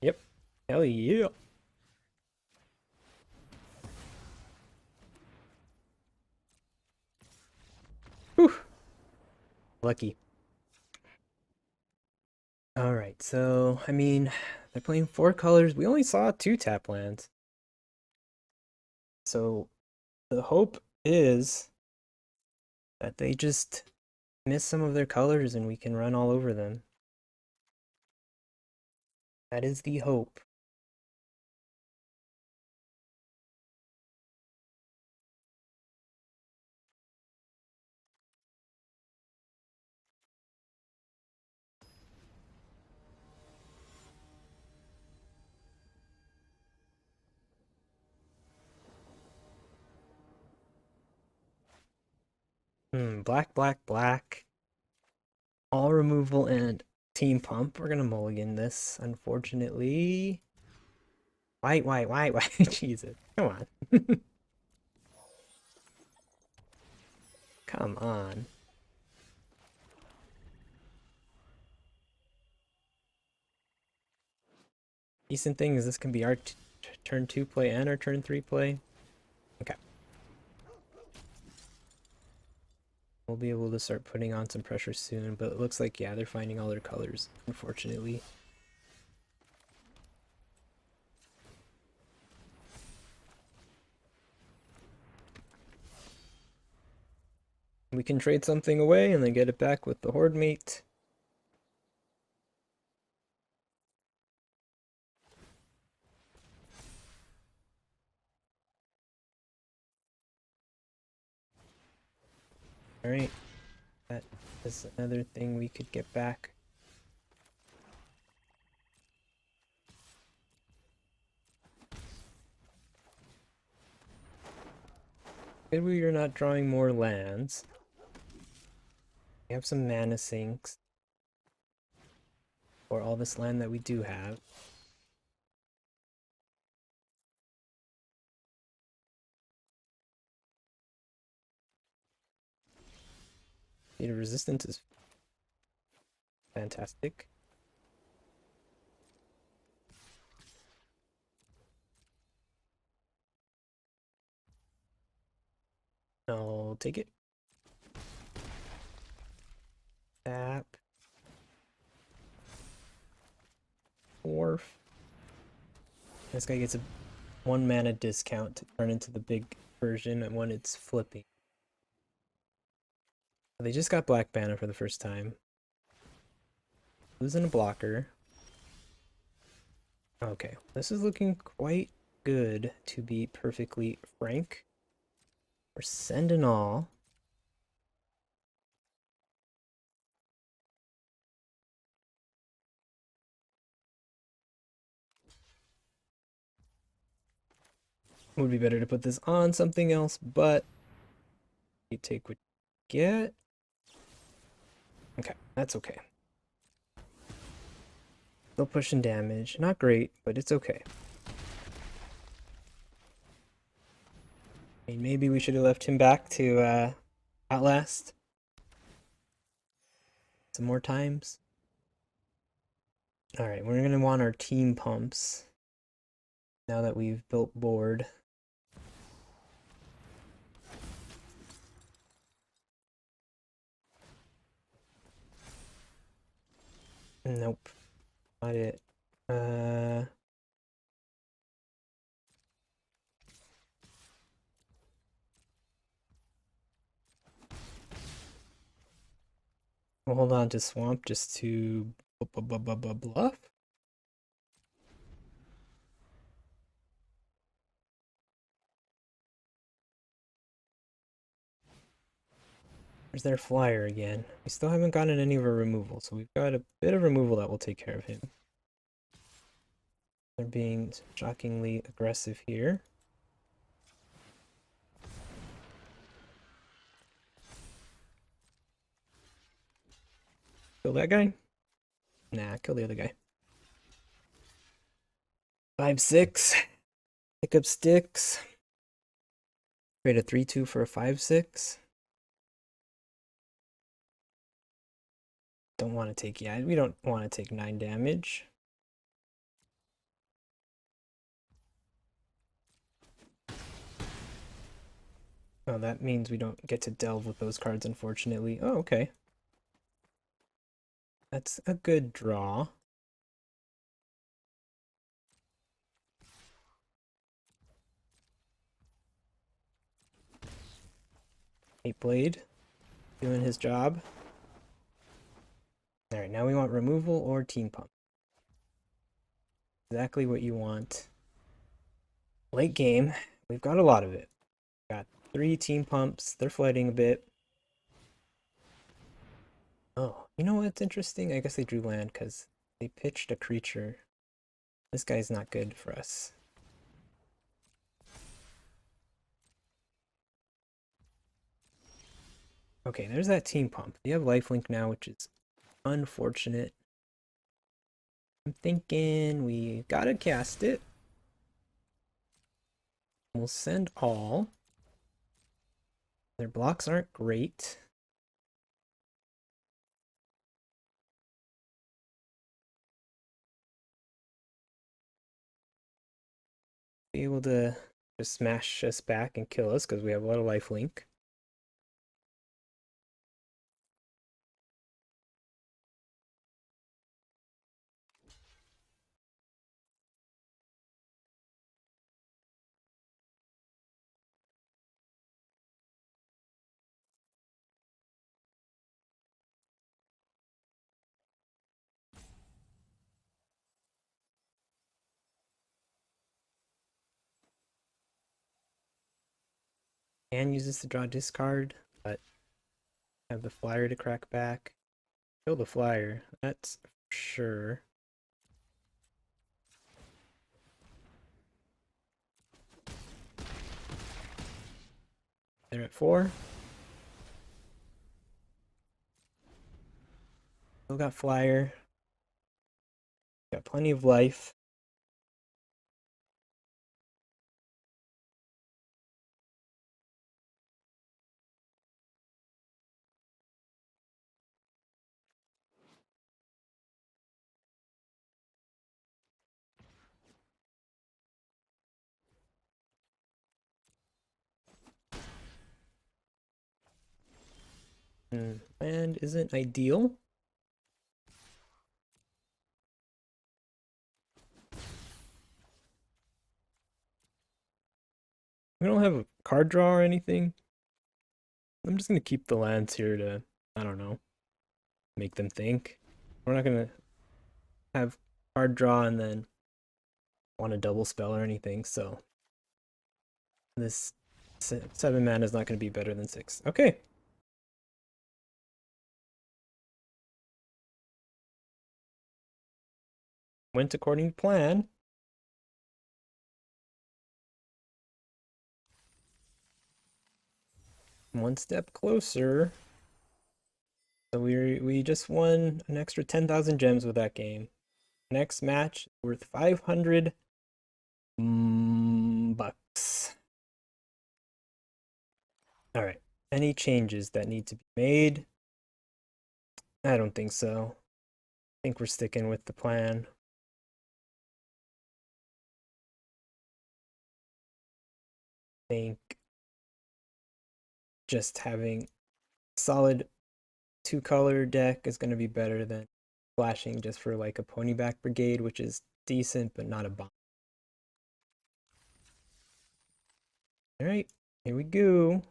Yep. Hell yeah. Whew. Lucky. Alright, so, I mean, they're playing 4 colors. We only saw 2 tap lands. So, the hope is that they just miss some of their colors and we can run all over them. That is the hope. Black, black, black. All removal and team pump. We're gonna mulligan this, unfortunately. White, white, white, white. Jesus. Come on. Come on. Decent thing is this can be our turn 2 play and our turn 3 play. Okay. We'll be able to start putting on some pressure soon, but it looks like, yeah, they're finding all their colors, unfortunately. We can trade something away and then get it back with the Horde mate. Alright. That is another thing we could get back. Good we are not drawing more lands. We have some mana sinks for all this land that we do have. The resistance is fantastic. I'll take it. Tap. Wharf. This guy gets a 1 mana discount to turn into the big version when it's flipping. They just got black mana for the first time. Losing a blocker. Okay, this is looking quite good, to be perfectly frank. We're sending all. Would be better to put this on something else, but you take what you get. Okay, that's okay. Still pushing damage. Not great, but it's okay. I mean, maybe we should have left him back to Outlast some more times. Alright, we're going to want our team pumps now that we've built board. Nope, not it. We'll hold on to Swamp just to bluff. There's their flyer again. We still haven't gotten any of our removal, so we've got a bit of removal that will take care of him. They're being shockingly aggressive here. Kill that guy? Nah, kill the other guy. 5/6. Pick up sticks. Trade a 3/2 for a 5/6. Don't want to take, yeah, we don't want to take 9 damage. Oh, that means we don't get to delve with those cards, unfortunately. Oh, okay. That's a good draw. Hate Blade doing his job. Alright, now we want removal or team pump. Exactly what you want. Late game, we've got a lot of it. Got 3 team pumps, they're fighting a bit. Oh, you know what's interesting? I guess they drew land because they pitched a creature. This guy's not good for us. Okay, there's that team pump. They have lifelink now, which is unfortunate. I'm thinking we gotta cast it. We'll send all. Their blocks aren't great. Be able to just smash us back and kill us because we have a lot of lifelink. Can use this to draw discard, but have the flyer to crack back. Kill the flyer, that's for sure. They're at 4. Still got flyer. Got plenty of life. Land isn't ideal. We don't have a card draw or anything. I'm just gonna keep the lands here to, I don't know, make them think. We're not gonna have card draw and then want a double spell or anything, so this 7 mana is not gonna be better than 6. Okay. Went according to plan. One step closer. So we just won an extra 10,000 gems with that game. Next match worth 500 bucks. All right. Any changes that need to be made? I don't think so. I think we're sticking with the plan. I think just having solid 2-color deck is going to be better than flashing just for like a ponyback brigade, which is decent but not a bomb. All right, here we go.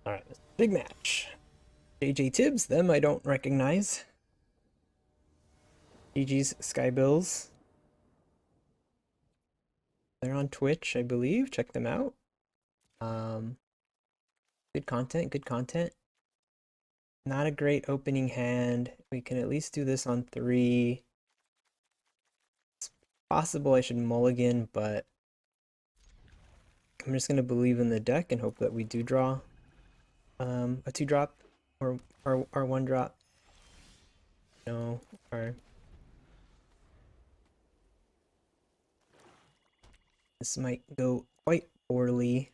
All right, big match. JJ Tibbs, them I don't recognize. GG's Skybills. They're on Twitch, I believe. Check them out. Good content, good content. Not a great opening hand. We can at least do this on 3. It's possible I should mulligan, but I'm just gonna believe in the deck and hope that we do draw a 2-drop or 1-drop. No, or this might go quite poorly.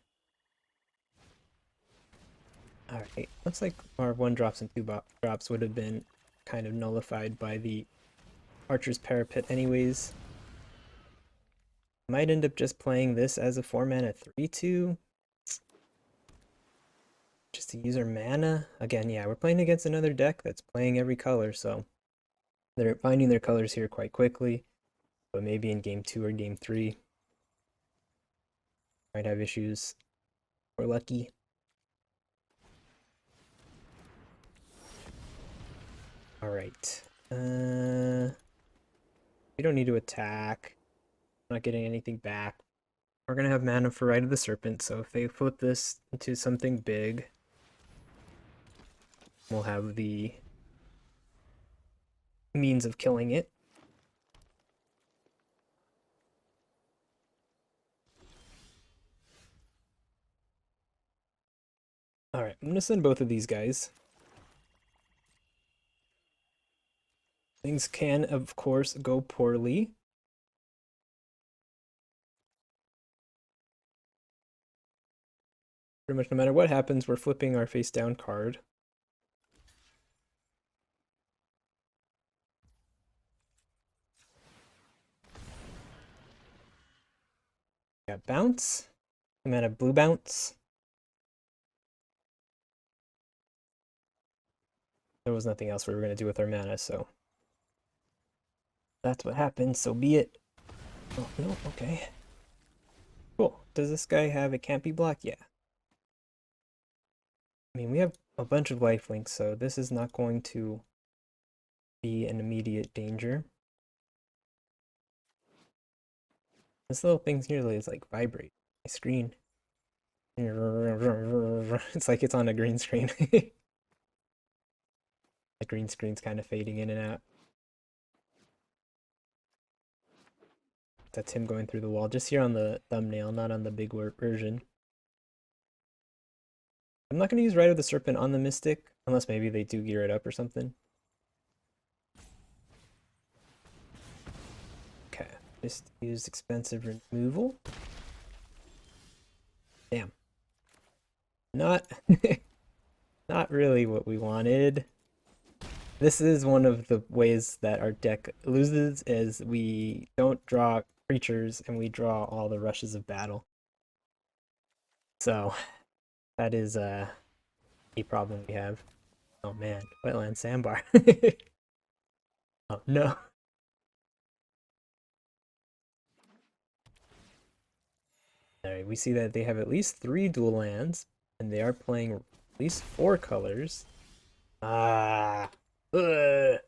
Alright, looks like our 1-drops and 2-drops would have been kind of nullified by the Archer's Parapet anyways. Might end up just playing this as a 4-mana 3/2. Just to use our mana. Again, yeah, we're playing against another deck that's playing every color, so they're finding their colors here quite quickly. But maybe in game 2 or game 3, might have issues. We're lucky. Alright. We don't need to attack. Not getting anything back. We're gonna have mana for Rite of the Serpent, so if they flip this into something big, we'll have the means of killing it. Alright, I'm gonna send both of these guys. Things can, of course, go poorly. Pretty much no matter what happens, we're flipping our face down card. Got bounce. Mana blue bounce. There was nothing else we were going to do with our mana, so that's what happened, so be it. Oh, no, okay. Cool. Does this guy have a campy block? Yeah. I mean, we have a bunch of lifelinks, so this is not going to be an immediate danger. This little thing here is like vibrate my screen. It's like it's on a green screen. The green screen's kind of fading in and out. That's him going through the wall. Just here on the thumbnail, not on the big version. I'm not going to use Rite of the Serpent on the Mystic, unless maybe they do gear it up or something. Okay, just use expensive removal. Damn. Not, not really what we wanted. This is one of the ways that our deck loses, is we don't draw creatures and we draw all the rushes of battle. So that is a problem we have. Oh man, wetland sandbar. Oh no. Alright, we see that they have at least 3 dual lands, and they are playing at least 4 colors. Ah. Didn't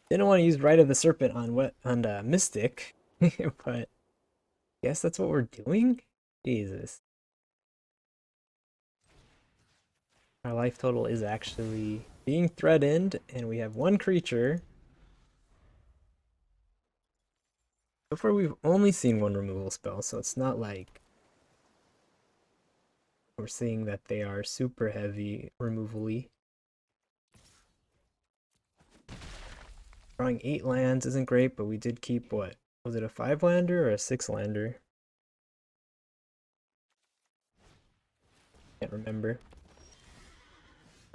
want to use Rite of the Serpent on Mystic, but guess that's what we're doing? Jesus. Our life total is actually being threatened, and we have 1 creature. So far, we've only seen 1 removal spell, so it's not like we're seeing that they are super heavy removal-y. Drawing 8 lands isn't great, but we did keep what? Was it a 5-lander or a 6-lander? Can't remember.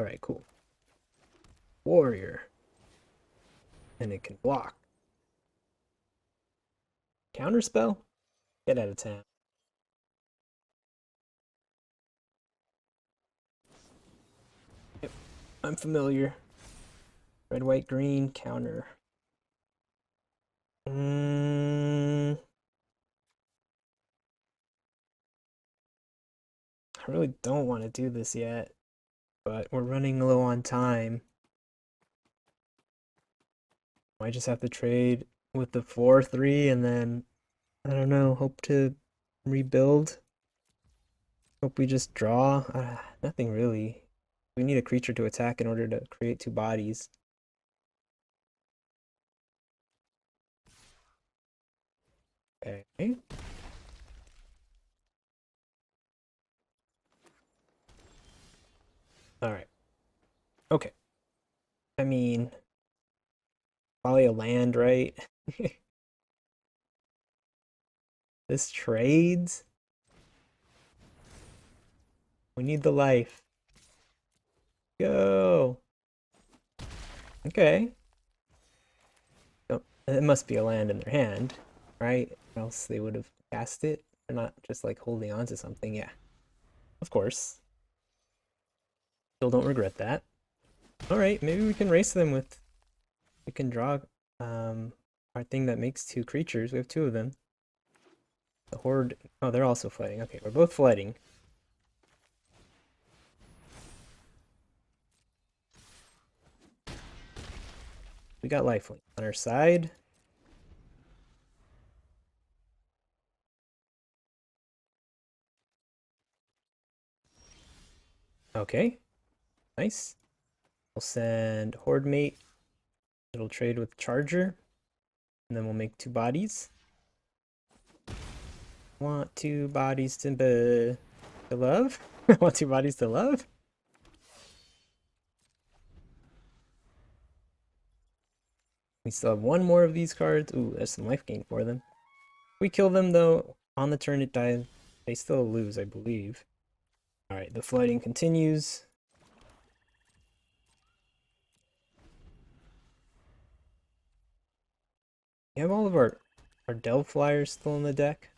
Alright, cool. Warrior. And it can block. Counterspell? Get out of town. Yep, I'm familiar. Red, white, green, counter. I really don't want to do this yet, but we're running low on time. I just have to trade with the 4-3 and then, I don't know, hope to rebuild. Hope we just draw. Nothing really. We need a creature to attack in order to create 2 bodies. Okay. Alright. Okay. I mean, probably a land, right? This trades. We need the life. Go. Okay. Oh, it must be a land in their hand, right? Or else they would have cast it. They're not just like holding on to something. Yeah. Of course. Still don't regret that. Alright, maybe we can race them with, we can draw our thing that makes 2 creatures. We have 2 of them. The horde. Oh, they're also fighting. Okay, we're both fighting. We got lifelink on our side. Okay, nice. We'll send horde mate. It'll trade with charger, and then we'll make 2 bodies. Want 2 bodies to love? Want 2 bodies to love? We still have 1 more of these cards. Ooh, there's some life gain for them. If we kill them though, on the turn it dies. They still lose, I believe. Alright, the flooding continues. We have all of our Delve Flyers still in the deck.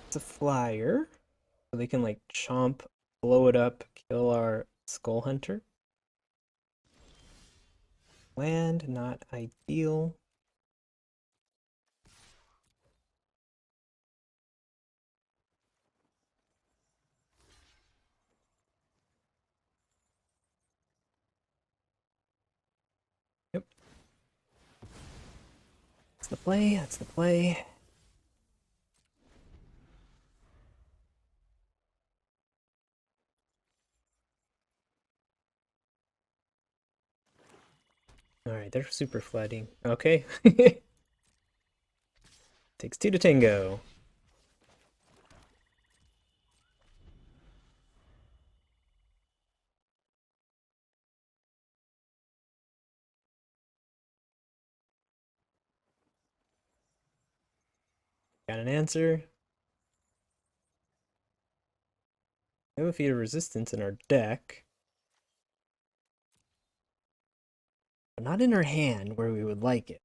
It's a flyer. So they can like chomp, blow it up, kill our Skull Hunter. Land, not ideal. the play. That's the play. Alright, they're super flooding. Okay. Takes two to tango. Got an answer. We have a feat of resistance in our deck. But not in our hand where we would like it.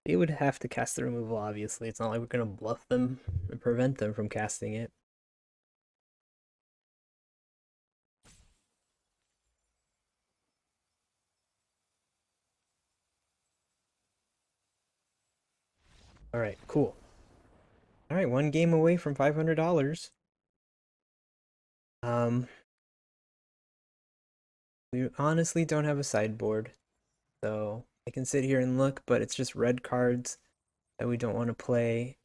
They would have to cast the removal, obviously. It's not like we're going to bluff them and prevent them from casting it. Alright, cool. Alright, one game away from $500. We honestly don't have a sideboard. So I can sit here and look, but it's just red cards that we don't want to play.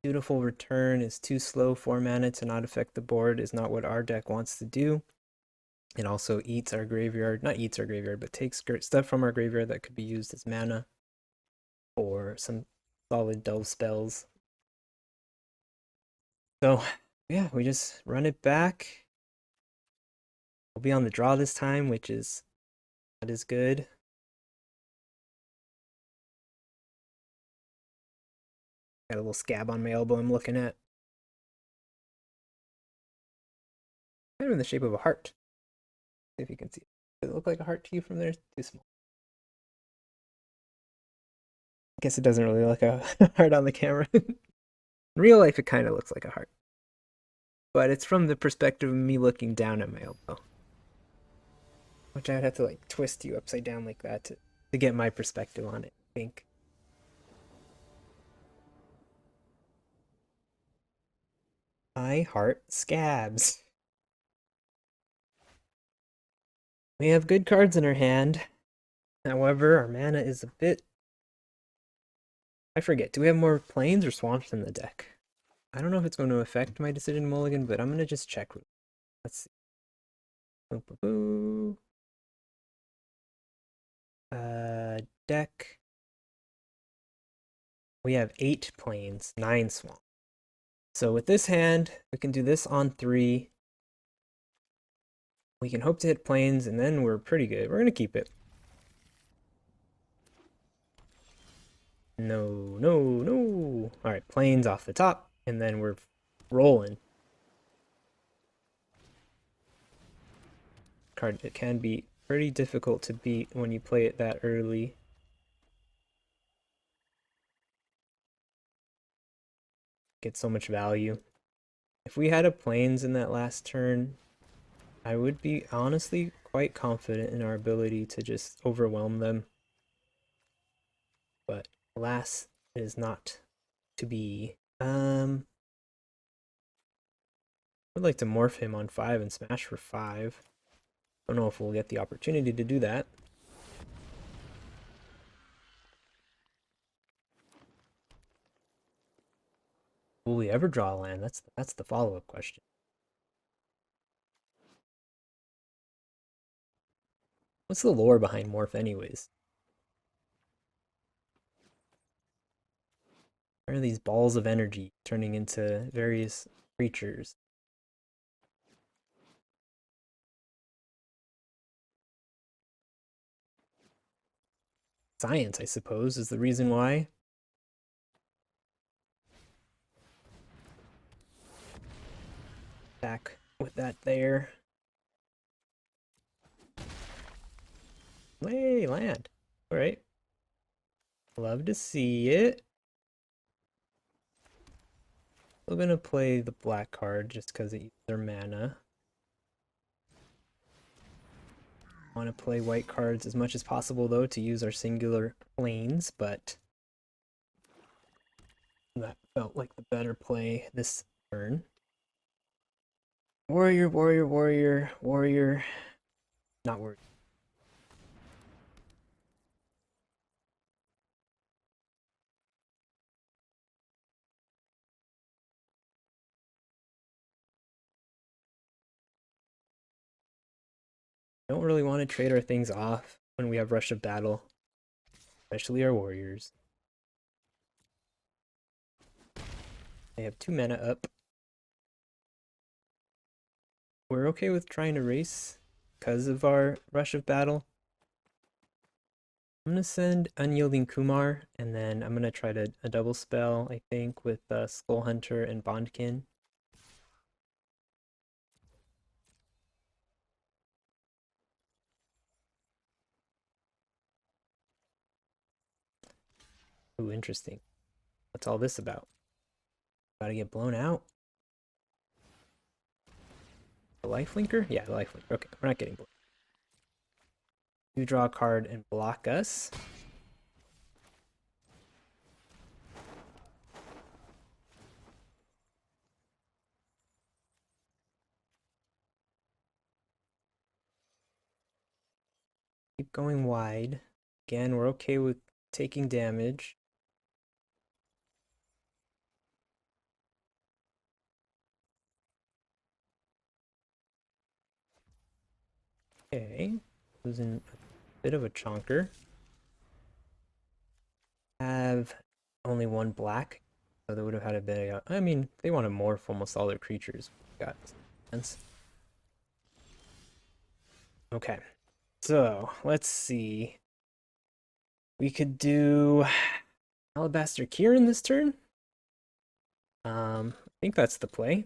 Dutiful Return is too slow, 4 mana to not affect the board is not what our deck wants to do. It also eats our graveyard, not eats our graveyard, but takes stuff from our graveyard that could be used as mana for some solid delve spells. So yeah, we just run it back. We'll be on the draw this time, which is not as good. Got a little scab on my elbow I'm looking at. Kind of in the shape of a heart. See if you can see it. Does it look like a heart to you from there? It's too small. I guess it doesn't really look like a heart on the camera. In real life, it kind of looks like a heart. But it's from the perspective of me looking down at my elbow. Which I'd have to like twist you upside down like that to get my perspective on it, I think. I heart scabs. We have good cards in our hand. However, our mana is a bit... I forget, do we have more plains or swamps in the deck? I don't know if it's going to affect my decision mulligan, but I'm going to just check. Let's see. Boo, boo, boo. Deck. We have 8 plains, 9 swamps. So with this hand, we can do this on 3. We can hope to hit plains, and then we're pretty good. We're going to keep it. No, no, no. All right, plains off the top, and then we're rolling. Card, it can be pretty difficult to beat when you play it that early. Get so much value. If we had a plains in that last turn, I would be honestly quite confident in our ability to just overwhelm them. But alas, it is not to be. I'd like to morph him on 5 and smash for 5. Don't know if we'll get the opportunity to do that. Will we ever draw land? That's the follow-up question. What's the lore behind morph anyways? What are these balls of energy turning into various creatures? Science, I suppose, is the reason why. Back with that there. Hey, land. All right. Love to see it. We're gonna play the black card just because it uses their mana. Want to play white cards as much as possible though to use our singular planes, but that felt like the better play this turn. Warrior, warrior, warrior, warrior. Not worried. Don't really want to trade our things off when we have Rush of Battle, especially our warriors. They have 2 mana up. We're okay with trying to race because of our Rush of Battle. I'm gonna send Unyielding Kumar, and then I'm gonna try to a double spell, I think, with Skull Hunter and Bondkin. Ooh, interesting. What's all this about? About to get blown out? The lifelinker? Yeah, the lifelinker. Okay, we're not getting blown. You draw a card and block us. Keep going wide. Again, we're okay with taking damage. Okay, losing a bit of a chonker. Have only 1 black, so they would have had a bit. I mean, they want to morph almost all their creatures. Got sense. Okay, so let's see. We could do Alabaster Kieran this turn. I think that's the play.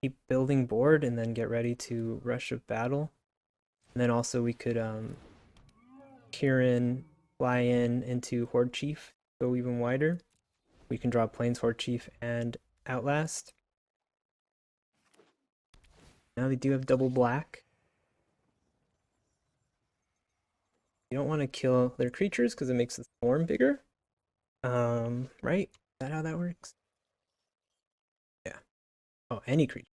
Keep building board and then get ready to Rush of Battle. And then also we could Kieran fly in into Horde Chief, go even wider. We can draw Plains Horde Chief and Outlast. Now they do have double black. You don't want to kill their creatures because it makes the swarm bigger. Right? Is that how that works? Yeah. Oh, any creature.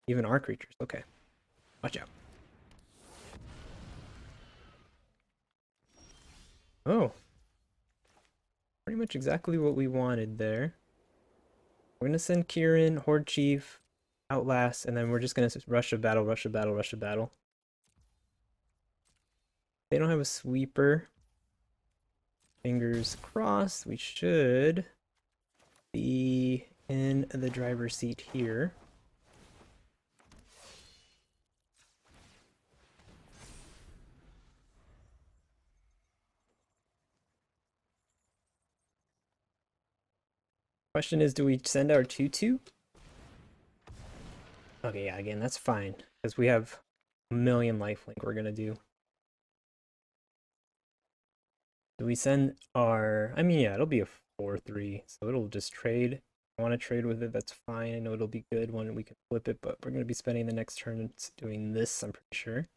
Even our creatures. Okay. Watch out. Oh. Pretty much exactly what we wanted there. We're gonna send Kieran, Horde Chief, Outlast, and then we're just gonna rush a battle, rush a battle, rush a battle. They don't have a sweeper. Fingers crossed. We should be in the driver's seat here. Question is, do we send our 2/2? Okay, yeah, again, that's fine. Because we have a million lifelink we're gonna do. Do we send our... I mean, yeah, it'll be a 4/3, so it'll just trade. If I want to trade with it, that's fine. I know it'll be good when we can flip it, but we're going to be spending the next turn doing this, I'm pretty sure.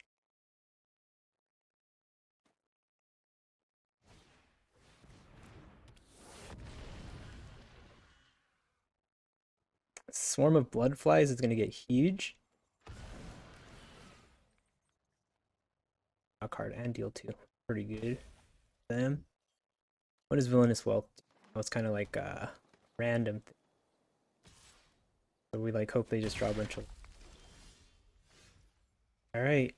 Swarm of Bloodflies is going to get huge. A card and deal 2. Pretty good. Them. What is Villainous Wealth? Oh, it's kind of like a random thing. So we like hope they just draw a bunch of... Alright,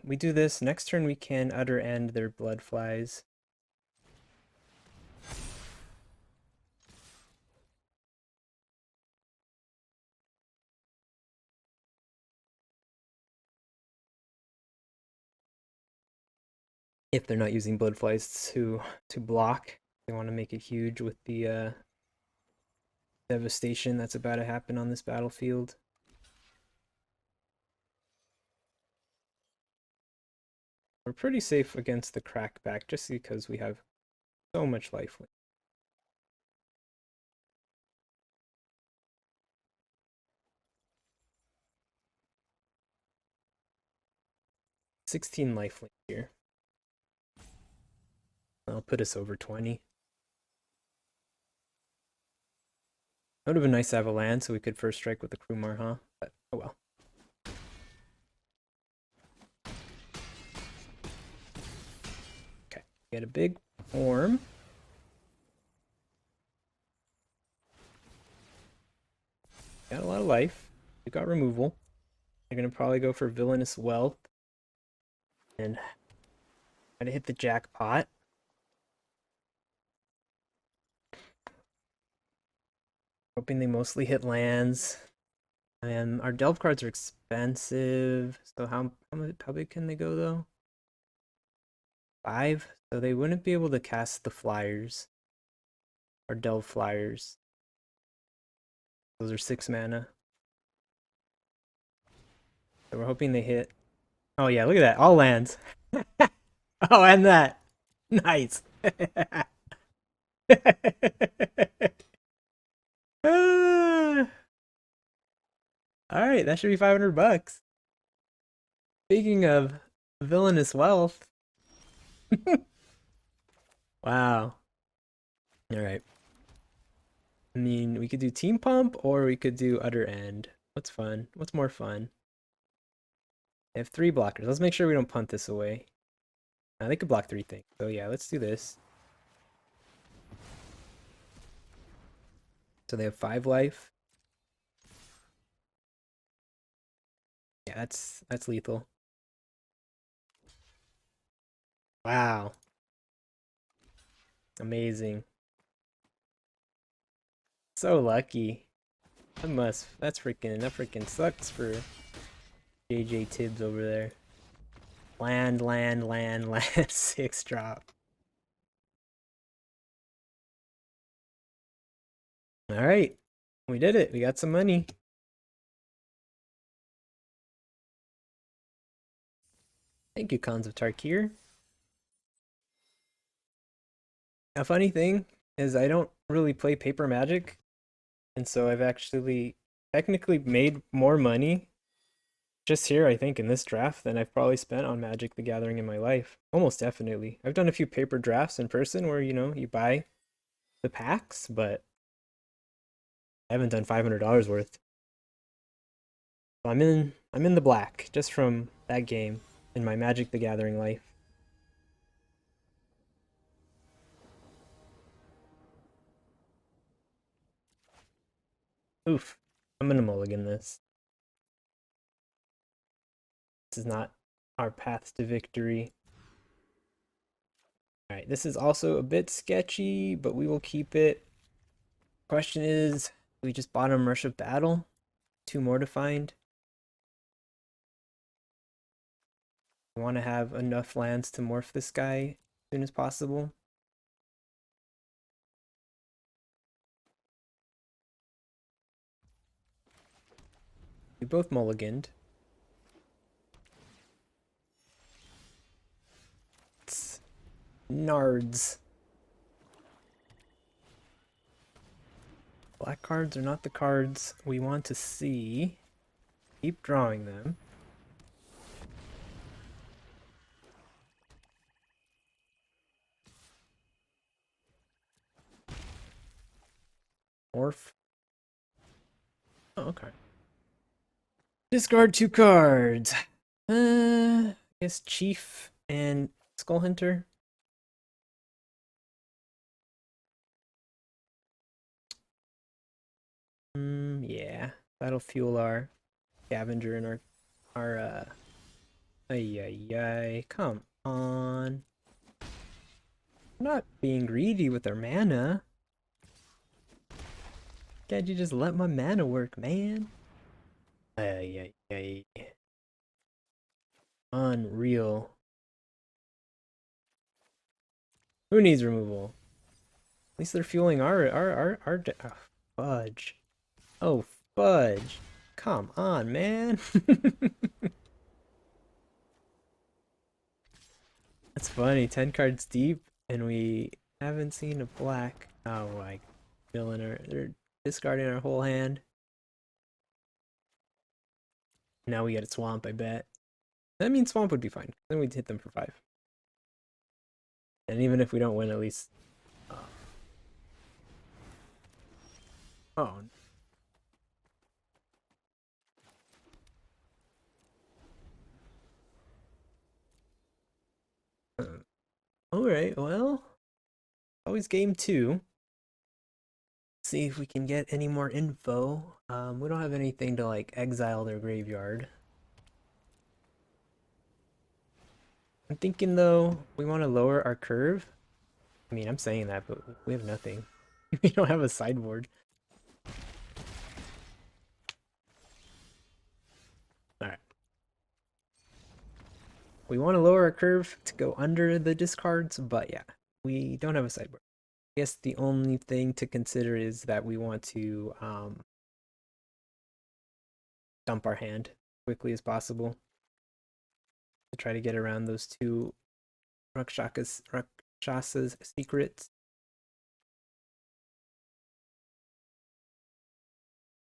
we do this. Next turn we can utter end their Bloodflies. If they're not using Bloodflies to block. They want to make it huge with the devastation that's about to happen on this battlefield. We're pretty safe against the crackback just because we have so much lifelink. $16 lifelink here. That'll put us over 20. That would have been nice to have a land so we could first strike with the Krumar, huh? But oh well. Okay, get a big orm. Got a lot of life. We got removal. They're gonna probably go for Villainous Wealth. and try to hit the jackpot. Hoping they mostly hit lands. And our delve cards are expensive. So how big can they go though? 5? So they wouldn't be able to cast the flyers. Or delve flyers. Those are 6 mana. So we're hoping they hit. Oh yeah, look at that. All lands. Oh, and that. Nice. Ah. All right, that should be 500 bucks. Speaking of villainous wealth. Wow. All right. I mean, we could do team pump or we could do utter end. What's fun? What's more fun? They have 3 blockers. Let's make sure we don't punt this away. They could block 3 things. So yeah, let's do this. So they have 5 life. Yeah, that's lethal. Wow. Amazing. So lucky. That freaking sucks for JJ Tibbs over there. Land, 6 drop. All right. We did it. We got some money. Thank you, Khans of Tarkir. A funny thing is I don't really play paper magic, and so I've actually technically made more money just here, I think, in this draft than I've probably spent on Magic the Gathering in my life. Almost definitely. I've done a few paper drafts in person where, you buy the packs, but I haven't done $500 worth. So I'm in the black just from that game in my Magic the Gathering life. Oof. I'm gonna mulligan this. This is not our path to victory. Alright, this is also a bit sketchy, but we will keep it. Question is, we just bottom Rush of Battle? 2 more to find. We want to have enough lands to morph this guy as soon as possible. We both mulliganed. It's nards. Black cards are not the cards we want to see. Keep drawing them. Morph. Oh, okay. Discard 2 cards. I guess Chief and Skull Hunter. Yeah, that'll fuel our scavenger and our ay. Come on. We're not being greedy with our mana. Can't you just let my mana work, man? Ay. Unreal. Who needs removal? At least they're fueling our oh, fudge. Oh, fudge. Come on, man. That's funny. 10 cards deep, and we haven't seen a black. Oh, my villain. They're discarding our whole hand. Now we get a swamp, I bet. That means swamp would be fine. Then we'd hit them for 5. And even if we don't win, at least. Oh. Alright, well. Always game 2. See if we can get any more info. We don't have anything to like exile their graveyard. I'm thinking though, we want to lower our curve. I mean, I'm saying that, but we have nothing. We don't have a sideboard. Alright. We want to lower our curve to go under the discards, but yeah, we don't have a sideboard. I guess the only thing to consider is that we want to dump our hand quickly as possible to try to get around those two Rakshasa's secrets.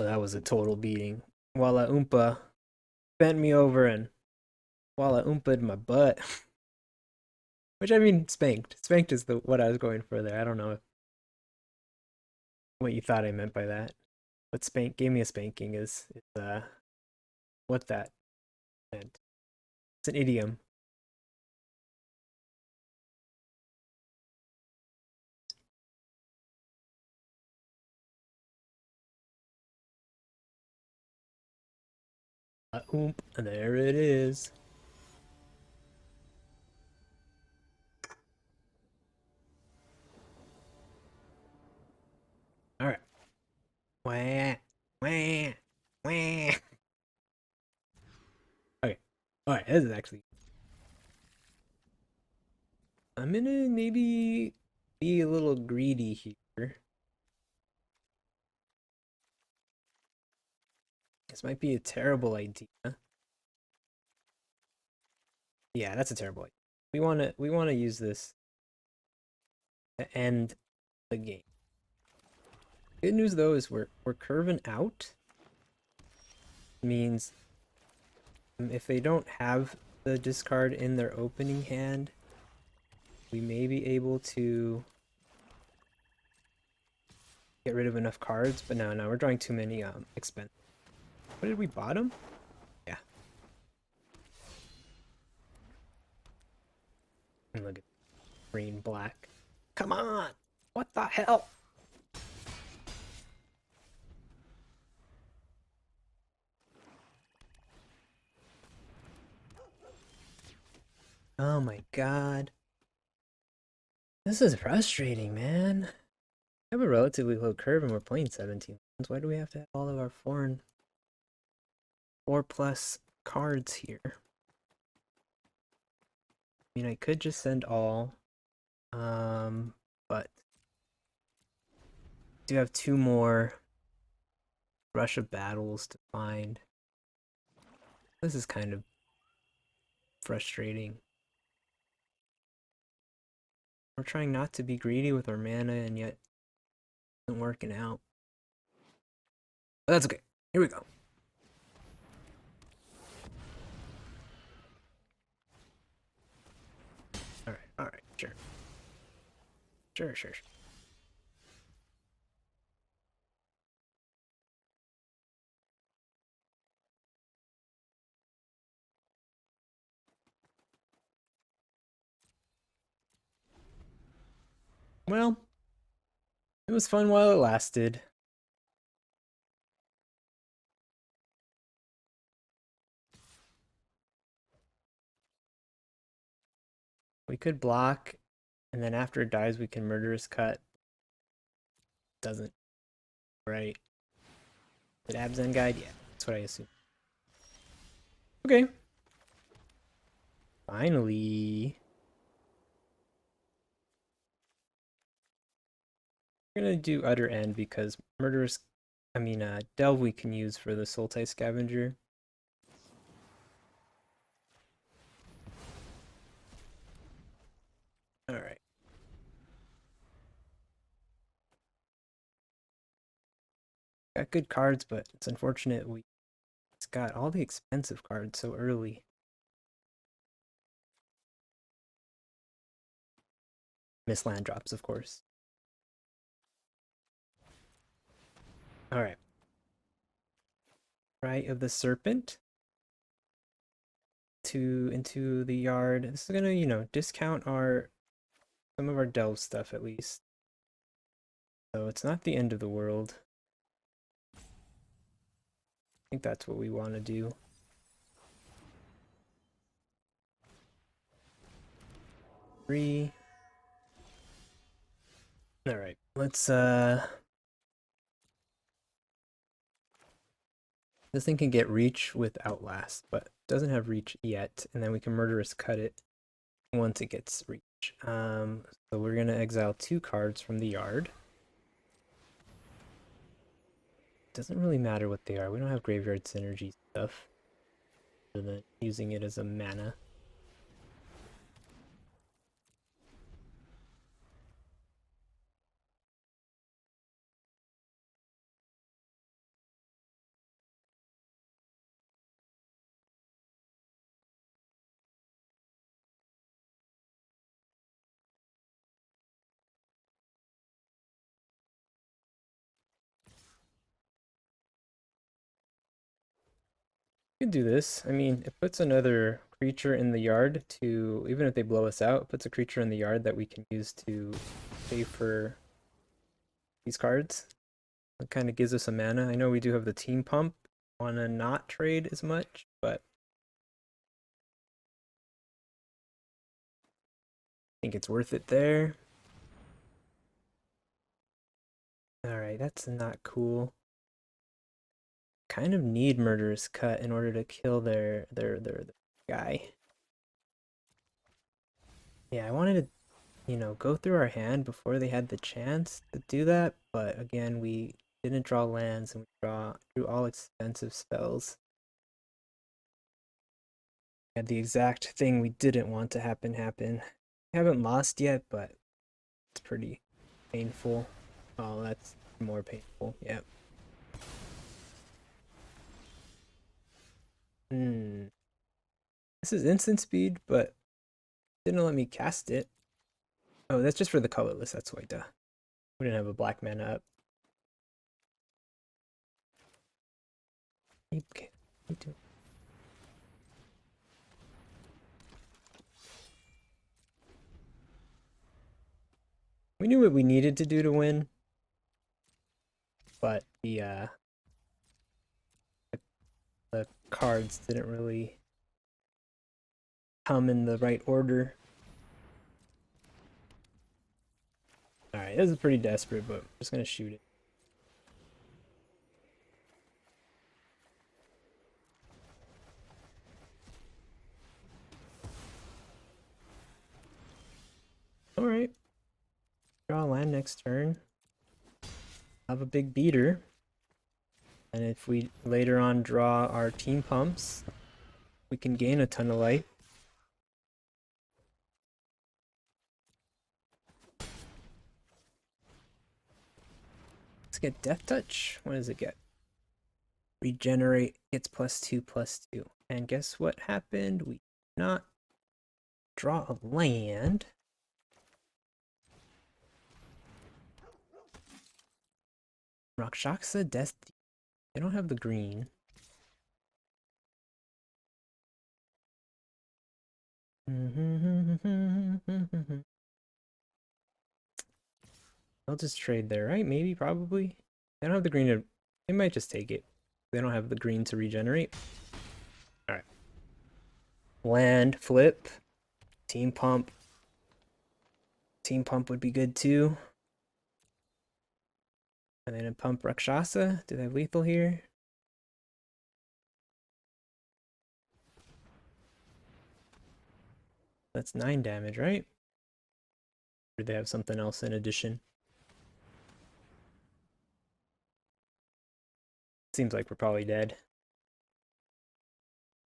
So that was a total beating. Walla Oompa bent me over and Walla Oompa'd my butt. Which I mean spanked. Spanked is the what I was going for there. I don't know what you thought I meant by that. But spank gave me a spanking is what that meant. It's an idiom. Oomp, and there it is. Alright. Wah, wah, wah. Okay. Alright, this is actually. I'm gonna maybe be a little greedy here. This might be a terrible idea. Yeah, that's a terrible idea. We wanna use this to end the game. Good news though is we're curving out. Means if they don't have the discard in their opening hand, we may be able to get rid of enough cards, but no, we're drawing too many expense. What did we bottom? Yeah. And look at green, black. Come on! What the hell? Oh my god. This is frustrating, man. We have a relatively low curve and we're playing 17 lands. Why do we have to have all of our 4+ cards here? I mean, I could just send all, but I do have 2 more Rush of Battles to find. This is kind of frustrating. We're trying not to be greedy with our mana and yet it isn't working out. But that's okay. Here we go. Alright, sure. Sure. Well, it was fun while it lasted. We could block, and then after it dies, we can Murderous Cut. Doesn't, right? Did Abzan Guide? Yeah, that's what I assume. Okay. Finally. We're gonna do Utter End because Delve we can use for the Sultai Scavenger. Alright. Got good cards, but it's unfortunate we just got all the expensive cards so early. Miss land drops, of course. Alright. Right of the Serpent into the yard. This is gonna, discount some of our delve stuff at least. So it's not the end of the world. I think that's what we want to do. 3. Alright, let's this thing can get reach with Outlast, but doesn't have reach yet, and then we can Murderous Cut it once it gets reach. So we're gonna exile 2 cards from the yard. Doesn't really matter what they are. We don't have graveyard synergy stuff other than using it as a mana. Could do this. I mean, it puts another creature in the yard to, even if they blow us out, it puts a creature in the yard that we can use to pay for these cards. It kind of gives us a mana. I know we do have the team pump. Want to not trade as much, but I think it's worth it there. Alright, that's not cool. Kind of need Murderous Cut in order to kill their guy. Yeah, I wanted to, go through our hand before they had the chance to do that, but again, we didn't draw lands and we drew all expensive spells. Had the exact thing we didn't want to happen. We haven't lost yet, but it's pretty painful. Oh, that's more painful. Yep. This is instant speed, but didn't let me cast it. Oh, that's just for the colorless. That's why, duh. We didn't have a black mana up. Okay. We knew what we needed to do to win, but the cards didn't really come in the right order. Alright, this is pretty desperate, but I'm just gonna shoot it. Alright. Draw a land next turn. Have a big beater. And if we later on draw our team pumps, we can gain a ton of life. Let's get Death Touch. What does it get? Regenerate gets +2/+2. And guess what happened? We did not draw a land. Rakshasa Death. They don't have the green. I'll just trade there, right? Maybe, probably. They don't have the green to... They might just take it. They don't have the green to regenerate. Alright. Land, flip. Team pump. Team pump would be good too. And then a pump Rakshasa. Do they have lethal here? That's 9 damage, right? Or do they have something else in addition? Seems like we're probably dead.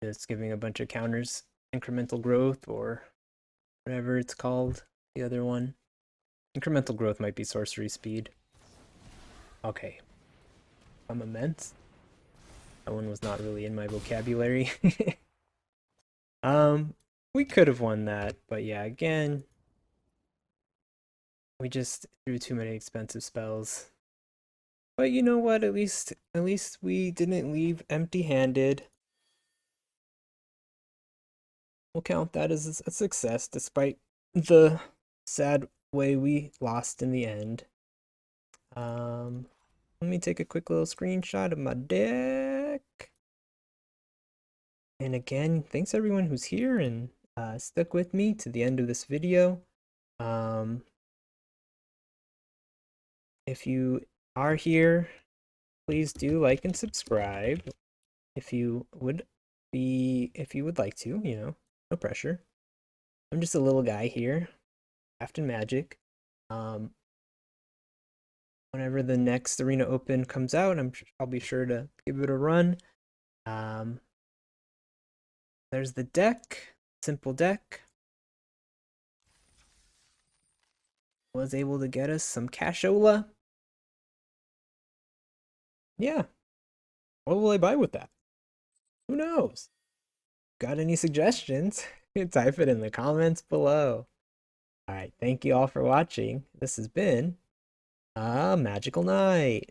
Just giving a bunch of counters. Incremental growth or whatever it's called. The other one. Incremental growth might be sorcery speed. Okay. I'm immense. That one was not really in my vocabulary. We could have won that, but yeah, again, we just drew too many expensive spells. But you know what? At least we didn't leave empty-handed. We'll count that as a success, despite the sad way we lost in the end. Let me take a quick little screenshot of my deck. And again, thanks everyone who's here and stuck with me to the end of this video. Um, if you are here, please do like and subscribe if you would like to, no pressure. I'm just a little guy here, Crafting Magic. Um, Whenever the next Arena Open comes out, I'll be sure to give it a run. Um, there's the deck, simple deck. Was able to get us some cashola. Yeah, what will I buy with that? Who knows? Got any suggestions? Type it in the comments below. Alright, thank you all for watching. This has been a magical night.